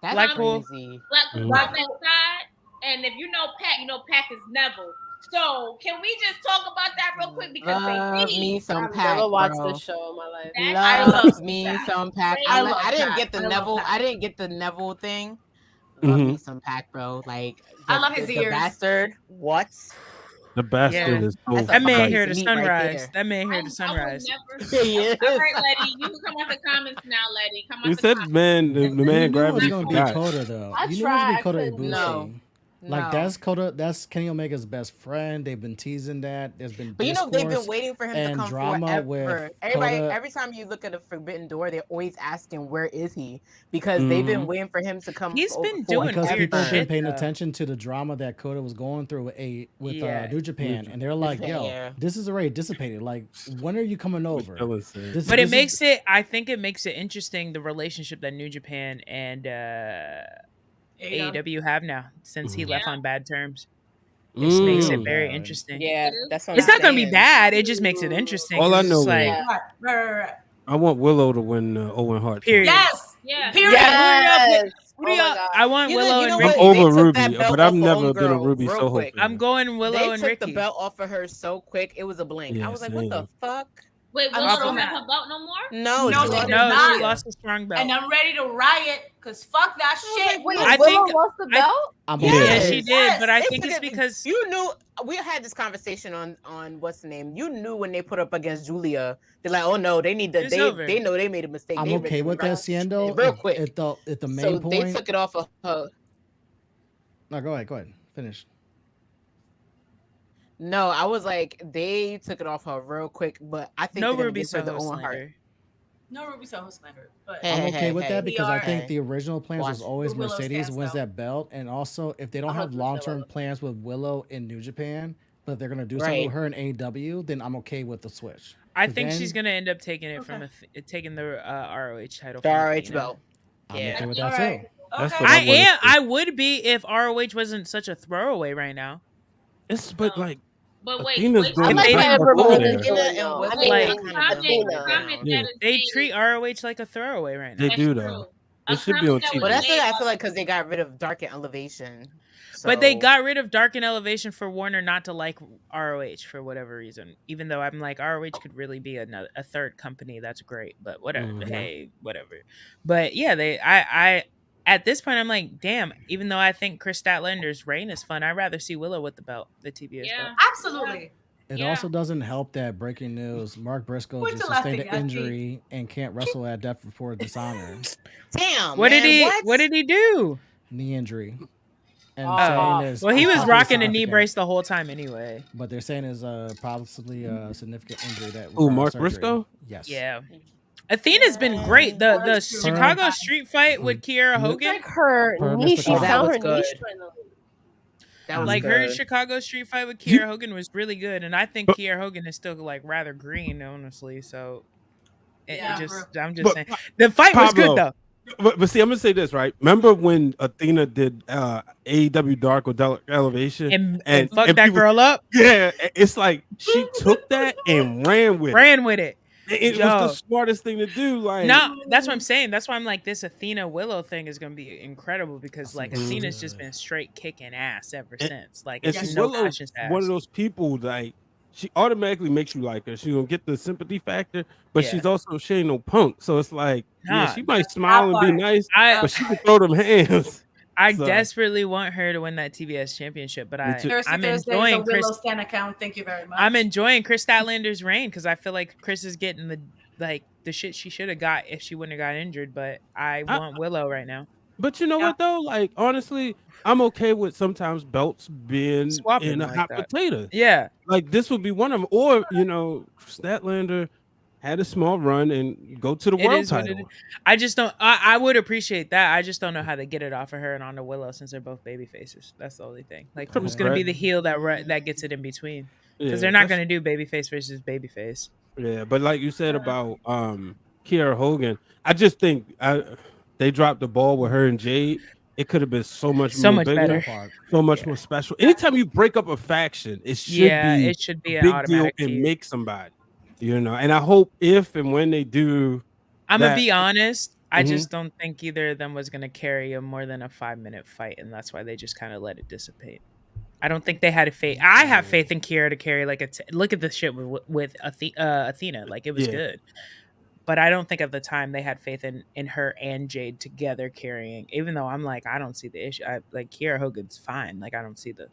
That's Blackpool. crazy. Mhm. Combat side. And if you know Pat, you know Pac is Neville. So can we just talk about that real quick because Love me some I've Pac, never watched bro. this show in my life. I Love love me Pac. some Pac. I love I didn't Pac. get the I love Neville. Pac. I didn't get the Neville thing. Love Mhm. me some Pac, bro. Like I love his the ears. bastard. What? The bastard Yeah. is so That's a That man fucking here to meat right sunrise. there. That man here I to would sunrise. never. He is. All right, Letty, you can come out the comments now, Letty. Come out You the said comments. man, the You man knew it was gravity gonna be forgot. Kota though. I You knew it was tried, gonna be I Kota couldn't. Ibushi. No. Like that's Kenny Omega's best friend. They've been teasing that. There's been But they've been waiting for him to come drama forever. with Everybody, Coda. every time you look at the Forbidden Door, they're always asking where is he, because they've been waiting for him to come. He's been doing because weird people have been shit, paying though. attention to the drama that Coda was going through with New Japan, and they're like, "Yo, Yeah. this is already dissipated. Like, when are you coming over?" But it makes it. I think it makes it interesting, the relationship that New Japan and AEW have now, since he left on bad terms. This makes it very interesting. Yeah, that's what it's not going to be bad. It just makes it interesting. All I 'cause know it's like, Right. I want Willow to win Owen Hart. period. Yes. Yeah. Period. Yes. Who do y'all? I want Willow and I'm Ricky. over Ruby, but I've never been a Ruby real so quick. hopeful. I'm going Willow They and took Ricky. the belt off of her so quick, it was a blink. I was like, what the fuck? Wait, I'm Willow off don't of have that. her belt no more? No, No, she they lost- did not. she lost a strong belt. And I'm ready to riot because fuck that shit. Wait, I Willow think- lost the belt? Yeah, she did, but I They think took it's it- because you knew. We had this conversation on what's the name. You knew when they put up against Julia, they're like, oh no, they need to. It's over. They know they made a mistake. I'm They okay made with that, Siendo. real quick. At the main So point. they took it off of her. No, go ahead. Finish. No, I was like, they took it off her real quick, but I think no they're gonna Ruby give her the Soho Owen Hart. slander. No Ruby Soho slander, but I'm okay with that because I think hey. the original plans was Watch. always Willow Mercedes stands wins though. that belt, and also if they don't have 100% long-term Willow. plans with Willow in New Japan, but they're gonna do something Right. with her in AEW, then I'm okay with the switch. I But think then she's gonna end up taking it from taking the ROH title. The from ROH Athena. belt. I'm Yeah. okay with that Alright. too. That's Okay. what I wanna am. see. I would be if ROH wasn't such a throwaway right now. It's but like But wait, Athena's wait. doing I the like best how work everyone over is there. doing Athena though. and I Willow mean, are Comment, kind of Athena. comment Yeah. that is They saying- treat ROH like a throwaway right now. They do That's though. true. It A should be on comment that TV. was But that's made what I feel like because they got rid of Dark and Elevation. But they So- got rid of Dark and Elevation for Warner not to like ROH for whatever reason. Even though I'm like, ROH could really be a third company. That's great. But whatever. Mhm. Hey, whatever. But yeah, I at this point I'm like, damn. Even though I think Chris Statlander's reign is fun, I'd rather see Willow with the belt, the TBS Yeah. belt. Absolutely. It Yeah. also doesn't help that breaking news: Mark Briscoe What just you sustained laughing an at, injury and can't wrestle at Death Before Dishonor. Damn. What man, did he? What did he do? Knee injury. And Oh. saying there's Well, he was possibly rocking a knee significant- brace the whole time anyway. But they're saying is possibly a significant injury that. Who, requires Mark surgery. Briscoe? Yes. Yeah. Athena's been great. The That's true. Chicago street fight with Kiera Look Hogan, Like her Per knee, Mr. she Khan. That found was her good. niche finally. That was like good. her Chicago street fight with Kiera Hogan was really good, and I think Kiera Hogan is still like rather green, honestly. So Yeah, I'm just But saying the fight was Pablo, good though. But see, I'm gonna say this right. Remember when Athena did AEW Dark with Elevation And fuck that people- girl up, Yeah, it's like she took that and ran with it. ran with it. It Yo. was the smartest thing to do. Like, No, that's what I'm saying. That's why I'm like, this Athena Willow thing is gonna be incredible because like Mhm. Athena's just been straight kicking ass ever And- since. Like and it's see, no Willow's questions asked. one of those people like she automatically makes you like her. She's gonna get the sympathy factor, but Yeah. she's also she ain't no punk. So it's like, yeah, Nah. she might smile and be nice, I but she can throw them hands. I So- desperately want her to win that TBS championship, but Me too. Thursday, I'm Thursday enjoying is a Willow Chris. Stan account. Thank you very much. I'm enjoying Chris Statlander's reign because I feel like Chris is getting the shit she should have got if she wouldn't have got injured. But I want Willow right now. But you know what though? Like honestly, I'm okay with sometimes belts being Swapping in a like hot that. potato. Yeah, Like this would be one of them. Or Statlander had a small run and go to the it world is what it title. is. I just don't. I would appreciate that. I just don't know how they get it off of her and onto Willow since they're both baby faces. That's the only thing. Like who's gonna be the heel that gets it in between? Because Yeah, they're not that's- gonna do babyface versus babyface. Yeah, but like you said about Kiera Hogan, I just think they dropped the ball with her and Jade. It could have been so much bigger, better. so much more special. Anytime you break up a faction, it should be it should be a an big deal automatic and feud. make somebody, And I hope if and when they do, I'm gonna that- be honest. I Mhm. just don't think either of them was gonna carry a more than a 5-minute fight, and that's why they just kind of let it dissipate. I don't think they had a faith. I have faith in Kiera to carry like look at the shit with Athena, like it was Yeah. good. But I don't think at the time they had faith in her and Jade together carrying. Even though I'm like, I don't see the issue. Like Kiera Hogan's fine. Like I don't see the,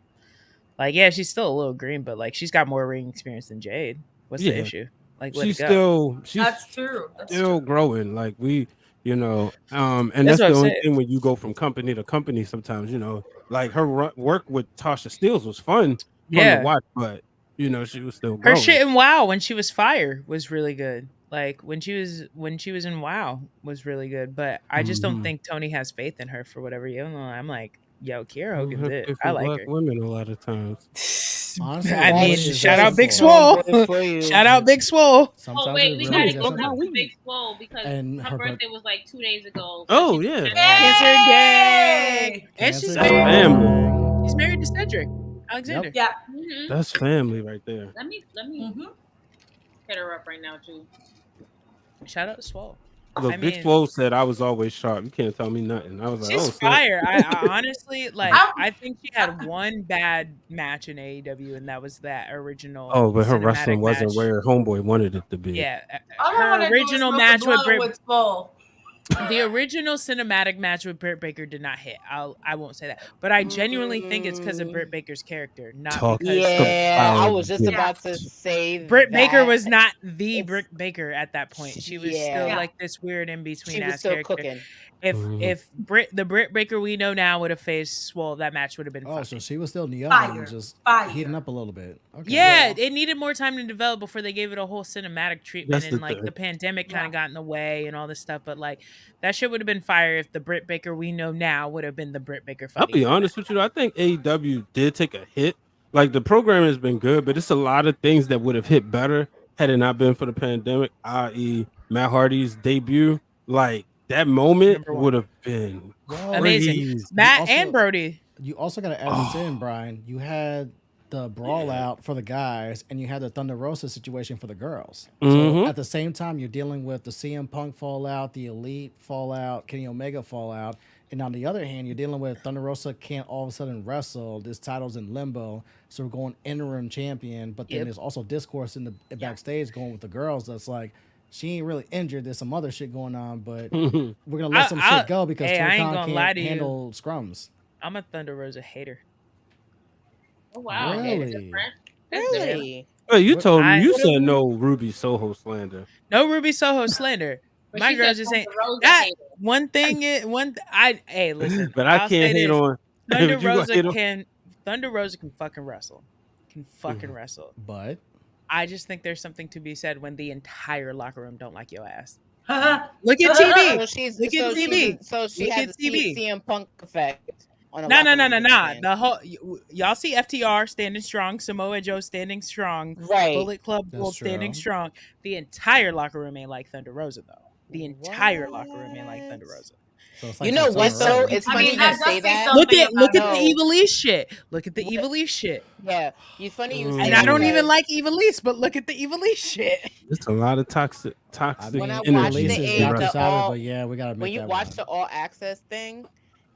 like yeah, she's still a little green, but like she's got more ring experience than Jade. What's the Yeah. issue? Like let she's it go. she's That's true. That's still true. growing. Like And That's that's what the I'm only saying. thing when you go from company to company. Sometimes, like her work with Tasha Steeles was fun to Yeah. watch, but she was still Her growing. shit in WoW when she was Fire was really good. Like when she was in WoW was really good. But I just don't think Tony has faith in her for whatever. I'm like, yo, Kiera Hogan's it. I like black her. women a lot of times. Honestly, I it mean, really is shout that out Big simple. Swole. Shout out Big Swole. Sometimes Oh wait, it we really gotta is go that back simple. to Big Swole because And her her birthday was like 2 days ago. Oh yeah, Cancer gang. And she's Cancer married. family. She's married to Cedric Alexander. Yeah. That's family right there. Let me hit her up right now too. Shout out to Swole. Look, Big Swole said I was always sharp. You can't tell me nothing. I was like, She's oh, snap. fire. I honestly I think she had one bad match in AEW, and that was that original. Oh, but her cinematic wrestling wasn't match. where Homeboy wanted it to be. Yeah, All I wanna her do is original smoke a match with blunt Britt. Swole. The original cinematic match with Britt Baker did not hit. I won't say that, but I genuinely think it's because of Britt Baker's character, not because. Yeah, I was just about to say Britt Baker that. was not the Britt Baker at that point. She was still Yeah. like this weird in between She was ass still character. cooking. If the Britt Baker we know now would have faced Swole, that match would have been. Oh, so she was still young, Fire. just Fire. heating up a little bit. Okay. Yeah, it needed more time to develop before they gave it a whole cinematic treatment, That's and the like thing. the pandemic kind of got in the way and all this stuff. But like that shit would have been fire if the Britt Baker we know now would have been the Britt Baker. I'll be honest with you. I think AEW did take a hit. Like the program has been good, but it's a lot of things that would have hit better had it not been for the pandemic, i.e., Matt Hardy's debut. Like that moment would have been Amazing. crazy. Matt and Brody. You also got to add this in, Brian. You had the brawl out for the guys, and you had the Thunder Rosa situation for the girls. So Mhm. at the same time, you're dealing with the CM Punk fallout, the Elite fallout, Kenny Omega fallout, and on the other hand, you're dealing with Thunder Rosa can't all of a sudden wrestle. This title's in limbo, so we're going interim champion. But then Yep. there's also discourse in the backstage going with the girls. That's like, she ain't really injured. There's some other shit going on, but we're gonna let some shit go because hey, I Tony ain't Khan gonna lie can't to you. handle scrums. I'm a Thunder Rosa hater. Oh wow, Really? Really? Hey, you told me I- you said no Ruby Soho slander. No Ruby Soho slander. But My she girl said just ain't Thunder Rosa that hater. one thing. Hey, listen. But I I'll can't say hate this. on. Thunder if you gonna hate on- Thunder Rosa can fucking wrestle. Can fucking wrestle. But I just think there's something to be said when the entire locker room don't like your ass. Look Look at So TV. she's Look at so TV. so she Look has at a TV. CM Punk effect on a No. locker room fan. The whole y'all see FTR standing strong, Samoa Joe standing strong, Right. Bullet Club That's Gold standing true. strong. The entire locker room ain't like Thunder Rosa though. The entire locker room ain't like Thunder Rosa. so it's You know some what Thunder though? Rosa. It's I funny mean, you that say does say that. something. Look at No. the Evilise shit. Look at the Evilise shit. Yeah, it's funny you say And that I don't even because like Evilise, but look at the Evilise shit. It's a lot of toxic When I energy. watched the Releases A- Dr. the Savage, all- but yeah, we gotta make when you that watch one. the All Access thing,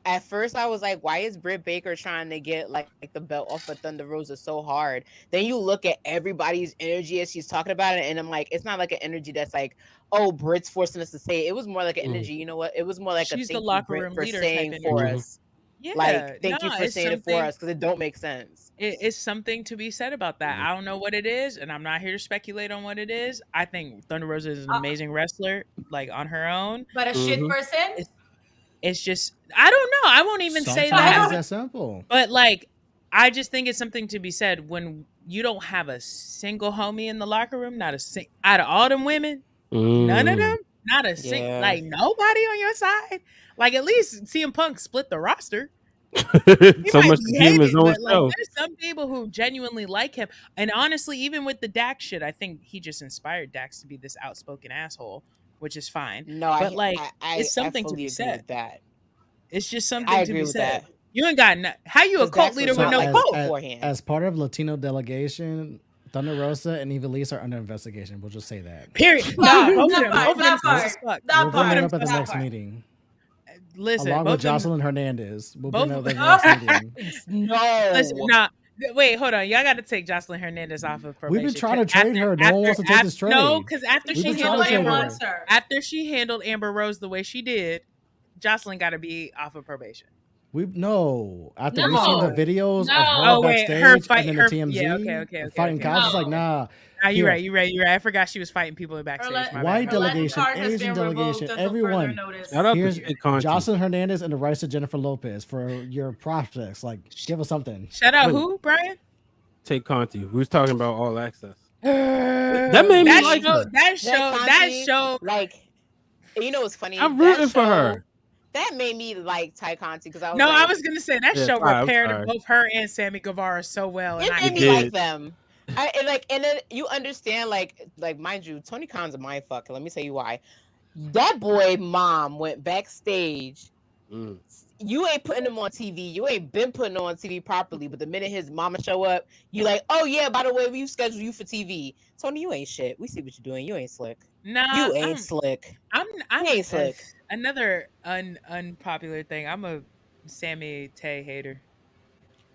at first I was like, why is Britt Baker trying to get like the belt off of Thunder Rosa so hard? Then you look at everybody's energy as she's talking about it, and I'm like, it's not like an energy that's like, oh, Britt's forcing us to say it. It was more like an Mm. energy. You know what? It was more like She's a the thank you, locker Britt, room for leader saying type for energy. us. Yeah, Like, thank you no, for it's saying it for something- us because it don't make sense. It's something to be said about that. I don't know what it is, and I'm not here to speculate on what it is. I think Thunder Rosa is an amazing wrestler, like on her own. But a shit person? It's just I don't know. I won't even say Sometimes that. it's that simple. But like, I just think it's something to be said when you don't have a single homie in the locker room. Not a out of all them women, none of them. Not a single, Yeah. like nobody on your side. Like at least CM Punk split the roster. So Might much be to him his hated, own but, like, show. there's some people who genuinely like him. And honestly, even with the Dax shit, I think he just inspired Dax to be this outspoken asshole, which is fine. No, but like, I it's something to fully be agree said. with that. It's just something I to agree be with said. that. You ain't got how you a 'Cause cult Dax leader was with not no like cult? beforehand. As part of Latino delegation, Thunder Rosa and Evilise are under investigation. We'll just say that. Period. That Nah, both of part, them. that Both of them part, sus as fuck. that We'll part. bring it up at the that next part. meeting. Listen, Along both with of them. Jocelyn Hernandez. We'll bring it Both up at of the next meeting. No. Listen, nah. Wait, hold on. Y'all got to take Jocelyn Hernandez off of probation. We've been trying to 'cause trade her. No one wants to take this trade. No, because after We've she been trying handled to trade Amber, her. wants her. after she handled Amber Rose the way she did, Jocelyn got to be off of probation. After No. we seen the videos of her Oh, wait, backstage her fight- and then her- the TMZ yeah, okay, fighting okay. cops, it's like, nah, You're Here. right. I forgot she was fighting people in backstage. My White bad. delegation, card has Asian been revoked delegation, until further everyone. notice. Shout out to Here's Ted Conti. Jocelyn Hernandez and the rights to Jennifer Lopez for your prospects. Like, give us something. Shout out Wait. who, Brian? Ted Conti. We was talking about All Access. That made me like her. That show. Like, you know what's funny? I'm That rooting for show- her. That made me like Ty Conti because I was No, like, I was gonna say that Yeah, show sorry, I'm repaired sorry. both her and Sammy Guevara so well, and it I made me did. like them. And then you understand, like mind you, Tony Khan's a mind fucker. Let me tell you why. That boy mom went backstage. Mm. You ain't putting him on TV. You ain't been putting him on TV properly. But the minute his mama show up, you like, oh yeah, by the way, we scheduled you for TV. Tony, you ain't shit. We see what you're doing. You ain't slick. Nah, You ain't slick. I'm You ain't slick. Another unpopular thing. I'm a Sammy Tay hater,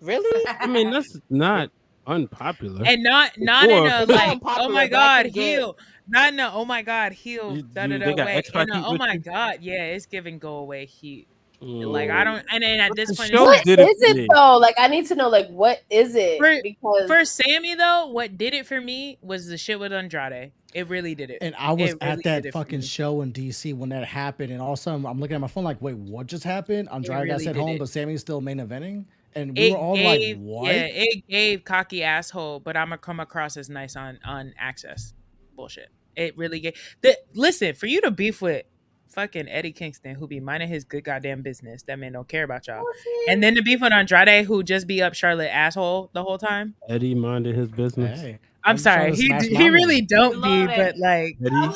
Really? I mean, that's not unpopular. and not in Before. a It's not like, oh unpopular, my but I god, can get- heal. Not in a oh my god, heal. They got Way. X Pac heat Oh with my you? god, yeah, it's giving go away heat. Like I don't, and then at this the point, show it's like, did it Is for it me. though? Like, I need to know, like, what is it? Because for Sammy though, what did it for me was the shit with Andrade. It really did it. And I was It at really that did it for fucking me. show in DC when that happened, and all of a sudden I'm looking at my phone like, wait, what just happened? Andrade got really sent did home, it. but Sammy's still main eventing, and we It were all gave, like, what? yeah, it gave cocky asshole, but I'm gonna come across as nice on Access. Bullshit. It really gave. Listen, for you to beef with fucking Eddie Kingston, who be minding his good goddamn business, that man don't care about y'all, and then to beef with Andrade, who just be up Charlotte asshole the whole time. Eddie minded his business. Hey, I'm just trying sorry, to he smash he mama. really don't be, Love it. but like, Eddie.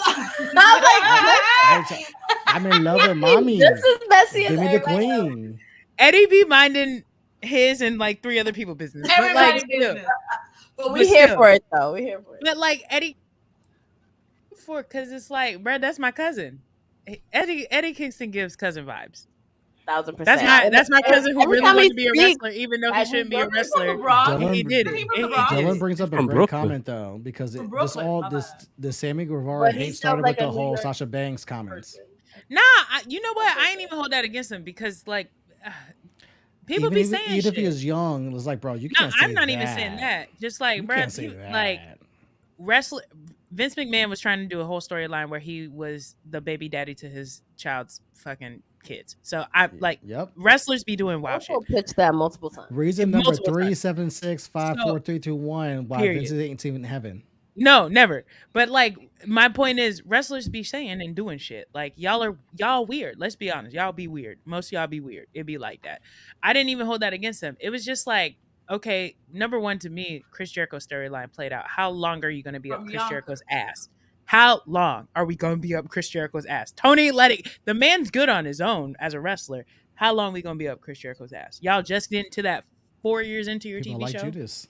I'm in love with mommy. this is messy as Give me the everybody else. queen. Eddie be minding his and like 3 other people business, but like, Everybody's still. business. But we But here still. for it though. We here for it. But like Eddie, because it's like, bro, that's my cousin. Eddie Kingston gives cousin vibes. 1000%. That's my cousin who Every really time wanted he to be a speaks, wrestler, even though he I shouldn't be do a wrestler. Dylan- He did it. He He from the did Bronx? it. Dylan brings up a From great Brooklyn. comment though, because From this Brooklyn, all my this bad. the Sammy Guevara But he hate sounds started like with the a New whole York Sasha Banks comments. Nah, you know what? I ain't even hold that against him because like people Even be if, saying even shit. if he was young, it's like, bro, you No, can't say I'm not even saying that. Just like, You bro, can't say like that. wrestler Vince McMahon was trying to do a whole storyline where he was the baby daddy to his child's fucking kids. So I like Yep. wrestlers be doing wild shit. Also pitched that multiple times. Reason number Multiple times. 376543321 why Period. Vince ain't even in heaven. No, never. But like my point is wrestlers be saying and doing shit. Like y'all weird. Let's be honest. Y'all be weird. Most of y'all be weird. It'd be like that. I didn't even hold that against them. It was just like, okay, number one to me, Chris Jericho's storyline played out. How long are you gonna be up From Chris young. Jericho's ass? How long are we gonna be up Chris Jericho's ass? Tony, the man's good on his own as a wrestler. How long we gonna be up Chris Jericho's ass? Y'all just get into that 4 years into your People TV like show. Judas.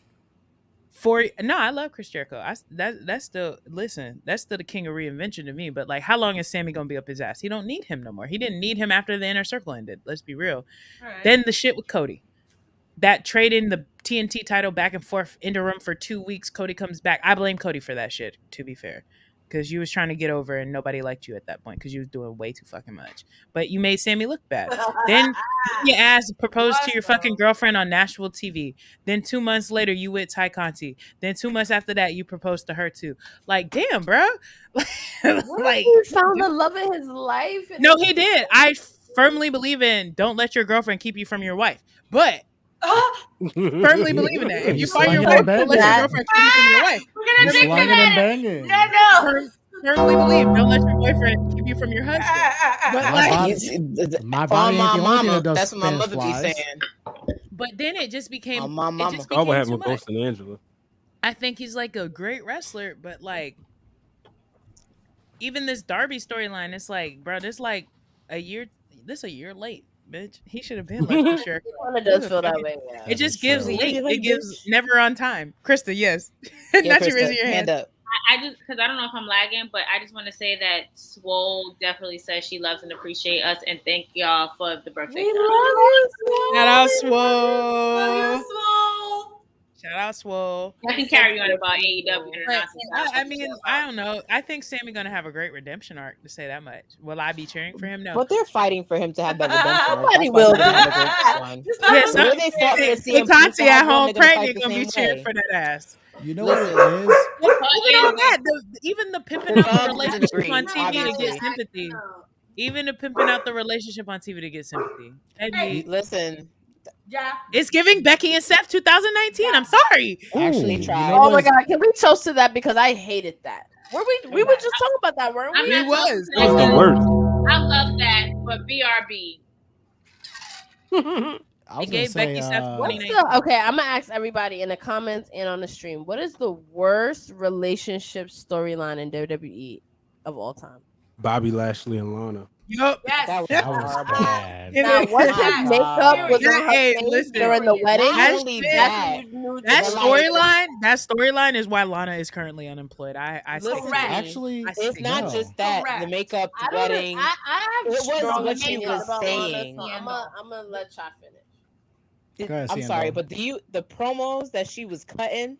No, I love Chris Jericho. That's still that's still the king of reinvention to me. But like, how long is Sammy gonna be up his ass? He don't need him no more. He didn't need him after the Inner Circle ended. Let's be real. All right. Then the shit with Cody, that trading the TNT title back and forth interim for 2 weeks. Cody comes back. I blame Cody for that shit. To be fair, because you was trying to get over and nobody liked you at that point because you was doing way too fucking much. But you made Sammy look bad. Then your ass proposed to your fucking girlfriend on Nashville TV. Then 2 months later, you with Ty Conti. Then 2 months after that, you proposed to her too. Like, damn, bro. Like, he found the love of his life. and No, he did. I firmly believe in don't let your girlfriend keep you from your wife. But firmly believe in that. If you He's find your slanging wife, and don't let your banging. girlfriend keep you from your wife. We're gonna He's drink slanging to and that. banging. No. Firmly believe don't let your boyfriend keep you from your husband. But My like, body, my On body ain't my the only thing mama, that does that's what my Spanish mother be flies. saying. but then it just became On my it mama. just Oh, what became happened too with much. Ghost and Angela? I think he's like a great wrestler, but like even this Darby storyline, it's like, bro, this like a year late, bitch. He should have been like for sure. It kind of does feel that way. Yeah. It just is gives true. late. You like It gives bitch? never on time. Krista, yes. Yeah, Not you Krista, raising your hand. up. I just because I don't know if I'm lagging, but I just want to say that Swole definitely says she loves and appreciates us, and thank y'all for the birthday. We love you. Shout out Love Swole. you, Swole. Shout out Swole. I can carry on about AEW. But, I mean, I don't know. I think Sammy gonna have a great redemption arc, to say that much. Will I be cheering for him? No. But they're fighting for him to have that redemption arc. Somebody will be. Yes, Tati at home pregnant gonna be cheering for that ass. You know what it is? Even the pimping out the relationship on TV to get sympathy. Even the pimping out the relationship on TV to get sympathy. Hey, listen. Yeah. It's giving Becky and Seth 2019. I'm sorry. Actually tried. Oh my god, can we toast to that because I hated that. We were just talking about that, weren't we? It was the worst. I love that, but BRB. I was gonna say, okay, I'm gonna ask everybody in the comments and on the stream, what is the worst relationship storyline in WWE of all time? Bobby Lashley and Lana. Yup. Yes. That was bad. Now, once his makeup was on her face during the wedding, that storyline is why Lana is currently unemployed. I actually, it's not just that the makeup, the wedding. I have it was strong what she opinions was about saying. Lana, so I'm gonna let y'all finish. Go ahead, I'm Cian, sorry, go. but the promos that she was cutting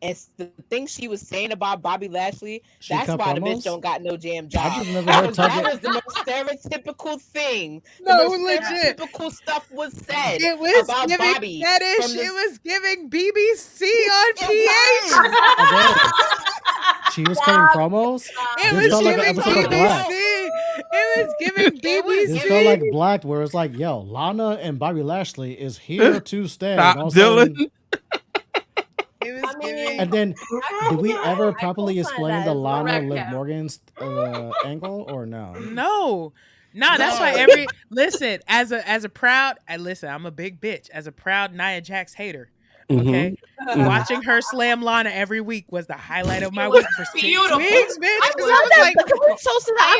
and the things she was saying about Bobby Lashley, She that's cut why the promos? bitch don't got no damn job. I've just never heard that Tucker- was the most stereotypical thing. No, the most legit. stereotypical stuff was said It was about giving Bobby. fetish. from the- It was giving BBC on PH. She was cutting promos. It This was felt like an giving episode of Black. BBC. It was giving BBC. This felt like Black, where it's like, yo, Lana and Bobby Lashley is here to stay. Stop, And all of a sudden- Dylan. It was giving. And then, did we ever properly co-sign explain that the as well. Lana Correct, Liv yeah. Morgan's angle, or no? No. That's why listen, as a proud, I'm a big bitch. As a proud Nia Jax hater. Okay. Watching her slam Lana every week was the highlight of my week for 6 beautiful. weeks, bitch. I'm 'Cause glad I was like, that, I'm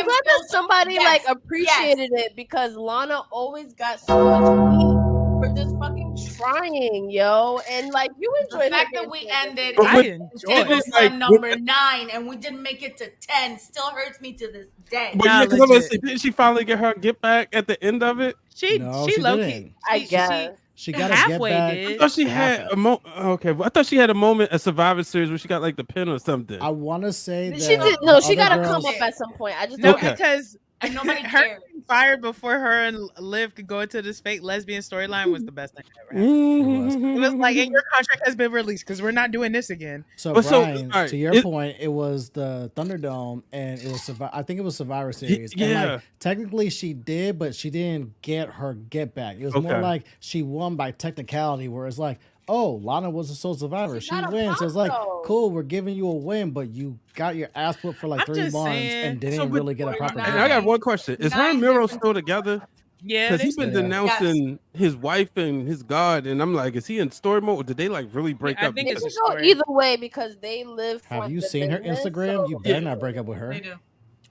glad that so- somebody yes, like appreciated it because Lana always got so much heat for just fucking trying, yo. And like you The enjoyed fact her that we being ended I it enjoyed was it. like- on number 9 and we didn't make it to 10 still hurts me to this day. But Nah, yeah, 'cause I'm gonna legit. say, didn't she finally get her get back at the end of it? She No, she low didn't. key. I guess. She got to get halfway back. did. I thought she had a moment. Okay, well, I thought she had a moment at Survivor Series where she got like the pin or something. I want to say that She did no, she the gotta other come girls- up at some point. I just No, don't Okay. because And nobody her cared. getting fired before her and Liv could go into this fake lesbian storyline was the best thing that ever Mm-hmm. happened. It was like, and your contract has been released because we're not doing this again. So, But so, Brian, all right, to your it- point, it was the Thunderdome, and it was I think it was Survivor Series. And yeah. like, technically she did, but she didn't get her get back. It was more Okay. like she won by technicality, where it's like, oh, Lana was a sole survivor. She got a wins. So it's like, pop, though. cool, we're giving you a win, but you got your ass whooped for like I'm 3 just months saying. and didn't So, but- really get a proper. And get I got back. one question: is her and Miro still together? Yeah, Because they he's been still- denouncing his wife and his god, and I'm like, is he in story mode? Or did they like really break I up? think It it's could a go story. either way because they live for Have you the seen her business, Instagram? so- You better not break up with her. They do.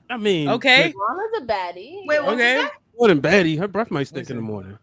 I mean, Okay. Lana's a baddie. Wait, what Okay. you say? more than baddie, her breath might stink in the morning.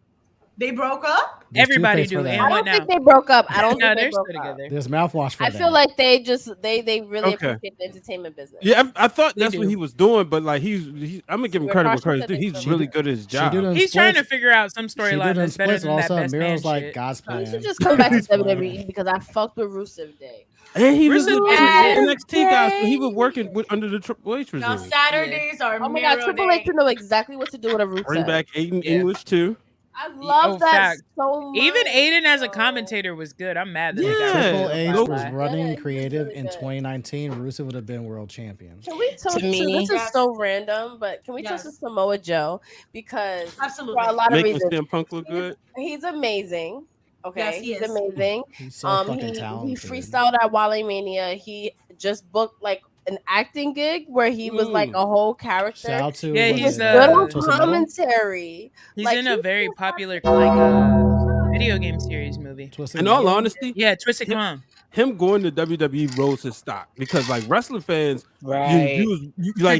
They broke up? There's Everybody toothpaste for do, that. and I what don't now? think they broke up. I don't No, think they they're broke still up. together. There's mouthwash for I that. feel like they really Okay. appreciate the entertainment business. Yeah, I thought They that's what do. he was doing, but like I'm gonna give him We're credit where partial credit to due. this, He's so- really good at his She job. do them He's trying to splits. figure out some She do storyline them that's better splits, than and all that of a sudden best Miro's man like, shit. God's You plan. should just come back to God's plan. WWE because I fucked with Rusev Day. And he was Where's the the NXT guy, so he was working under the Triple H Now regime. Saturdays are Oh my god, Miro Triple Day. H to know exactly what to do with a Rusev. Bring back Aiden Yeah. English too. I love Oh, that fact. so much. Even Aiden as a yo. commentator was good. I'm mad that they Yeah. got Triple rid of H him. was Yeah, running he was creative really in good. 2019. Rusev would have been world champion. Can we toast to me- this is so random, but can we toast to Yes. Samoa Joe because Absolutely. for a lot of Making reasons CM Punk look good. he's amazing. Okay, Yes, he he's is. amazing. He's so He fucking talented. freestyled at Wally Mania. He just booked like an acting gig where he was like a whole character. Shout out to Yeah, what he's is it, Good on Twisted Metal? commentary. He's Like, in a he's very just popular like- video game series movie. Twisted In all Metal? honesty, Yeah, Twisted Con. him going to WWE rose his stock because like wrestling fans, Right. like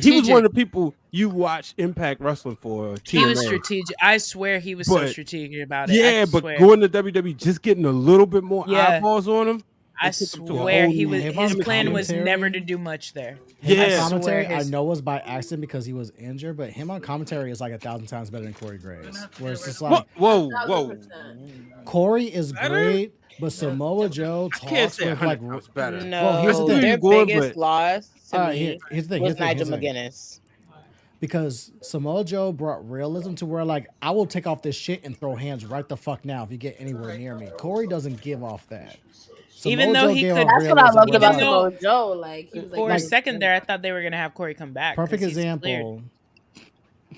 he was Strategic. one of the people you watch Impact Wrestling for. He was TNA. strategic. I swear he was so But- strategic about it. Yeah, I but swear. going to WWE, just getting a little bit more Yeah. eyeballs on him, I It took him to a swear whole he new- was. Him His on plan was commentary- never to do much there. Him on Yeah. commentary, swear I his- know was by accident because he was injured, but him on commentary is like 1,000 times better than Corey Graves. Where it's just like Whoa, 1000%. Corey is Better? great, but Samoa Joe I can't talks say with like. 100 pounds better. No, Well, here's the thing. their Good, biggest but- loss to All right, me here's the thing. was Here's the thing, Nigel here's the thing. McGuinness. Because Samoa Joe brought realism to where like I will take off this shit and throw hands right the fuck now if you get anywhere near me. Corey doesn't give off that. Even Samoa though Joe he gave could- off That's what I realism, loved where about it's like- Samoa Joe. Like he was For like, a second there, I thought they were gonna have Corey come back. 'cause Perfect he's cleared. example.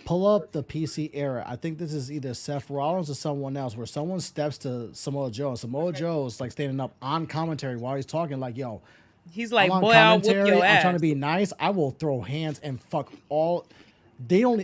Pull up the PC era. I think this is either Seth Rollins or someone else, where someone steps to Samoa Joe. And Samoa Joe is like standing up on commentary while he's talking, like, "Yo, He's like, I'm on boy, I'll whoop commentary. your I'm ass. trying to be nice. I will throw hands and fuck all. They're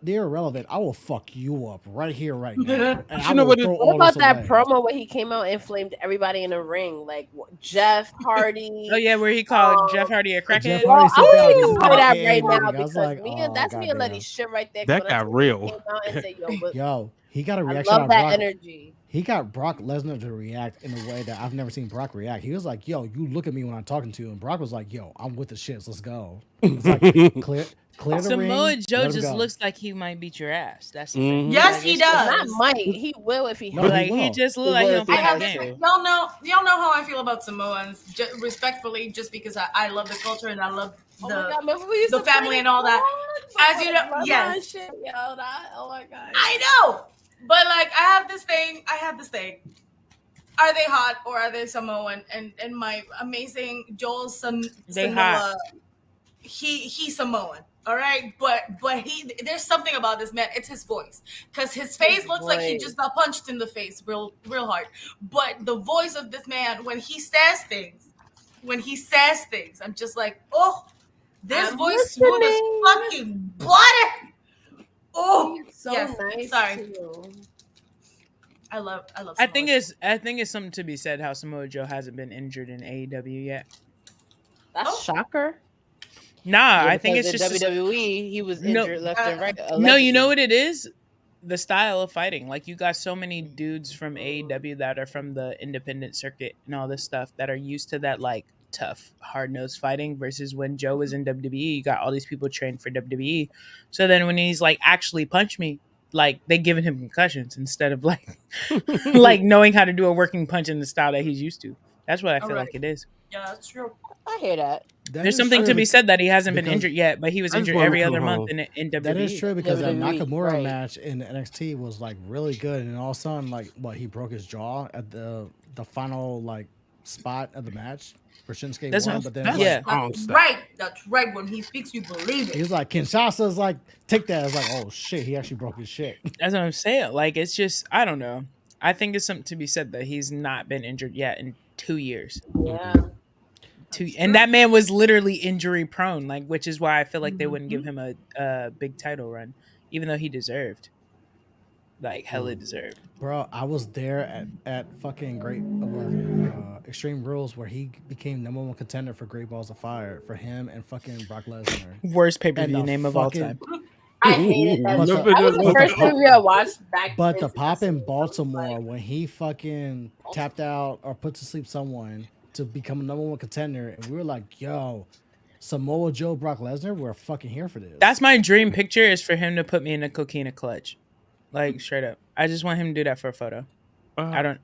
irrelevant. I will fuck you up right here, right now. And You I know will what it- throw what all about this that away. promo where he came out and flamed everybody in the ring, like Jeff Hardy? Oh yeah, where he called Jeff Hardy a crackhead. Jeff Well, Hardy I sit down, wouldn't this even is play like that AA right now meeting. I was because like, me oh, and that's me and goddamn. Letty shit right there. That When got I real. came out and said, "Yo, but Yo, he got a I reaction love on that Brock. energy." He got Brock Lesnar to react in a way that I've never seen Brock react. He was like, "Yo, you look at me when I'm talking to you," and Brock was like, "Yo, I'm with the shits. Let's go." It's like clear the ring. Samoa Joe let him just go. looks like he might beat your ass. That's the Mhm. thing. Yes, Like, he it's just- does. Not might. He will if he No, has he Like he will. just He look like will he if don't he play has the to. game. Y'all know how I feel about Samoans. Respectfully, just because I love the culture and I love Oh the my God, remember we used the to family play and all that. Blood? As you know, Bloodline yes. shit, yo, that, oh my God. I know, but like I have this thing. Are they hot or are they Samoan? And my amazing Joel They Sanoa, hot. he's Samoan. All right, but there's something about this man. It's his voice, because his face looks like he voice. just got punched in the face real hard. But the voice of this man, when he says things, I'm just like, oh, this I'm voice smooth as listening. fucking butter. Oh, So yes. nice. Sorry. too. I love. I think Samoa. it's something to be said how Samoa Joe hasn't been injured in AEW yet. That's Oh. shocker. Nah, Yeah, I think it's because just in WWE, he was No, injured left and right. no. You know allegedly. what it is? The style of fighting. Like you got so many dudes from AEW that are from the independent circuit and all this stuff that are used to that like tough, hard nosed fighting. Versus when Joe was in WWE, you got all these people trained for WWE. So then when he's like, actually punch me, like they giving him concussions instead of like like knowing how to do a working punch in the style that he's used to. That's what I feel Alright. like it is. Yeah, that's true. I hear that. That There's is something true to be because- said that he hasn't been because- injured yet, but he was I just injured wanna every come other month home. in WWE. That is true because that WWE, Nakamura right. match in NXT was like really good, and all of a sudden, like, what he broke his jaw at the final like spot of the match for Shinsuke That's won, what- but then that's- it's yeah. like, Wrong That's stuff. right. That's right. When he speaks, you believe he it. was like Kinshasa's like take that. I was like, oh shit, he actually broke his shit. That's what I'm saying. Like it's just I don't know. I think it's something to be said that he's not been injured yet in 2 years. Yeah. And that man was literally injury prone, like which is why I feel like they wouldn't Mm-hmm. give him a big title run, even though he deserved, like hella deserved. Bro, I was there at fucking Extreme Rules where he became #1 contender for Great Balls of Fire for him and fucking Brock Lesnar. Worst pay per And view the name of all fucking- time. I hated that. But shit. the- That was the but first the- movie I watched back. But the into pop this. in Baltimore when he fucking tapped out or put to sleep someone to become a #1 contender, and we were like, yo, Samoa Joe, Brock Lesnar, we're fucking here for this. That's my dream picture is for him to put me in a coquina clutch, like straight up. I just want him to do that for a photo. I don't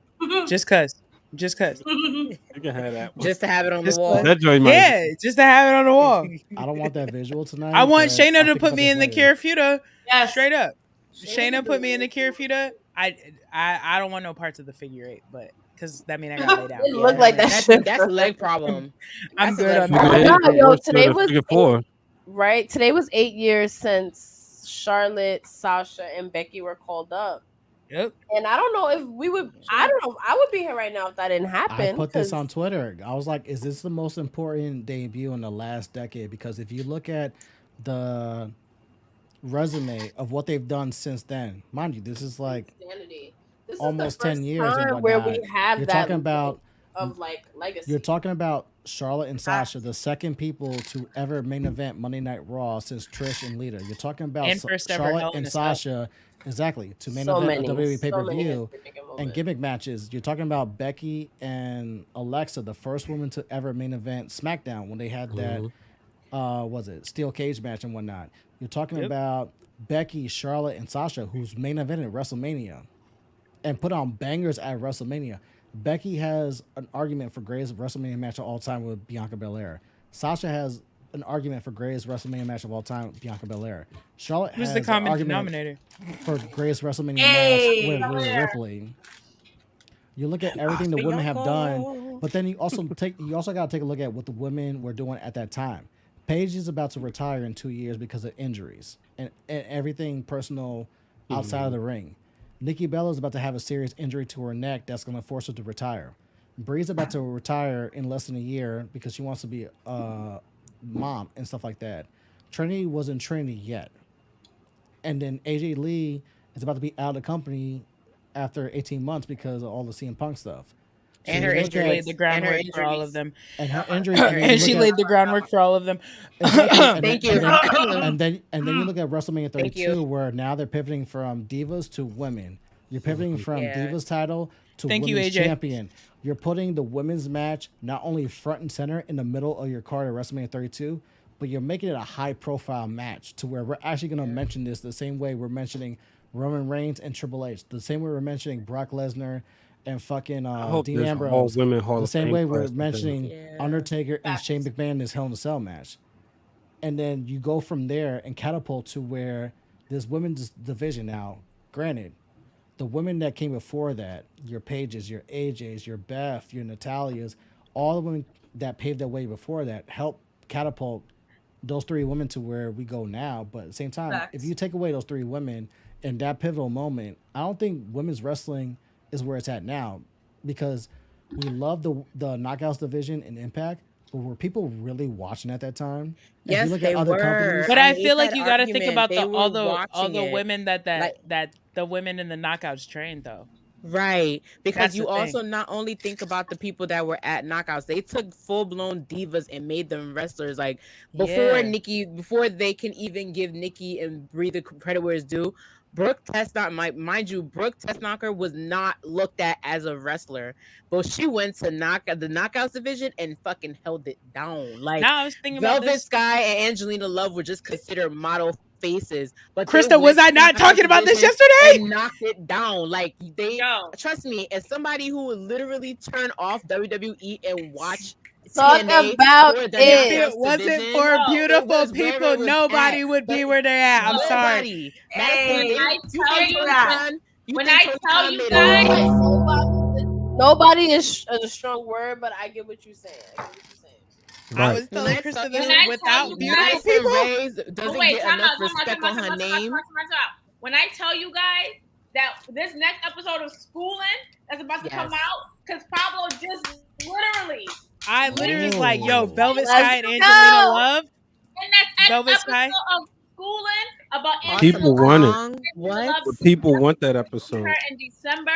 just cause. You can have that one. Just to have it on the Just wall. That joint might. Yeah, just to have it on the wall. I don't want that visual tonight. I want but Shayna I'll to think put about me this in the later. Kirifuda. Yes. Straight up. Shayna Shayna put do me in the it. Kirifuda. I don't want no parts of the figure 8, but because that mean I gotta lay down. It looked like that shit. That's a leg problem. I'm That's a good leg on You can problem. that. hit No, it yo, worse today than a was figure 4. Right. Today was 8 years since Charlotte, Sasha, and Becky were called up. Yep. And I don't know if we would. I don't know. I would be here right now if that didn't happen. I put this 'cause on Twitter. I was like, is this the most important debut in the last decade? Because if you look at the resume of what they've done since then, mind you, this is like Insanity. This is almost the 10 first years and time where whatnot. we have You're that talking about of like legacy. You're talking about Charlotte and Sasha, the second people to ever main event Monday Night Raw since Trish and Lita. You're talking about And first ever Hell Charlotte in and a Cell. Sasha, exactly, to main So event many, a WWE so pay per many view. history-making moments. and gimmick matches, you're talking about Becky and Alexa, the first woman to ever main event SmackDown when they had that, was it steel cage match and whatnot. You're talking about Becky, Charlotte, and Sasha, who's main evented WrestleMania and put on bangers at WrestleMania. Becky has an argument for greatest WrestleMania match of all time with Bianca Belair. Sasha has an argument for greatest WrestleMania match of all time with Bianca Belair. Charlotte Who's has the common an argument denominator for greatest WrestleMania match with Rhea Ripley. You look at everything the women have done, but then you also got to take a look at what the women were doing at that time. Paige is about to retire in 2 years because of injuries and everything personal outside of the ring. Nikki Bella is about to have a serious injury to her neck that's going to force her to retire. Bree's about to retire in less than a year because she wants to be a mom and stuff like that. Trinity wasn't Trinity yet. And then AJ Lee is about to be out of the company after 18 months because of all the CM Punk stuff. So and her injury laid the groundwork for all of them. And her injury, and she laid the groundwork for all of them. Thank you. And then you look at WrestleMania 32, where now they're pivoting from divas to women. You're pivoting from divas title to women's champion. You're putting the women's match not only front and center in the middle of your card at WrestleMania 32, but you're making it a high-profile match to where we're actually going to mention this the same way we're mentioning Roman Reigns and Triple H, the same way we're mentioning Brock Lesnar and fucking Dean Ambrose, the same way we're mentioning Undertaker and Shane McMahon in this Hell in a Cell match. And then you go from there and catapult to where this women's division now, granted, the women that came before that, your Paiges, your AJs, your Beth, your Natalias, all the women that paved their way before that helped catapult those three women to where we go now. But at the same time, if you take away those three women in that pivotal moment, I don't think women's wrestling is where it's at now, because we love the Knockouts division and Impact, but were people really watching at that time? Yes, if you look they at other were. companies, But I feel like you got to think about all the it. women that the women in the Knockouts trained though. Right, because That's you the thing. also not only think about the people that were at Knockouts, they took full-blown divas and made them wrestlers. Like before they can even give Nikki and Brie the credit where it's due, Brooke Tessnocker, mind you, Brooke Tessnocker was not looked at as a wrestler, but she went to the Knockouts division and fucking held it down. Like now I was thinking about Velvet this. Sky and Angelina Love were just considered model faces. But Krista, was I not talking about this yesterday? And knocked it down. Like trust me, as somebody who would literally turn off WWE and watch Talk TNA about for the it. Knockouts If it wasn't division, for it beautiful was where people, it was nobody at. would be where they're at. I'm sorry. Hey, I You tell think you Tony that. Khan- you When think I Tony tell Khan you made guys- Nobody is a strong word, but I get what you're saying. I was telling Krista this without beautiful people. Doesn't get enough respect on her name. When I tell you guys that this next episode of Schooling that's about to come Yes. out, because Pablo just literally I literally was like, yo, Velvet Let's Sky and go. Angelina Love. in that Velvet episode Sky? of Schooling about People want it. Khan, what? But people want that episode. her in December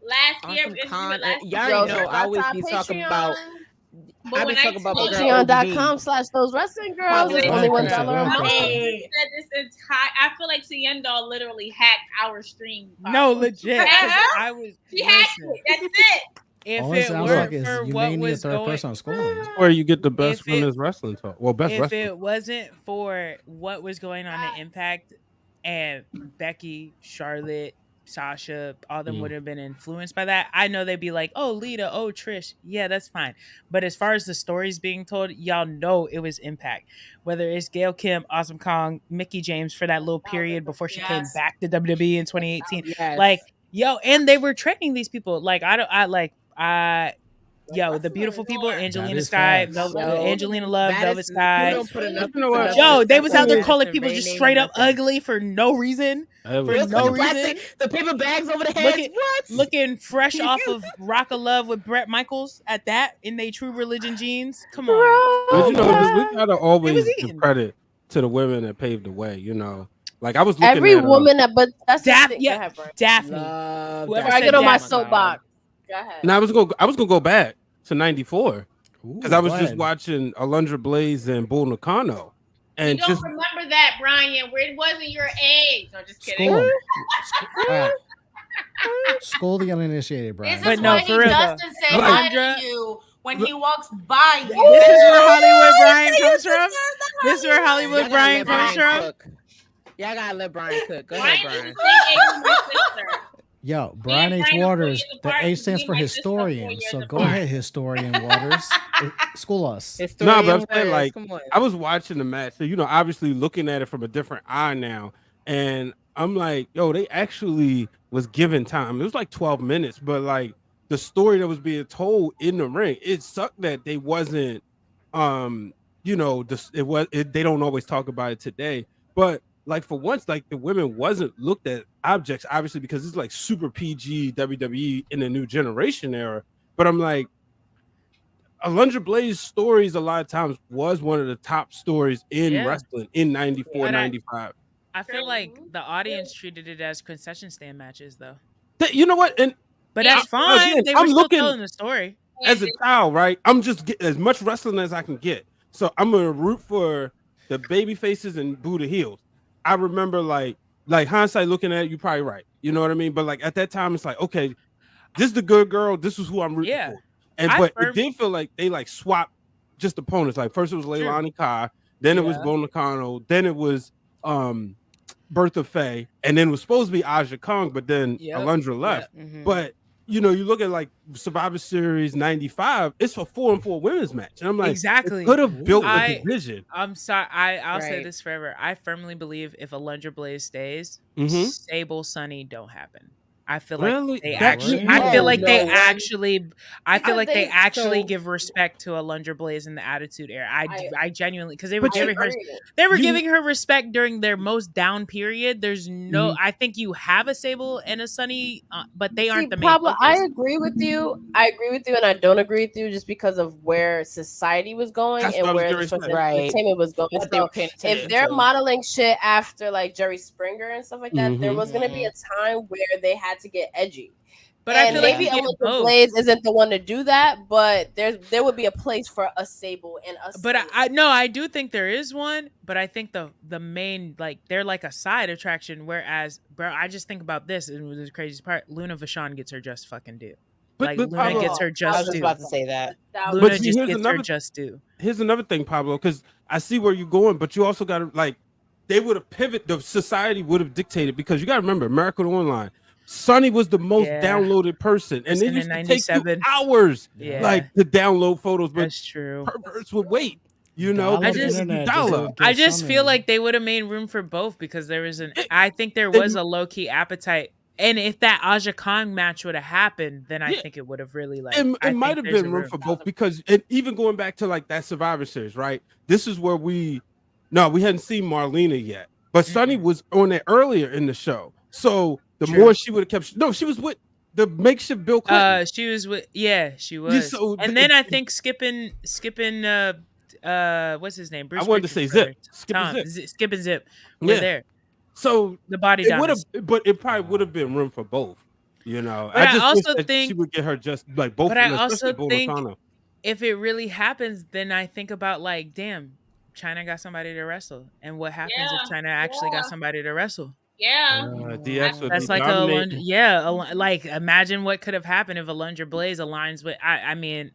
last year. Awesome It's Khan. last Y'all Yo, already know so I always that's be our talking Patreon. about. But I be when I talking about told the you- girl Patreon.com/those wrestling girls. It's only $1 a month. Hey, said this entire. I feel like Ciendo literally hacked our stream. No, legit. 'cause Yeah. I was. She hacked listen, it. That's it. If all it it sounds weren't like is for you what may need a was third going, person on schooling. Where you get the best If it- women's wrestling talk. Well, best if wrestling. it wasn't for what was going on in Impact and Becky, Charlotte, Sasha, all them would have been influenced by that. I know they'd be like, oh, Lita, oh, Trish. Yeah, that's fine. But as far as the stories being told, y'all know it was Impact. Whether it's Gail Kim, Awesome Kong, Mickie James for that little period before she came back to WWE in 2018. Yes. Like, yo, and they were training these people. Like, yo, the beautiful people, Angelina is Sky, facts. Velvet, Yo, Angelina Love, that Velvet is- Sky. you don't put enough- You know what? enough Yo, they respect was on out there Madison calling people Rae just name straight and up nothing. ugly for no reason. That For was- no the reason. plastic, the paper bags over the heads. Looking, What? looking fresh off of Rock of Love with Brett Michaels at that in they True Religion jeans. Come on. But you know, we gotta always was give eating. credit to the women that paved the way. You know, like I was looking Every at woman that, but that's the Daphne, thing. Go yeah, ahead, Brian. Daphne. Love Whoever that. I said get on my Daphne. soapbox. Go ahead. and I was gonna go back to '94 because I was go just ahead. watching Alundra Blaze and Bull Nakano, You and don't just remember that, Brian, where it wasn't your age. No, just kidding. School. All right. School the uninitiated, Brian. This But is no, what for he real, does though. to say hi Alundra- to you when he walks by you. This is where Hollywood Brian comes from. This is where Hollywood Y'all gotta Brian let comes Brian from. cook. Y'all gotta let Brian cook. Go Brian ahead, is Brian. the same age as my sister. Yo, Brian H. Brian are 4 Waters. years The apart, H stands me for and my sister are 4 historian. years So go apart. ahead, historian Waters. School us. No, Historian but I'm saying, West, like, come on. I was watching the match, so obviously looking at it from a different eye now, and I'm like, yo, they actually was given time. It was like 12 minutes, but like the story that was being told in the ring, it sucked that they wasn't, they don't always talk about it today, but like for once, like the women wasn't looked at objects, obviously because it's like super PG WWE in the new generation era. But I'm like, Alundra Blaze stories a lot of times was one of the top stories in wrestling in 94, 95. I feel like the audience treated it as concession stand matches, though. You know what? But that's fine. They were still telling the story. As a child, right? I'm just getting as much wrestling as I can get. So I'm gonna root for the baby faces and boo the heels. I remember like hindsight looking at it, you're probably right. You know what I mean? But like at that time, it's like, okay, this is the good girl. This is who I'm rooting for. But it did feel like they like swapped just opponents. Like first it was Leilani Kai, then it was Bo Nakano, then it was Bertha Faye, and then it was supposed to be Aja Kong, but then Alundra left. But you look at like Survivor Series 95, it's a 4-on-4 women's match. And I'm like, exactly. Could have built a division. I'm sorry. I'll say this forever. I firmly believe if Alundra Blaze stays, Sable Sunny don't happen. I feel like they actually. I feel like they actually. I feel like they actually give respect to Alundra Blaze in the Attitude Era. I genuinely, because they were giving her. They were giving her respect during their most down period. There's no. I think you have a Sable and a Sunny, but they aren't the main. Pablo, I agree with you. And I don't agree with you just because of where society was going and where the entertainment was going. So if they're modeling shit after like Jerry Springer and stuff like that, there was going to be a time where they had to get edgy. But I feel maybe like Alundra Blaze isn't the one to do that, but there would be a place for a Sable and a. But I do think there is one. But I think the main, like, they're like a side attraction. Whereas, bro, I just think about this, and the craziest part: Luna Vachon gets her just fucking due. Luna gets her just due. I was just about to say that. Luna just gets her just due. Here's another thing, Pablo, because I see where you're going, but you also got to like, they would have pivoted. The society would have dictated, because you got to remember, America Online. Sonny was the most downloaded person, and it used to take you hours, like to download photos. But that's true. Perverts would wait. I just feel like they would have made room for both, because there was I think there was a low key appetite, and if that Aja Kong match would have happened, then I think it would have really like. It might have been room for both, because even going back to like that Survivor Series, right? This is where we hadn't seen Marlena yet, but Sonny was on it earlier in the show, so. The more she would have kept, she was with the makeshift Bill Clinton. She was with, she was. So, and then I think skipping, what's his name? Bruce. I wanted to say Zip. Skip and Zip. We're there. So the body would have, but it probably would have been room for both. But I also think she would get her just like both. But I also think if it really happens, then I think about like, damn, China got somebody to wrestle, and what happens if China actually got somebody to wrestle? DX would that's be like dominating. like imagine what could have happened if Alundra Blaze aligns with. I mean,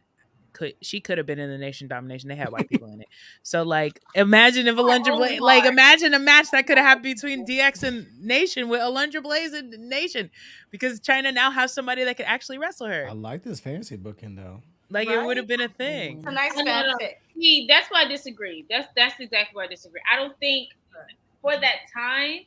she could have been in the Nation Domination. They had white people in it, so like imagine if Alundra Blaze, like imagine a match that could have happened between DX and Nation with Alundra Blaze and Nation, because China now has somebody that could actually wrestle her. I like this fantasy booking though. Like it would have been a thing. It's a nice fanfic. See, that's why I disagree. That's exactly why I disagree. I don't think for that time.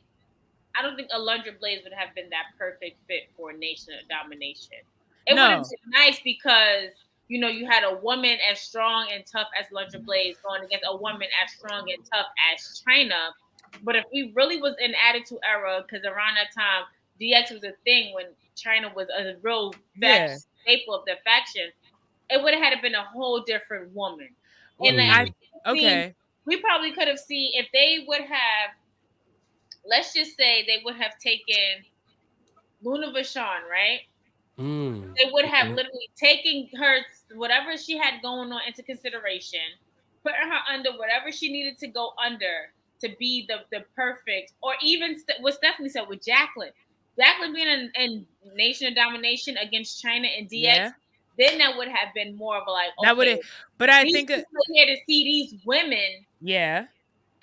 I don't think Alundra Blaze would have been that perfect fit for Nation of Domination. It would have been nice because, you had a woman as strong and tough as Alundra Blaze going against a woman as strong and tough as China. But if we really was in Attitude Era, because around that time, DX was a thing when China was a real staple of the faction, it would have had to been a whole different woman. And we probably could have seen if they would have. Let's just say they would have taken Luna Vachon, right? They would have literally taken her, whatever she had going on, into consideration, putting her under whatever she needed to go under to be the perfect, or even what Stephanie said with Jacqueline. Jacqueline being in Nation of Domination against China and DX, Yeah. then that would have been more of a like, That would have, okay, but I these think people are here to see these women yeah,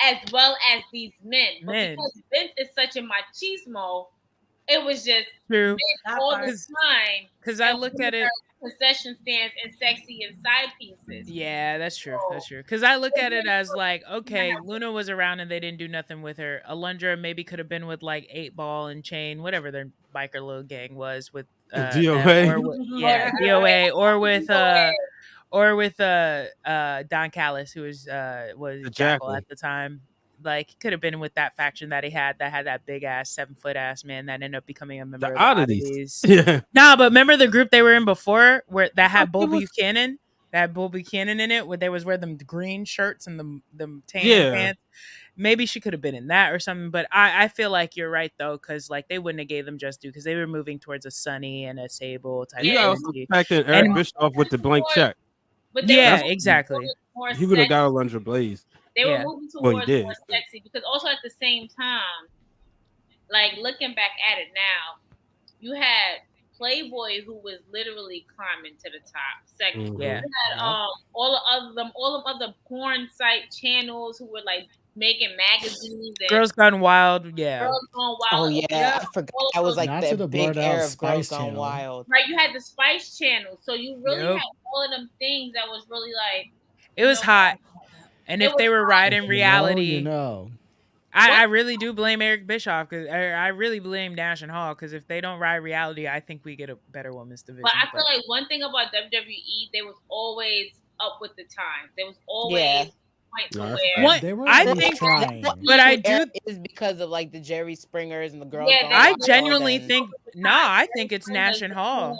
as well as these men. But Men. because Vince is such a machismo, it was just true. men all the time. Because I and look women at it. are concession stands and sexy and side pieces. Yeah, that's true. That's true. Because I look at it as like, okay, Luna was around and they didn't do nothing with her. Alundra maybe could have been with like 8 Ball and Chain, whatever their biker little gang was with DOA. DOA, or with Don Callis, who was Jackal at the time. Like, he could have been with that faction that he had that had that big ass 7-foot ass man that ended up becoming a member of the Oddities. Yeah. Nah, but remember the group they were in before where that had Bull Buchanan? That had Bull Buchanan in it, where they was wearing them green shirts and them tan pants. Maybe she could have been in that or something. But I feel like you're right though, because like they wouldn't have gave them just due because they were moving towards a Sunny and a Sable type. You also energy. factored Eric Bischoff with the blank check. But yeah, exactly. He would have got Alundra Blaze. They were moving towards did. more sexy because also at the same time, like looking back at it now, you had Playboy who was literally climbing to the top. Second, Yeah. you had all the other porn site channels who were like making magazines. And Girls Gone Wild, yeah. Girls Gone Wild. Oh yeah, I forgot. That was like Not to the the big blurred out era of Girls Spice Gone channel. Wild. Right, you had the Spice Channel, so you really Yep. had all of them things that was really like. It was hot. And if they were riding reality, you know. I really do blame Eric Bischoff because I really blame Nash and Hall because if they don't ride reality, I think we get a better women's division. But I feel like one thing about WWE, they was always up with the times. There was always point to where What They were I always think, trying. but I do. Is because of like the Jerry Springers and the girls. Yeah, Gone I Wild genuinely and- think I think it's Nash and Hall.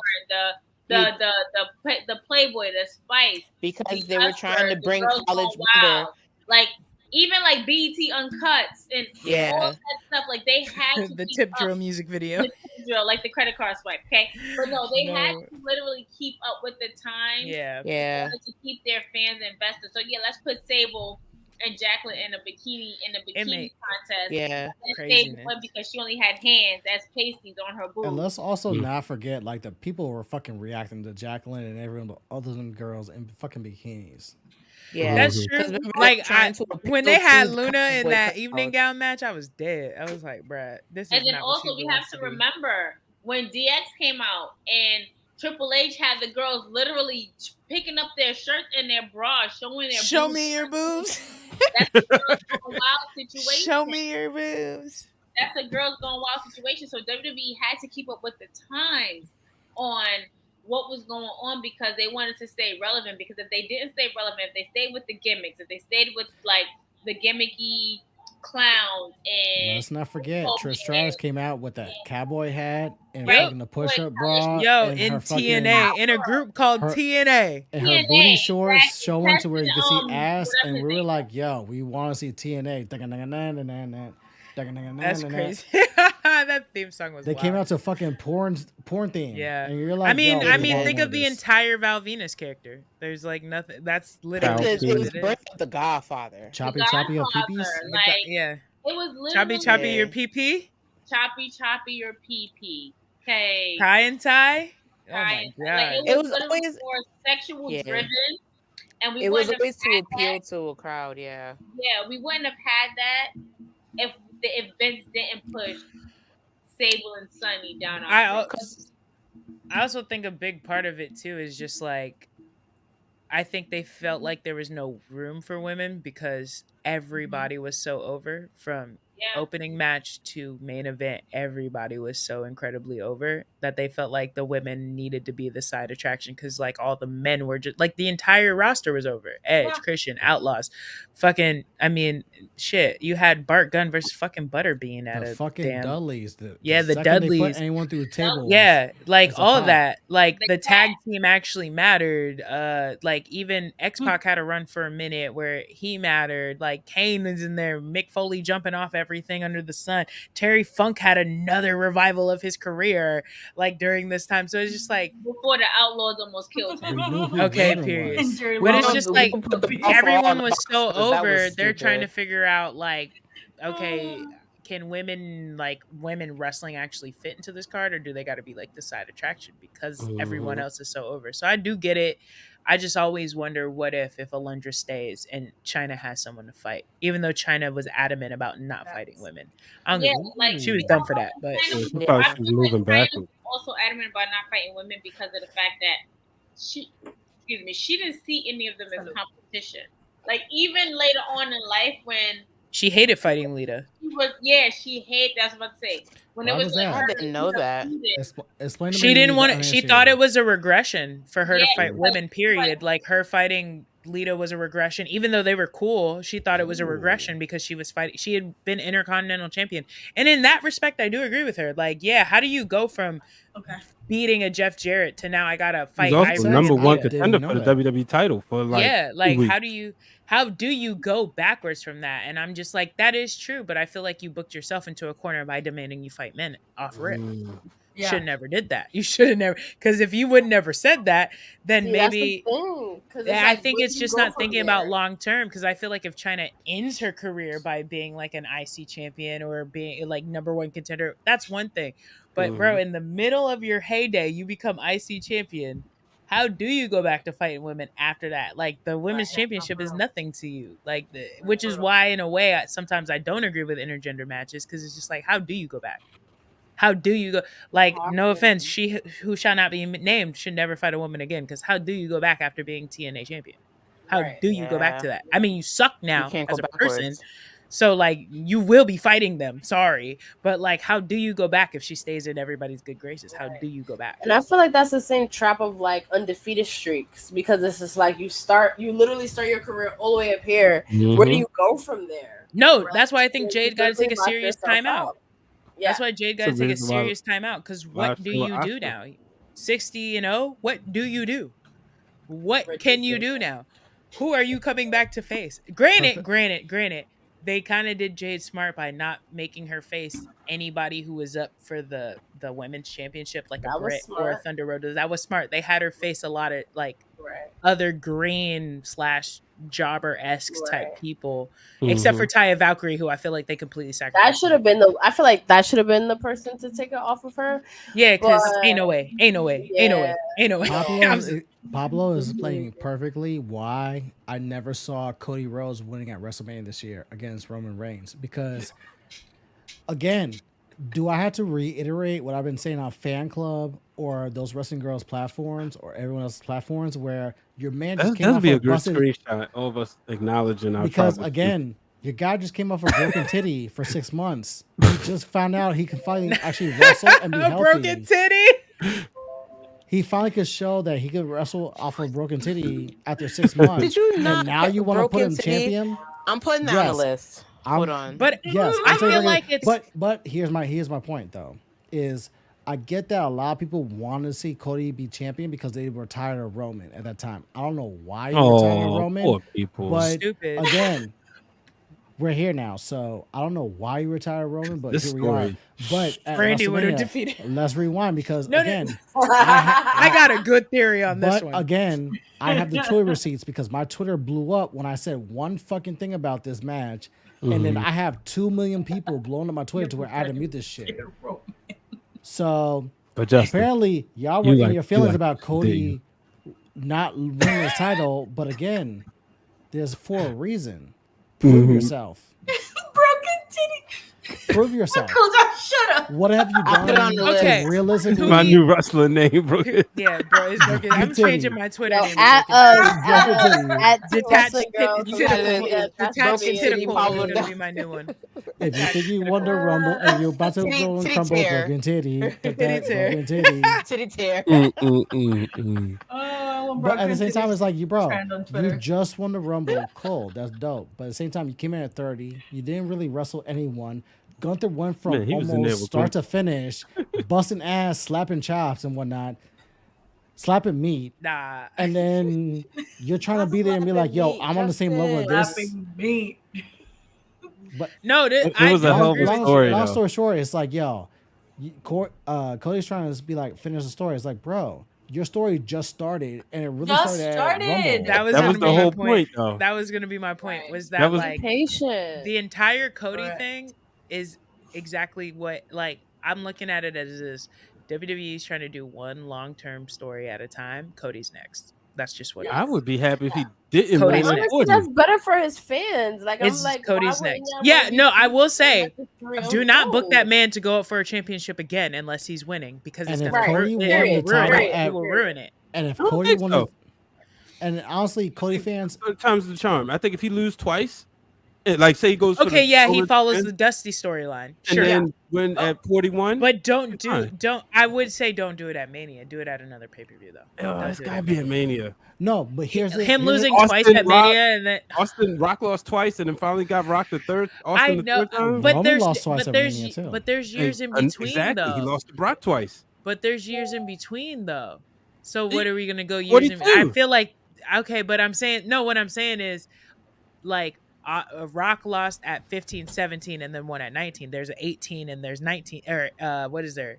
The Playboy, the Spice, because they were trying to the bring Girls college Gone wonder. Wild. Like even like BET Uncuts and Yeah. all that stuff. Like they had to The keep Tip up Drill music video. the tip drill, like the credit card swipe. Okay, but no, they had No. to literally keep up with the times. Yeah. Yeah. in order to keep their fans invested. So yeah, let's put Sable and Jacqueline in a bikini contest. Yeah. And Sable Craziness. won because she only had hands as pasties on her boobs. And let's also not forget, like, the people were fucking reacting to Jacqueline and everyone other than girls in fucking bikinis. Yeah, That's true. Like when they had Luna in boy that cut evening out. gown match, I was dead. I was like, bruh, this is And then not what also she we wants have to to do. remember when DX came out and Triple H had the girls literally picking up their shirts and their bras, showing their Show boobs. me your boobs. That's a Girls Gone Wild situation. Show me your boobs. That's a Girls Gone Wild situation. So WWE had to keep up with the times on what was going on because they wanted to stay relevant. Because if they didn't stay relevant, if they stayed with the gimmicks, if they stayed with like the gimmicky clowns and Let's not forget, Trish Stratus came out with that cowboy hat and Right. fucking the push-up bra. Yo, and in her fucking- TNA, in a group called her- TNA. And her TNA, booty shorts exactly. showing to where you can see That's, ass, whatever and we they- were like, "Yo, we want to see TNA." That's crazy. That theme song was They wild. came out to fucking porn theme. Yeah. and you're like, I mean, "Yo, we want think more of the this." entire Val Venus character. There's like nothing. That's literally Because just it what was it is. birth of the Godfather. Choppy, The choppy your Godfather, peepees. like Yeah. it was Choppy, literally choppy your Yeah. PP. choppy your PP. Okay. Tie and tie. Oh Tie my and- god. like, It was was literally always- more sexual Yeah. driven. And we It was wouldn't have always to had appeal that. to a crowd. Yeah. Yeah, we wouldn't have had that if the events didn't push Sable and Sunny down our I throats. also think a big part of it too is just like I think they felt like there was no room for women because everybody was so over from Yeah. opening match to main event. Everybody was so incredibly over that they felt like the women needed to be the side attraction because like all the men were just like the entire roster was over. Edge, Yeah. Christian, Outlaws, fucking. I mean, shit. You had Bart Gunn versus fucking Butterbean at The a fucking damn. Dudleys. The second they Dudleys. put anyone through the table. Yeah, like it's a all pop. that. Like The the tag cat. team actually mattered. Like even Hmm. X-Pac had a run for a minute where he mattered. Like Kane is in there, Mick Foley jumping off everything under the sun. Terry Funk had another revival of his career like during this time. So it's just like Before the Outlaws almost killed We him. knew who okay, Raven period. was. Jerry But it's Lawler. just We like put the buffer everyone on was the so box because that over. was They're trying to stupid. figure out like, okay, can women wrestling actually fit into this card, or do they got to be like the side attraction because everyone else is so over? So I do get it. I just always wonder what if Alundra stays and China has someone to fight, even though China was adamant about not fighting women. I don't think she was done for that, but she thought she was moving back. Also adamant about not fighting women because of the fact that she didn't see any of them as competition. Like even later on in life when she hated fighting Lita. She hated. That's what I was about to say. When it was I didn't know that. Explain to me. She didn't want it. She thought it was a regression for her to fight women. Period. Like her fighting Lita was a regression, even though they were cool. She thought it was a regression because she was fighting. She had been Intercontinental Champion, and in that respect, I do agree with her. Like, yeah, how do you go from beating a Jeff Jarrett to now I gotta fight? He's also number one contender for the WWE title for how do you go backwards from that? And I'm just like, that is true, but I feel like you booked yourself into a corner by demanding you fight men off rip. You should have never did that. You should have never, because if you would never said that, then maybe I think it's just not thinking about long term. Because I feel like if China ends her career by being like an IC champion or being like number one contender, that's one thing. But bro, in the middle of your heyday, you become IC champion. How do you go back to fighting women after that? Like the women's championship is nothing to you. Like, which is why, in a way, sometimes I don't agree with intergender matches because it's just like, how do you go back? How do you go? Like, no offense, she who shall not be named should never fight a woman again. Because how do you go back after being TNA champion? How do you go back to that? I mean, you suck now as a person. So, like, you will be fighting them. Sorry. But, like, how do you go back if she stays in everybody's good graces? How do you go back? And I feel like that's the same trap of, like, undefeated streaks. Because it's just like you literally start your career all the way up here. Where do you go from there? No, that's why I think Jade got to take a serious timeout. Yeah. That's why Jade got to take a serious timeout. Because what do you do now? 60-0? What do you do? What can you do now? Who are you coming back to face? Granted. They kind of did Jade smart by not making her face anybody who was up for the women's championship, like a Britt or a Thunder Rosa. That was smart. They had her face a lot of like other green / jobber-esque type people, except for Taya Valkyrie, who I feel like they completely sacrificed. That should have been I feel like that should have been the person to take it off of her. Yeah, because ain't no way. Pablo is playing perfectly. Why I never saw Cody Rhodes winning at WrestleMania this year against Roman Reigns. Because, again, do I have to reiterate what I've been saying on Fan Club or those Wrestling Girls platforms or everyone else's platforms where your man just came off a good screenshot of us acknowledging our because again, your guy just came off a broken titty for 6 months. He just found out he can finally actually wrestle and be healthy. Broken titty. He finally could show that he could wrestle off a broken titty after 6 months. Did you not? And now you want to put him champion? I'm putting that on the list. Hold on. But yes, I feel like it's. But here's my point though, is I get that a lot of people wanted to see Cody be champion because they were tired of Roman at that time. I don't know why you were tired of Roman. Poor people. But stupid. Again, we're here now, so I don't know why you retired Roman, but this here we story. are. But Brandy would have defeated. Let's rewind because again, I got a good theory on this one. Again, I have the Twitter receipts because my Twitter blew up when I said one fucking thing about this match, and then I have 2 million people blowing up my Twitter to where I had to mute this shit. So apparently, y'all were in your feelings about Cody not winning his title, but again, there's for a reason. Prove yourself. Broken titty. Prove yourself. Shut up. What have you done? Okay. Realistically, my new wrestler name, Broken. Yeah, bro, it's Broken. I'm changing my Twitter name. At detached Detached titty Pablo is gonna be my new one. If you think you won the Rumble and you're about to go and crumble, Broken titty, Broken titty, titty tear. But at the same time, it's like you just won the Rumble. Cool, that's dope. But at the same time, you came in at 30. You didn't really wrestle anyone. Gunther went from almost start to finish, busting ass, slapping chops and whatnot, slapping meat. Nah. And then you're trying to be there and be like, yo, I'm on the same level as this. Slapping meat. But no, it was a hell of a story. Long story short, it's like, yo, Cody's trying to be like, finish the story. It's like, bro, your story just started, and it really started at Rumble. That was the whole point, though. That was going to be my point. Was that like patient. The entire Cody thing is exactly what, like, I'm looking at it as this: WWE is trying to do one long-term story at a time. Cody's next. That's just what it I is. would be happy if he didn't Cody's win. next. Honestly, that's better for his fans. Like, I'm It's like, Cody's why wouldn't next. y'all Yeah, want no, you I to will do say, like a do not book that 3-0? man to go up for a championship again unless he's winning, because it's And if gonna Cody won the ruin title it. It at, will ruin it. and if I don't Cody think won so. it, and honestly, Cody fans, Third time's the charm. I think if he lose twice, like say he goes for Okay, the yeah, he Roman follows win, the Dusty storyline. and Sure. then win at 41. But fine. I would say don't do it at Mania. Do it at another pay-per-view though. Oh, Don't it's do it gotta at be at Mania. no, but here's the, him here's losing the, twice Austin at Rock- Mania, and then Austin Rock lost twice and then finally got Rock the third. I Austin the know, third time. but Roman there's lost twice at Mania, too. but there's years in And between exactly, he though. lost to Brock twice. But there's years in between though. So what are we gonna go years? 42. I feel like okay, but I'm saying no. What I'm saying is like Rock lost at 15, 17, and then won at 19. There's 18 and there's 19, or what is there?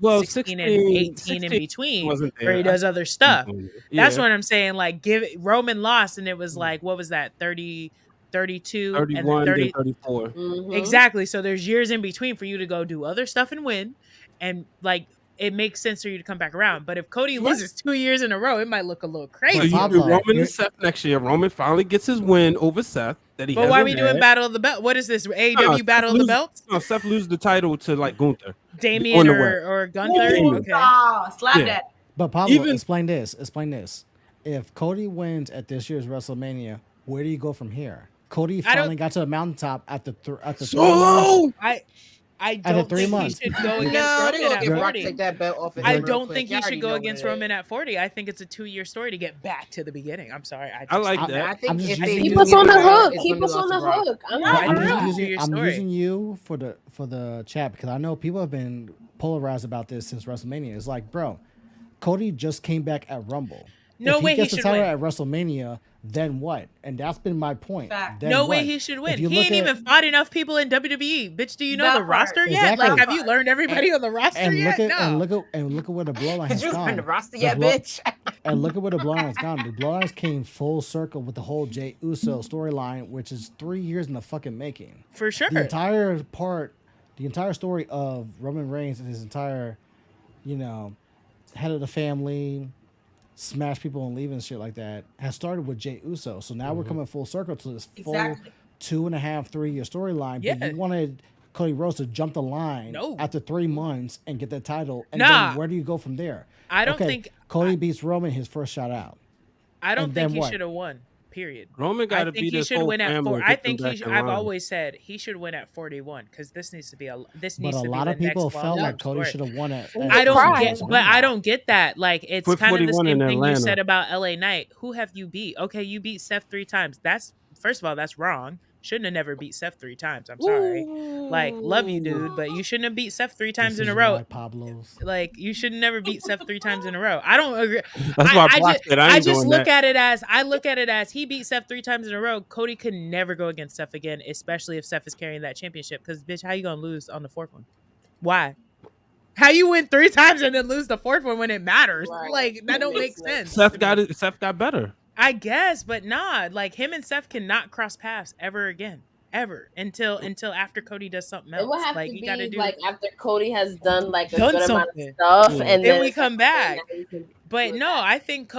Well, 16 and 16 18 in between, wasn't where he there. does other stuff. Yeah. That's what I'm saying. Like, Roman lost, and it was like, what was that? 30, 32, 31, and then then 34. Exactly. So there's years in between for you to go do other stuff and win, and like it makes sense for you to come back around. But if Cody loses 2 years in a row, it might look a little So crazy. you do Roman and Seth next year. Roman finally gets his win over Seth that he. But why are we hasn't doing had. Battle of the Belt? What is this? AEW No, Battle of the Belts? No, Seth loses the title to like Gunther. Damien On the way. or Gunther? Damien. Okay. Slap Yeah. that. But Pablo, Even- explain this. If Cody wins at this year's WrestleMania, where do you go from here? Cody I don't- finally got to the mountaintop after 3 months. I Out of don't 3 think months. he should go No, against they Roman gonna at get Brock 40. take that belt off. Of I him real don't quick. think Y'all he should already go know against what it is. Roman at 40. I think it's a 2-year story to get back to the beginning. I'm sorry. I like I that. think if they Keep do us get on the the belt, hook. it's Keep gonna be us on lost the to Brock. hook. I'm using you for the chat because I know people have been polarized about this since WrestleMania. It's like, bro, Cody just came back at Rumble. No if way he he gets the should title win. at WrestleMania, then what? And that's been my point. Fact. Then No way what? he should If win. you He look ain't even fought enough people in WWE. Bitch, do you know That the part. roster yet? Exactly. Like, have you learned everybody on the roster and yet? look at No. and look at where the bloodline Did has you gone. learn the roster The yet, blood- bitch? And look at where the bloodline has gone. The bloodlines came full circle with the whole Jey Uso storyline, which is 3 years in the fucking making. For sure. The entire story of Roman Reigns and his entire, head of the family, smash people and leave and shit like that, has started with Jey Uso. So now we're coming full circle to this full Exactly. 2.5, 3 year storyline. Yeah. But you wanted Cody Rhodes to jump the line No. after 3 months and get that title. And Nah. then where do you go from there? I don't think Cody beats Roman his first shot out. I don't And think then he what? should have won. Period. Roman got I to think beat he his should whole win at family. 4. to I get think them he back should, in I've line. always said he should win at 41 because this needs to be this But needs a to be lot the of people next felt long-term like Cody story. should have won it. I don't get that. Like, it's Put kind of the 41 in same thing you Atlanta. said about LA Knight. Who have you beat? Okay, you beat Seth 3 times. That's, first of all, that's wrong. Shouldn't have never beat Seth 3 times. I'm sorry. Like, love you, dude, but you shouldn't have beat Seth 3 times in a row. Pablo's. Like, you should never beat Seth 3 times in a row. I don't agree. That's why Brock said, I ain't just doing look that. at it as he beat Seth 3 times in a row. Cody could never go against Seth again, especially if Seth is carrying that championship. Because, bitch, how you gonna lose on the 4th one? Why? How you win 3 times and then lose the 4th one when it matters? Right. Like, that don't make sense. Seth got it. Seth got better. I guess, but nah. Like, him and Seth cannot cross paths ever again. Ever until after Cody does something else. It would have like, to you be gotta do like after Cody has done like a Done good amount something. of stuff, Yeah. and then we it's come like, back. okay, now you can But do no, that. I think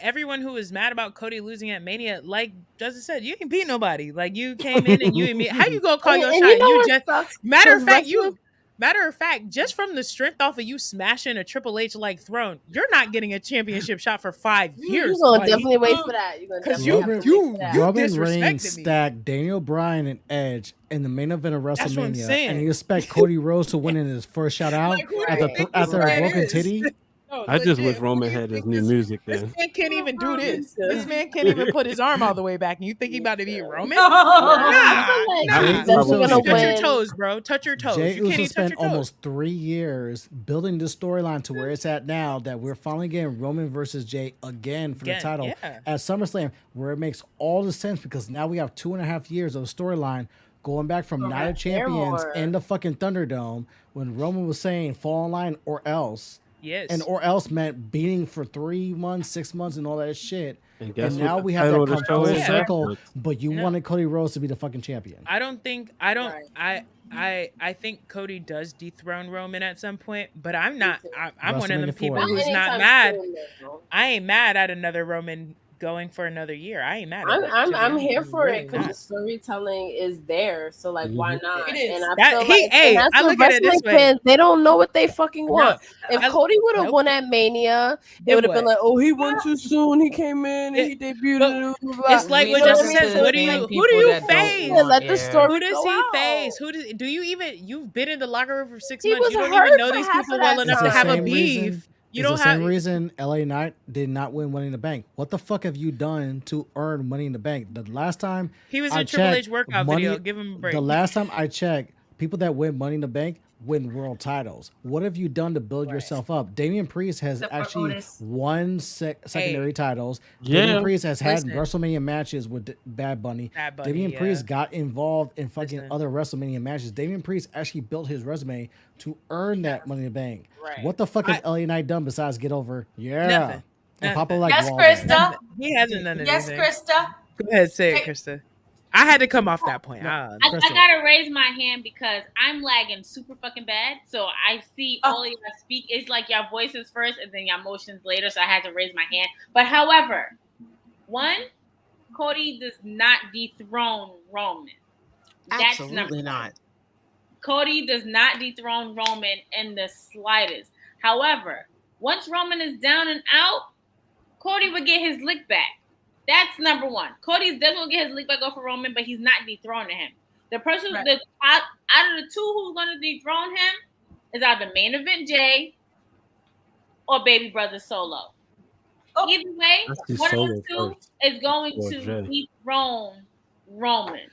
everyone who was mad about Cody losing at Mania, like Justin said, you ain't beat nobody. Like, you came in and you how you gonna call And- your and shot? you know You what just sucks? matter of 'Cause fact, wrestling- matter of fact, just from the strength off of you smashing a Triple H like throne, you're not getting a championship shot for 5 years. You're gonna buddy. definitely wait for that. You're gonna 'Cause definitely have to wait for that. Roman disrespected Reigns me. stacked Daniel Bryan and Edge in the main event of what I'm WrestleMania, saying. and you expect Cody Rhodes to win in his first shout out Like, who do after, you think after this a man broken is? titty? No, I just legit. wish Roman had his new music This then. man can't even do this. This man can't even put his arm all the way back. And you think he about to beat Roman? I feel like Nah. he's definitely gonna Touch your win. toes, bro. Touch your toes. Jey You can't Uso even touch spent your toes. almost 3 years building this storyline to where it's at now that we're finally getting Roman versus Jey again for Again, the title yeah. at SummerSlam, where it makes all the sense because now we have 2.5 years of storyline going back from Night of Fair Champions more. in the fucking Thunderdome when Roman was saying fall in line or else. Yes. And or else meant beating for 3 months, 6 months, and all that shit. And And now we have that come full circle. But you wanted Cody Rhodes to be the fucking champion. I think Cody does dethrone Roman at some point, but I'm not. I'm one of them people who's not mad. I ain't mad at another Roman going for another year. I ain't mad at it. I'm here for it because the storytelling is there. So like, why not? And I feel like I look at it this way. Fans, they don't know what they fucking want. If Cody would have won at Mania, it would have been like, oh, he won too soon. He came in and he debuted. It's like what Justin says. Who do you face? Let the story. Who does he face? Do you even? You've been in the locker room for 6 months. You don't even know these people well enough to have a beef. You don't have the same reason LA Knight did not win Money in the Bank. What the fuck have you done to earn Money in the Bank? The last time he was in Triple H workout video, give him a break. The last time I checked, people that win Money in the Bank win world titles. What have you done to build yourself up? Damian Priest has actually won secondary titles. Damian Priest has had WrestleMania matches with Bad Bunny. Damian Priest got involved in fucking other WrestleMania matches. Damian Priest actually built his resume to earn that Money in the Bank. Right. What the fuck has LA Knight done besides get over? Nothing. And pop up like yes, Walden. Krista. He hasn't done anything. Yes, Krista. Go ahead, say it, Krista. I had to come off that point. I gotta raise my hand because I'm lagging super fucking bad. So I see all of y'all speak. It's like y'all voices first and then y'all motions later. So I had to raise my hand. But however, one, Cody does not dethrone Roman. Absolutely not. Cody does not dethrone Roman in the slightest. However, once Roman is down and out, Cody would get his lick back. That's number one. Cody's definitely get his lick back off of Roman, but he's not dethroning him. The person out of the two who's going to dethrone him is either Main Event Jay or Baby Brother Solo. Either way, one of the two is going to dethrone Roman.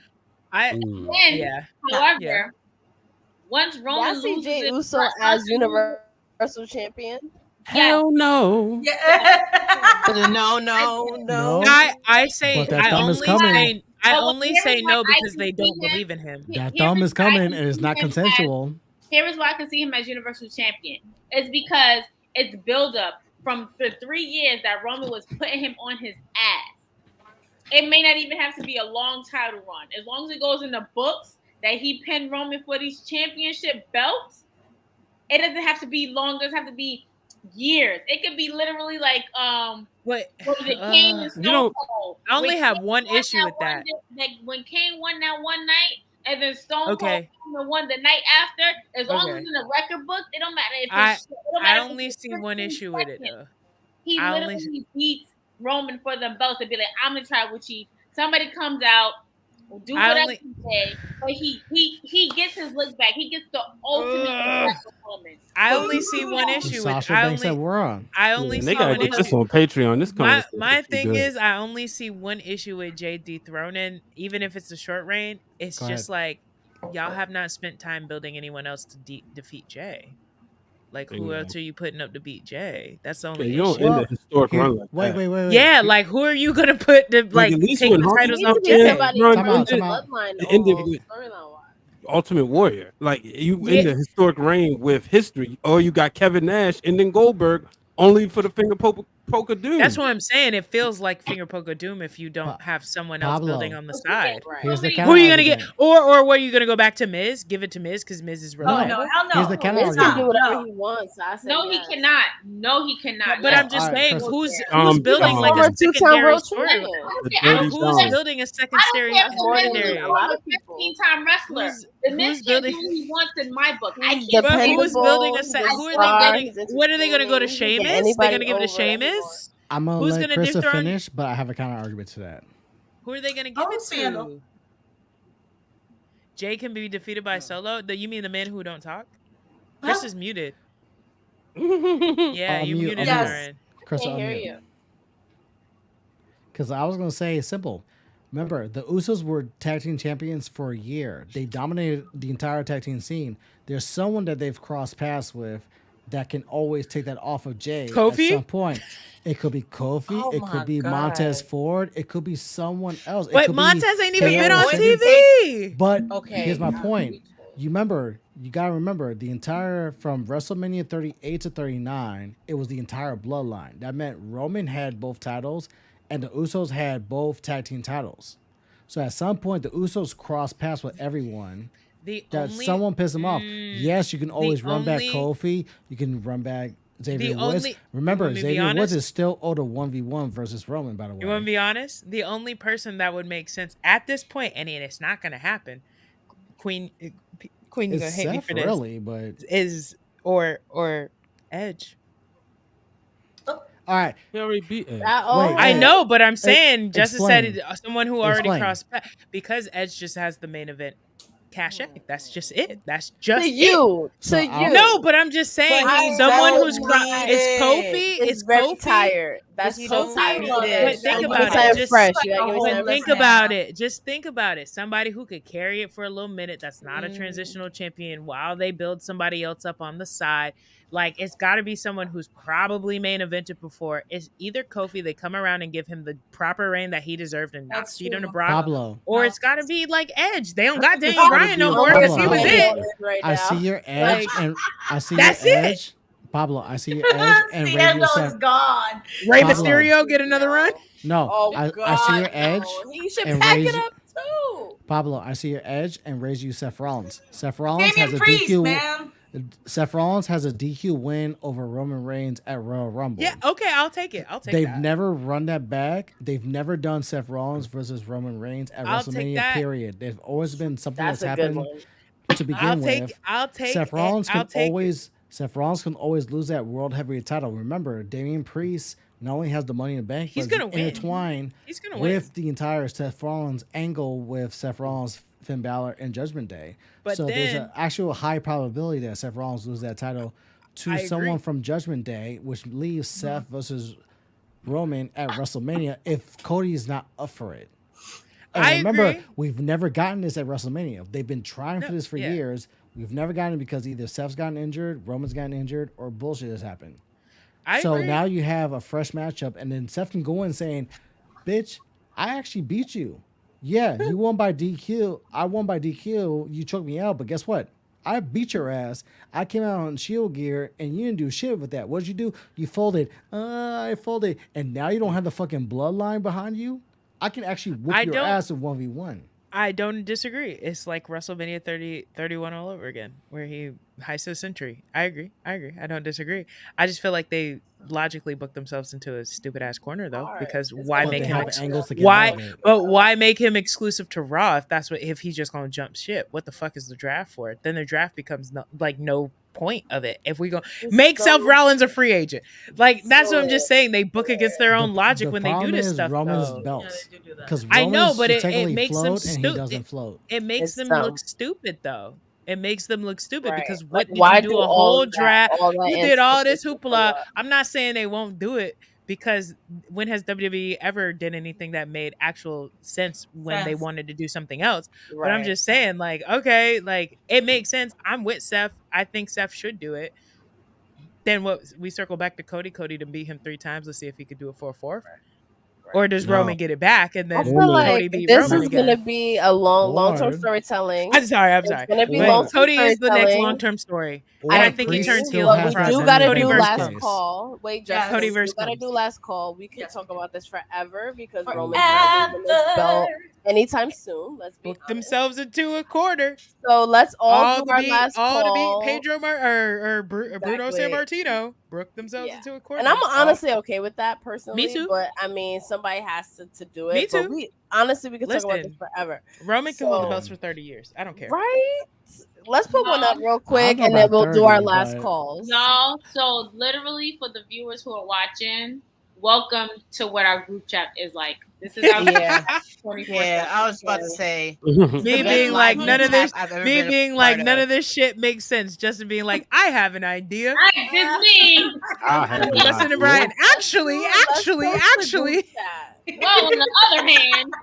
However, once Roman loses Jey Uso as Universal Champion. Hell no. No. I say I only say no because they don't believe in him. That thumb is coming and it's not consensual. Here is why I can see him as Universal Champion. It's because it's build up from the 3 years that Roman was putting him on his ass. It may not even have to be a long title run. As long as it goes in the books that he pinned Roman for these championship belts, it doesn't have to be long. It doesn't have to be years. It could be literally like what was it, Kane and Stone Cold. I only have one issue with that. Like when Kane won that one night and then Stone Cold won the night after, as long as it's in the record book, it don't matter if it's I only see one issue with it though. He literally beats Roman for them belts to be like, I'm the tribal chief. Somebody comes out, will do whatever he say, but he gets his look back. He gets the ultimate Roman. I only see one issue with Sasha Banks that we're on. I only see they gotta one get issue. this on Patreon. My thing is, I only see one issue with Jay dethroning, even if it's a short reign. It's just like y'all have not spent time building anyone else to defeat Jay. Like, who else are you putting up to beat Jay? That's the only issue. You don't end the historic run like that. Wait. Yeah, like who are you gonna put to like take the titles off Jay? Ultimate Warrior, like you end the historic reign with history, or you got Kevin Nash and then Goldberg only for the finger poke of doom. That's what I'm saying. It feels like finger poke of doom if you don't have someone else building on the side. Here's the Who are you gonna get? Or what are you gonna go back to Miz? Give it to Miz because Miz is reliable. No, hell no. Here's the counter Miz can do whatever he wants. No, he cannot. No, he cannot. But I'm just saying, who's building like a secondary story? Who's building a secondary? A lot of people. 15-time wrestler. The Miz can do what he wants in my book. I can't. But who's building a set? Who are they getting? What are they gonna go to Sheamus? They're gonna give it to Sheamus. I'm gonna let Krista finish, but I have a counter argument to that. Who are they gonna give it to? Jay can be defeated by Solo. You mean the men who don't talk? Chris is muted. Yeah, you muted her. Chris, I hear you. Because I was gonna say it's simple. Remember, the Usos were tag team champions for a year. They dominated the entire tag team scene. There's someone that they've crossed paths with that can always take that off of Jay Kofi? at some point. It could be Kofi. Oh it could be Montez Ford. It could be someone else. Wait, Montez ain't even been on TV. But here's my point. you gotta remember the entire from WrestleMania 38 to 39, it was the entire bloodline. That meant Roman had both titles and the Usos had both tag team titles. So at some point the Usos crossed paths with everyone. Someone pissed them off. Yes, you can always run back Kofi. You can run back Xavier Woods. Remember, Xavier Woods is still owed a 1v1 versus Roman, by the way. You want to be honest? The only person that would make sense at this point, and it's not going to happen, Queen is going to hate me for this. Really, but or Edge. All right. He already beat Edge. I know, but I'm saying Justice Explain. said someone who already Explain. crossed paths because Edge just has the main event cachet. That's just it. That's just to you. No, but I'm just saying someone who's it's Kofi. It's very Kofi. Tired. That's so tired. But think about it. Just think about it. Somebody who could carry it for a little minute. That's not a transitional champion while they build somebody else up on the side. Like, it's got to be someone who's probably main evented before. It's either Kofi, they come around and give him the proper reign that he deserved and not feed him to Brock. Pablo. Or it's got to be like Edge. They don't got Daniel Bryan no more because he was it. I see your Edge and I see your Edge. Pablo, I see your Edge and Rey Mysterio's gone. Rey Mysterio get another run? No, I see your Edge. He should and pack raise, it up too. Pablo, I see your Edge and raise you Seth Rollins. Seth Rollins Damian has a Priest, DQ. man. Seth Rollins has a DQ win over Roman Reigns at Royal Rumble. Yeah, okay, I'll take it. They've never run that back. They've never done Seth Rollins versus Roman Reigns at WrestleMania, period. They've always been something that's happened to begin with. Seth Rollins can always lose that World Heavyweight title. Remember, Damian Priest not only has the Money in the Bank, he's but gonna intertwined win with the entire Seth Rollins angle with Seth Rollins, Finn Balor, and Judgment Day. But so there's then, an actual high probability that Seth Rollins loses that title to someone from Judgment Day, which leaves Seth versus Roman at WrestleMania if Cody is not up for it. And remember, we've never gotten this at WrestleMania. They've been trying for this for years. We've never gotten it because either Seth's gotten injured, Roman's gotten injured, or bullshit has happened. Now you have a fresh matchup, and then Seth can go in saying, bitch, I actually beat you. Yeah, you won by DQ. I won by DQ. You choked me out, but guess what? I beat your ass. I came out on Shield gear, and you didn't do shit with that. What did you do? You folded. I folded. And now you don't have the fucking bloodline behind you? I can actually whoop your ass in 1v1. I don't disagree. It's like WrestleMania 31 all over again, where he heists a century. I agree. I don't disagree. I just feel like they logically booked themselves into a stupid ass corner though, because why make him why make him exclusive to Raw if he's just gonna jump ship? What the fuck is the draft for? Then the draft becomes no point of it. If we go make Seth Rollins a free agent, like that's what I'm just saying. They book against their own logic when they do this stuff. Roman's belts, because I know, but it makes them stupid. It makes them look stupid though. It makes them look stupid because what did you do a whole draft? You did all this hoopla. I'm not saying they won't do it because when has WWE ever did anything that made actual sense when they wanted to do something else? But I'm just saying, like, okay, like it makes sense. I'm with Seth. I think Seth should do it. Then we circle back to Cody to beat him 3 times. Let's see if he could do it 4-4. Or does Roman get it back and then I feel like Cody beat this Roman is going to be a long-term storytelling. I'm sorry. It's going to be long-term Cody is the next storytelling. long-term story. And I think he turns heel. We do got to do last call. Wait, Yes. Cody Cody we versus got to Combs. do last call. We can talk about this forever because Roman's not losing this belt anytime soon. Let's be honest. Themselves into a quarter. So let's all do our last all call. to beat Pedro Bruno Sammartino. Broke themselves into a quarter. And I'm honestly okay with that personally. Me too. But I mean, somebody has to do it. Me too. But we can talk about this forever. Roman can hold the belts for 30 years. I don't care. Right? Let's put one up real quick, know and then about we'll do 30, our last but- calls. No, so literally for the viewers who are watching, welcome to what our group chat is like. This is our Yeah. 24/7. Yeah, I was about to say. Me being like none of this. I've ever Me been a being like part none of. of this shit makes sense. Justin being like, I have an idea. It's me. Justin and Brian. Actually. Well, on the other hand,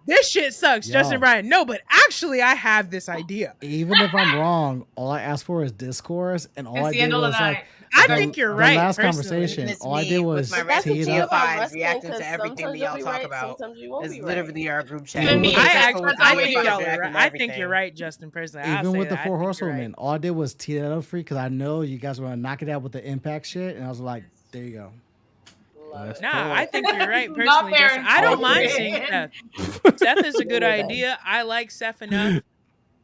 This shit sucks, Yo. Justin Bryan. No, but actually, I have this idea. Even if I'm wrong, all I asked for is discourse, and all I did Cielo was and like. I the- think you're the right, last personally. conversation, It's all I me did with was my That's tee the it thing up. about G5s wrestling, reacting to 'cause everything sometimes that you'll y'all be talk right, about. sometimes you won't It's be literally right. our group chat. Even Me with- and I Cisco with the think G5s y'all are reacting right. to I think everything. you're right, Justin. Personally, I'll Even say with the that. I four think you're horsewomen, right. all I did was tee that up for you because I know you guys were gonna knock it out with the impact shit, and I was like, there you go. Let's Nah, pull I it. think you're right, Not personally, fair Justin. and I don't mind appropriate. seeing Seth. Seth is a good Neither. idea. I like Seth enough.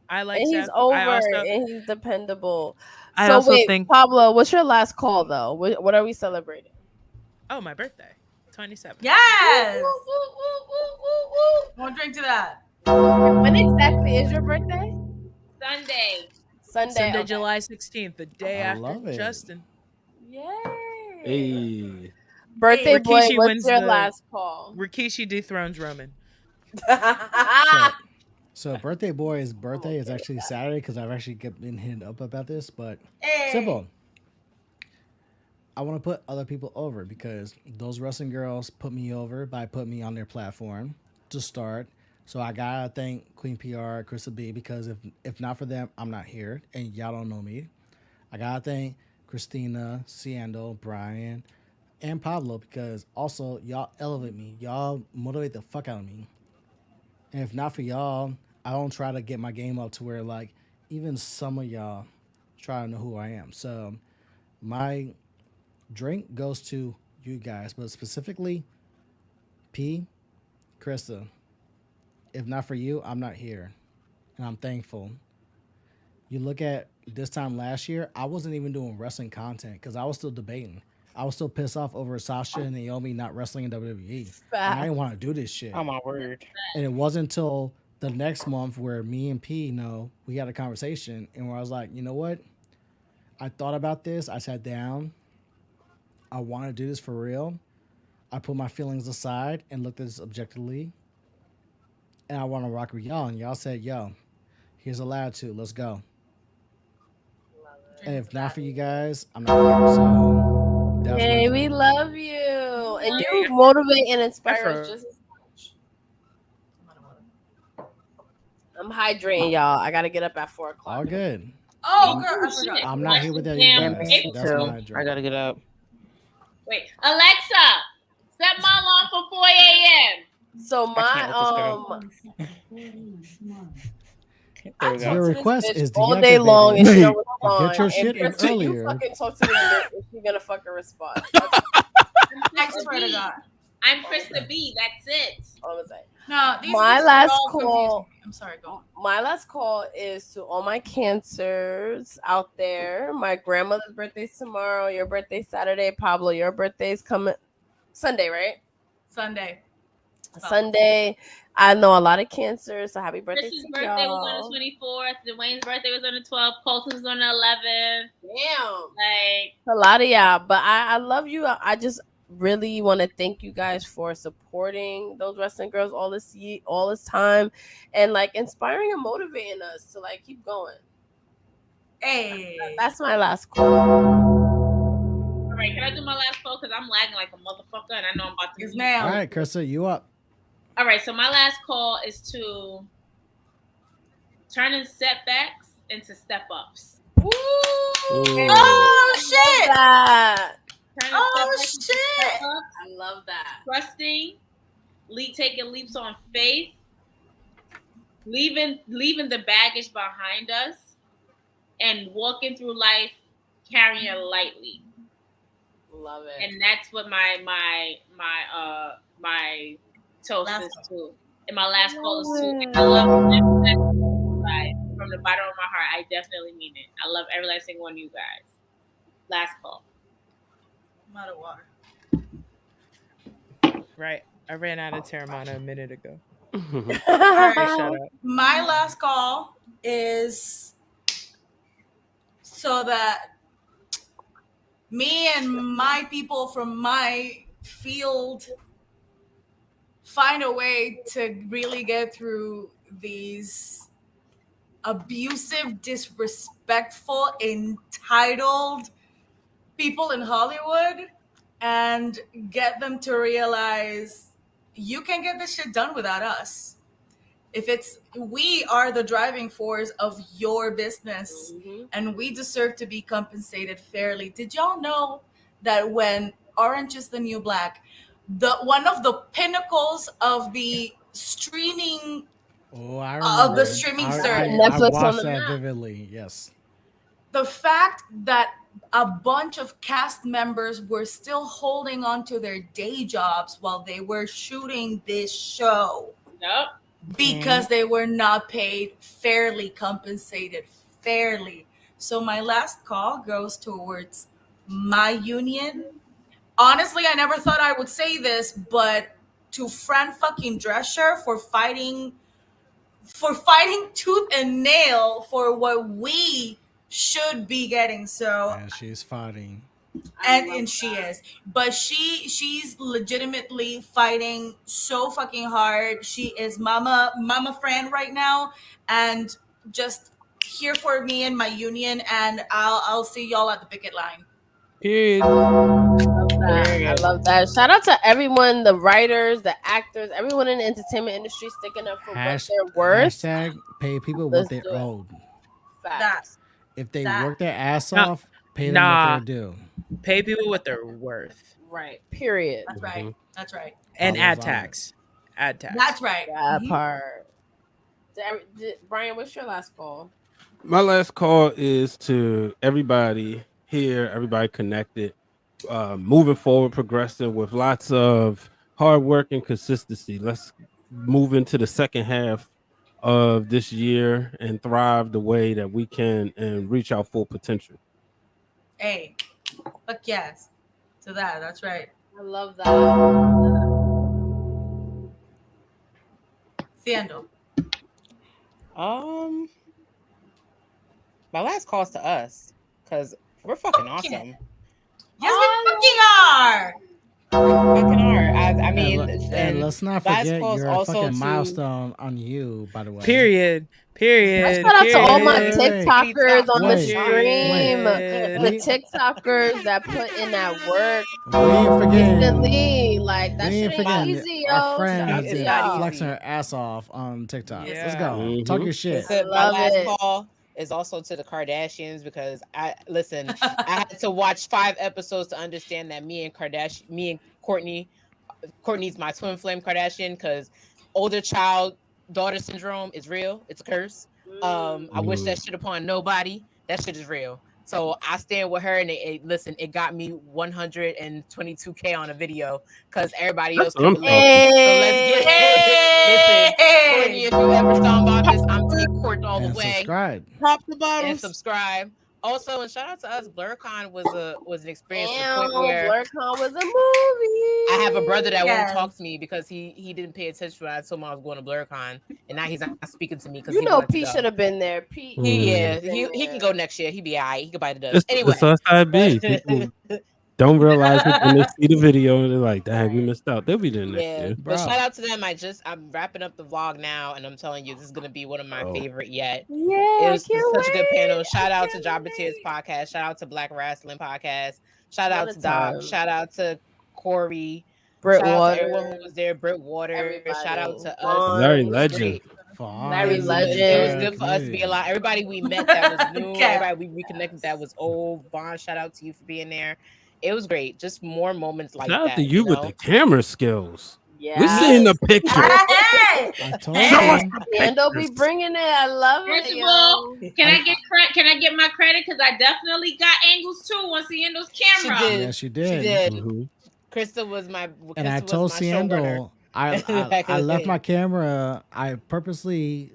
I like And Seth. he's over, I also, and he's dependable. I So also wait, think. Pablo, what's your last call though? What are we celebrating? Oh, my birthday, 27th. Yes. Woo, woo, woo, woo, woo, Won't drink to that. woo. When exactly is your birthday? Sunday. Sunday, Okay. July 16th, the day I after love it. Justin. Yay. Hey. Birthday Hey, boy, Rikishi what's wins your the- last call? Rikishi dethrones Roman. So birthday boy's birthday is actually Saturday because I've actually been hitting up about this, but Hey. simple. I want to put other people over because those wrestling girls put me over by putting me on their platform to start. So I gotta thank Queen PR, Crystal B, because if not for them, I'm not here, and y'all don't know me. I gotta thank Christina, Ciando, Brian, and Pablo because also y'all elevate me. Y'all motivate the fuck out of me. And if not for y'all, I don't try to get my game up to where like even some of y'all try to know who I am. So my drink goes to you guys, but specifically P, Krista. If not for you, I'm not here. And I'm thankful. You look at this time last year, I wasn't even doing wrestling content because I was still debating. I was still pissed off over Sasha and Naomi not wrestling in WWE. And I didn't want to do this shit. Oh my word. And it wasn't until the next month where me and P, we had a conversation and where I was like, you know what? I thought about this. I sat down. I want to do this for real. I put my feelings aside and looked at this objectively. And I want to rock with y'all. And y'all said, yo, here's a latitude. Let's go. And if not for you guys, I'm not here. So that's Hey, my we thing. love you. And you motivate and inspire us just as much. I'm hydrating, y'all. I gotta get up at 4 o'clock. All good. Oh, girl, I forgot. I'm not here with that. Damn, You guys. me That's my drink. I gotta get up. Wait, Alexa, set my alarm for 4 a.m. So my I talk Your to this request bitch is all day long, and she don't respond. Get your And shit in bitch, you earlier. fucking talk to me, and she's gonna fucking respond. I swear to God. I'm Krista B. That's it. All I'm saying. No, these My these last all confuse call. me. I'm sorry, go on. My last call is to all my cancers out there. My grandmother's birthday's tomorrow. Your birthday's Saturday. Pablo, your birthday's coming Sunday, right? Sunday. Sunday. I know a lot of cancers, so happy birthday Chris's to birthday y'all. was on the 24th. Dwayne's birthday was on the 12th. Colton's on the 11th. Damn. Like, A lot of y'all, but I love you. I just really want to thank you guys for supporting those wrestling girls all this time, and like inspiring and motivating us to like keep going. Hey, That's my last call. all right, can I do my last call? Because I'm lagging like a motherfucker, and I know I'm about to. Yes, All ma'am. right, Krista, you up? All right, so my last call is to turning setbacks into step ups. Oh shit! That. Oh shit! I love that. Trusting, taking leaps on faith, leaving the baggage behind us, and walking through life carrying it lightly. Love it. And that's what my toast is to. And my last call is to. And I love every from the bottom of my heart. I definitely mean it. I love every last single one of you guys. Last call. I'm out of water. Right. I ran out of Terramana a minute ago. All right. Shut up. My last call is so that me and my people from my field find a way to really get through these abusive, disrespectful, entitled people in Hollywood and get them to realize you can get this shit done without us. We are the driving force of your business, and we deserve to be compensated fairly. Did y'all know that when Orange is the New Black, one of the pinnacles of the streaming of the streaming service, Netflix I watched that vividly. Yes, the fact that a bunch of cast members were still holding on to their day jobs while they were shooting this show. Yep. Because they were not paid fairly, compensated fairly. So my last call goes towards my union. Honestly, I never thought I would say this, but to Fran fucking Drescher for fighting tooth and nail for what we should be getting. So and she's fighting. And she is, but she's legitimately fighting so fucking hard. She is mama Fran right now, and just here for me and my union. And I'll see y'all at the picket line. Period. I love that. Shout out to everyone, the writers, the actors, everyone in the entertainment industry sticking up for what they're worth. Hashtag pay people what they're owed. Facts. If they work their ass off, pay them what they're due. Pay people what they're worth. Right. Period. That's right. That's right. And add tax. Add tax. That's right. That part. Brian, what's your last call? My last call is to everybody here, everybody connected, moving forward, progressing with lots of hard work and consistency. Let's move into the second half of this year and thrive the way that we can and reach our full potential. Hey, fuck yes to that. That's right. I love that. Siendo. My last call is to us because we're fucking awesome. Yes, we fucking are. Fucking are. I mean, and let's not forget your fucking milestone on you, by the way. Period. Shout out to all my TikTokers on the stream. The TikTokers that put in that work. Recently. Like, that shit ain't easy, yo. Our friend is flexing her ass off on TikTok. Yeah. Let's go. Talk your shit. My last call is also to the Kardashians because I had to watch 5 episodes to understand that me and Courtney's my twin flame Kardashian because older child daughter syndrome is real. It's a curse. I wish that shit upon nobody. That shit is real. So I stand with her, and it got me 122K on a video because everybody else couldn't believe it. So let's get it. Listen, Courtney, if you ever saw about this, I'm Team Court all the way. Subscribe. Top to bottom. And subscribe. Also, and shout out to us, BlurCon was an experience. BlurCon was a movie. I have a brother that won't talk to me because he didn't pay attention when I told him I was going to BlurCon, and now he's not speaking to me because Pete should have been there. Pete, he can go next year. He be alright. He can buy the dust. Anyway, that's how it be. People don't realize it when they see the video and they're like, "Dang, we missed out." They'll be there next year. But shout out to them. I'm wrapping up the vlog now, and I'm telling you, this is gonna be one of my favorite yet. Yeah, it was such a good panel. Shout out to Jobber Tears podcast. Shout out to Black Wrestling podcast. Shout out to Doc. Shout out to Corey. Britt Water. Everyone who was there. Britt Water. Everybody. Shout out to us. Very legend. Very legend. It was good for us to be alive. Everybody we met that was new. Everybody we reconnected that was old. Bond, shout out to you for being there. It was great. Just more moments like that. Shout out to you with the camera skills. Yeah, we seen the picture. I told you. Siendo be bringing it. I love it. First of all, can I get credit? Can I get my credit? Because I definitely got angles too on Siendo's camera. She did. Yeah, she did. She did. Mm-hmm. Krista was my. And I told Siendo, I left my camera. I purposely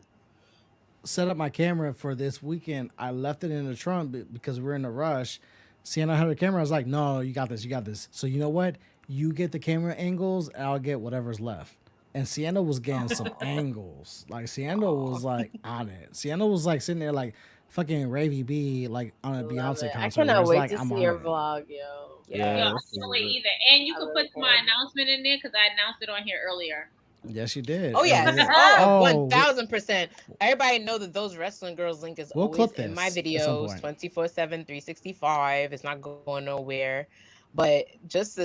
set up my camera for this weekend. I left it in the trunk because we're in a rush. Siendo had her camera. I was like, no, you got this. You got this. So you know what? You get the camera angles, and I'll get whatever's left. And Siendo was getting some angles. Like, Siendo was, like, on it. Siendo was, like, sitting there, like, fucking Ravy B, like, on a Beyonce concert. I cannot wait like, to see your vlog, yo. Yeah, I can't wait either. And you can put my announcement in there because I announced it on here earlier. Yes, you did. Oh, yeah. 1,000%. Everybody know that those Wrestling Girls link is always in my videos 24/7, 365. It's not going nowhere. But just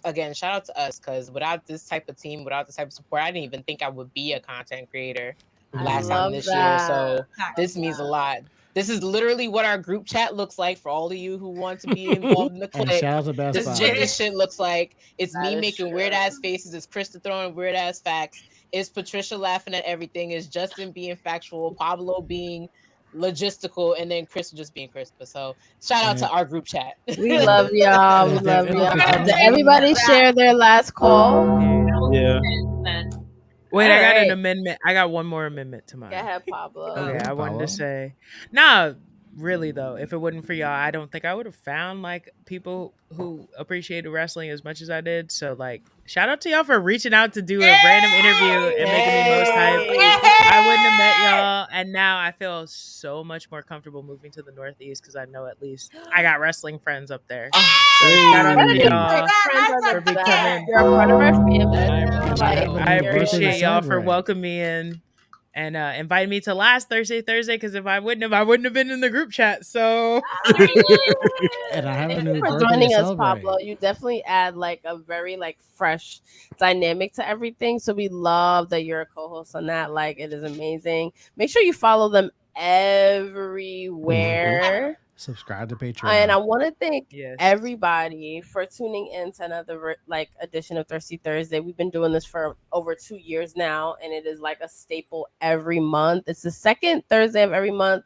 again, shout out to us, because without this type of team, without this type of support, I didn't even think I would be a content creator last time this year. So this means a lot. This is literally what our group chat looks like for all of you who want to be involved in the clip. Shout out to Best This Buy. is what this shit looks like. It's That me is making true. weird ass faces. It's Krista throwing weird ass facts. It's Patricia laughing at everything. It's Justin being factual. Pablo being logistical, and then Chris just being Krista. So shout out to our group chat. We love y'all. We love y'all. Did everybody share their last call? Yeah. Wait, I got Alright. an amendment. I got one more amendment to mine. Go ahead, Pablo. Okay, I wanted Pablo. to say, nah, really though, if it wasn't for y'all, I don't think I would have found like people who appreciated wrestling as much as I did. So like, shout out to y'all for reaching out to do a random interview and making me most hype. I wouldn't have met y'all, and now I feel so much more comfortable moving to the Northeast because I know at least I got wrestling friends up there. So shout out to y'all for becoming. You're a part of our family. I You're- appreciate y'all for celebrate. welcoming me in and inviting me to last Thursday because if I wouldn't have been in the group chat. So And I have a Thank new you for birthday to joining us, celebrate. Pablo. You definitely add like a very like fresh dynamic to everything. So we love that you're a co-host on that. Like it is amazing. Make sure you follow them everywhere. Subscribe to Patreon. And I want to thank yes. everybody for tuning in to another like edition of Thirsty Thursday. We've been doing this for over 2 years now, and it is like a staple every month. It's the second Thursday of every month.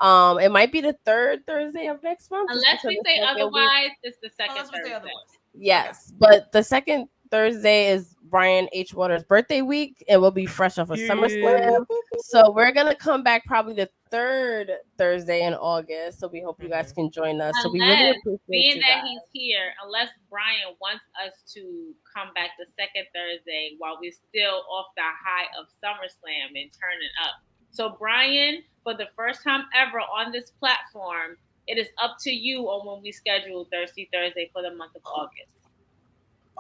It might be the third Thursday of next month. just Unless because we the say second week- otherwise, it's the second Unless we say Thursday. otherwise. Yes, but the second Thursday is Brian H. Waters' birthday week, and we'll be fresh off of SummerSlam. So we're gonna come back probably the third Thursday in August. So we hope you guys can join us. So we really Unless, appreciate being you that guys. he's here, unless Brian wants us to come back the second Thursday while we're still off the high of SummerSlam and turning up. So Brian, for the first time ever on this platform, it is up to you on when we schedule Thirsty Thursday for the month of August.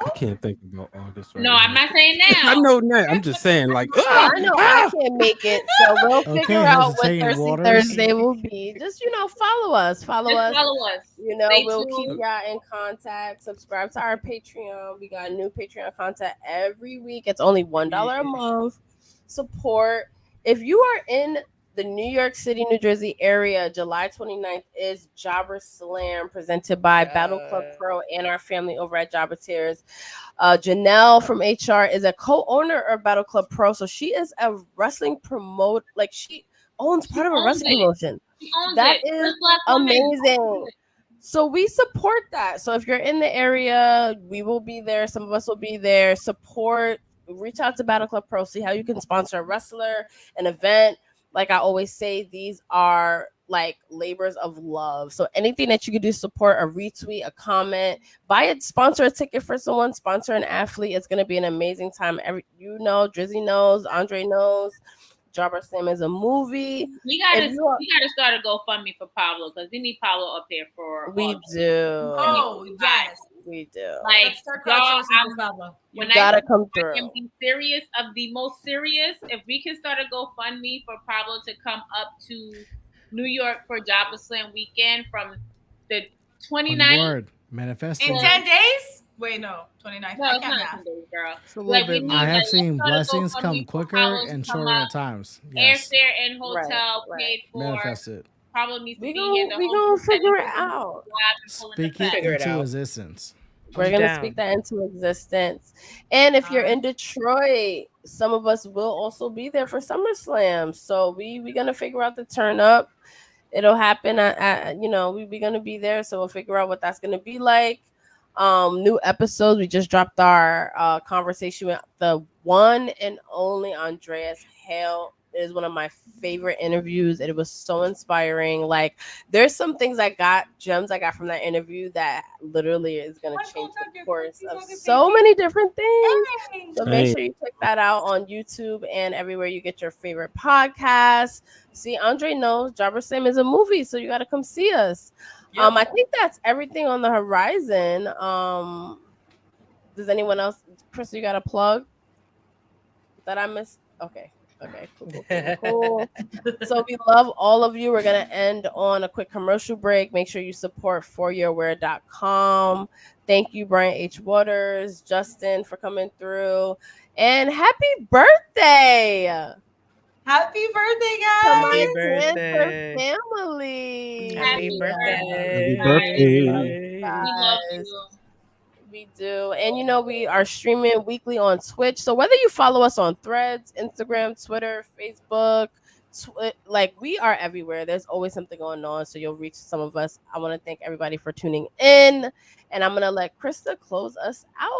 I can't think about August right No, now. I'm not saying now. I know that. I'm just saying, like, I know I can't make it, so we'll Okay, figure out what hesitating Thirsty waters. Thursday will be. Just follow us. Follow Just us. follow us. Stay We'll tuned. keep y'all in contact. Subscribe to our Patreon. We got new Patreon content every week. It's only $1 a month. Support. If you are in the New York City, New Jersey area, July 29th is Jobber Slam presented by Battle Club Pro and our family over at Jobber Tears. Janelle from HR is a co-owner of Battle Club Pro. So she is a wrestling promote. Like she owns part of a owns wrestling it. promotion. She owns That it. is First Black woman owns amazing. it. So we support that. So if you're in the area, we will be there. Some of us will be there. Support. Reach out to Battle Club Pro. See how you can sponsor a wrestler, an event. Like I always say, these are like labors of love. So anything that you can do, support, a retweet, a comment, sponsor a ticket for someone, sponsor an athlete. It's gonna be an amazing time. Drizzy knows, Andre knows. Jobber Slam is a movie. We gotta start a GoFundMe for Pablo because we need Pablo up here for. We do. Oh yes, we do. Like Let's start y'all, crowdsourcing for Pablo. You gotta come through. And be serious of the most serious. If we can start a GoFundMe for Pablo to come up to New York for Jobber Slam weekend from the 29th. Word. Manifest. In 10 days? Wait, no, 29th. No, I it's can't not math. 10 days, girl. It's a little bit. I have seen let's blessings start a come GoFundMe for quicker Pablo to and come shorter up. at times. Yes. Airfare and hotel Right. paid for. Manifest it. Pablo needs to We be here. gonna figure it out. Speak it into existence. We're gonna speak that into existence. And if you're in Detroit, some of us will also be there for SummerSlam. So we're gonna figure out the turn up. It'll happen we're gonna be there. So we'll figure out what that's gonna be like. New episodes. We just dropped our conversation with the one and only Andreas Hale. It is one of my favorite interviews. It was so inspiring. Like there's some things gems I got from that interview that literally is going to change the course of so many different things. So make sure you check that out on YouTube and everywhere you get your favorite podcasts. See, Andre knows Jobber Slam is a movie, so you got to come see us. I think that's everything on the horizon. Does anyone else, Chris, you got a plug that I missed? Okay. Okay, cool. So we love all of you. We're going to end on a quick commercial break. Make sure you support foryourwear.com. Thank you, Brian H. Waters, Justin, for coming through. And happy birthday! Happy birthday, guys! Happy Cancer birthday. family. Happy birthday. Happy birthday. We love you. We do. And you know, we are streaming weekly on Twitch. So whether you follow us on Threads, Instagram, Twitter, Facebook, like we are everywhere. There's always something going on. So you'll reach some of us. I want to thank everybody for tuning in. And I'm going to let Krista close us out.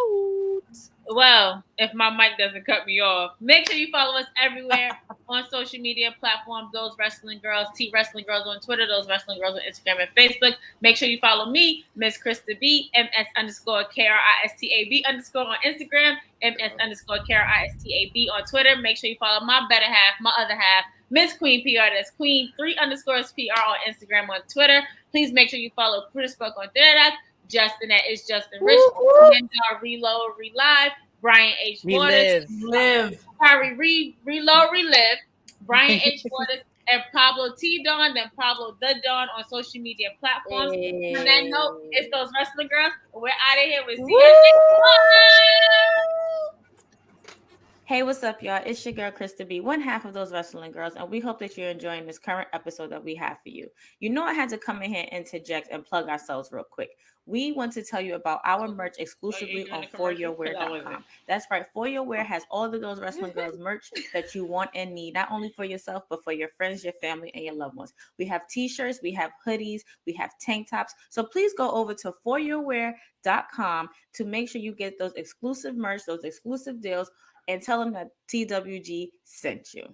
Well, if my mic doesn't cut me off, make sure you follow us everywhere on social media platforms. Those Wrestling Girls, T Wrestling Girls on Twitter, Those Wrestling Girls on Instagram and Facebook. Make sure you follow me, Miss Krista B, MS_KRISTAB_ on Instagram, MS_KRISTAB on Twitter. Make sure you follow my better half, my other half, Miss Queen PR. That's Queen 3_PR on Instagram on Twitter. Please make sure you follow Chris Spoke on Twitter. Justin at It's Justin Rich, Reload, Relive, Brian H. Waters, Harry Reload, Relive, Brian H. Waters, and Pablo T. Dawn, then Pablo the Dawn on social media platforms. On that note, it's Those Wrestling Girls. We're out of here with Hey, what's up, y'all? It's your girl, Krista B, one half of Those Wrestling Girls, and we hope that you're enjoying this current episode that we have for you. You know I had to come in here and interject and plug ourselves real quick. We want to tell you about our merch exclusively on foryourwear.com. That's right. For Your Wear has all of Those Wrestling Girls merch that you want and need, not only for yourself, but for your friends, your family, and your loved ones. We have t-shirts, we have hoodies, we have tank tops. So please go over to foryourwear.com to make sure you get those exclusive merch, those exclusive deals, and tell them that TWG sent you.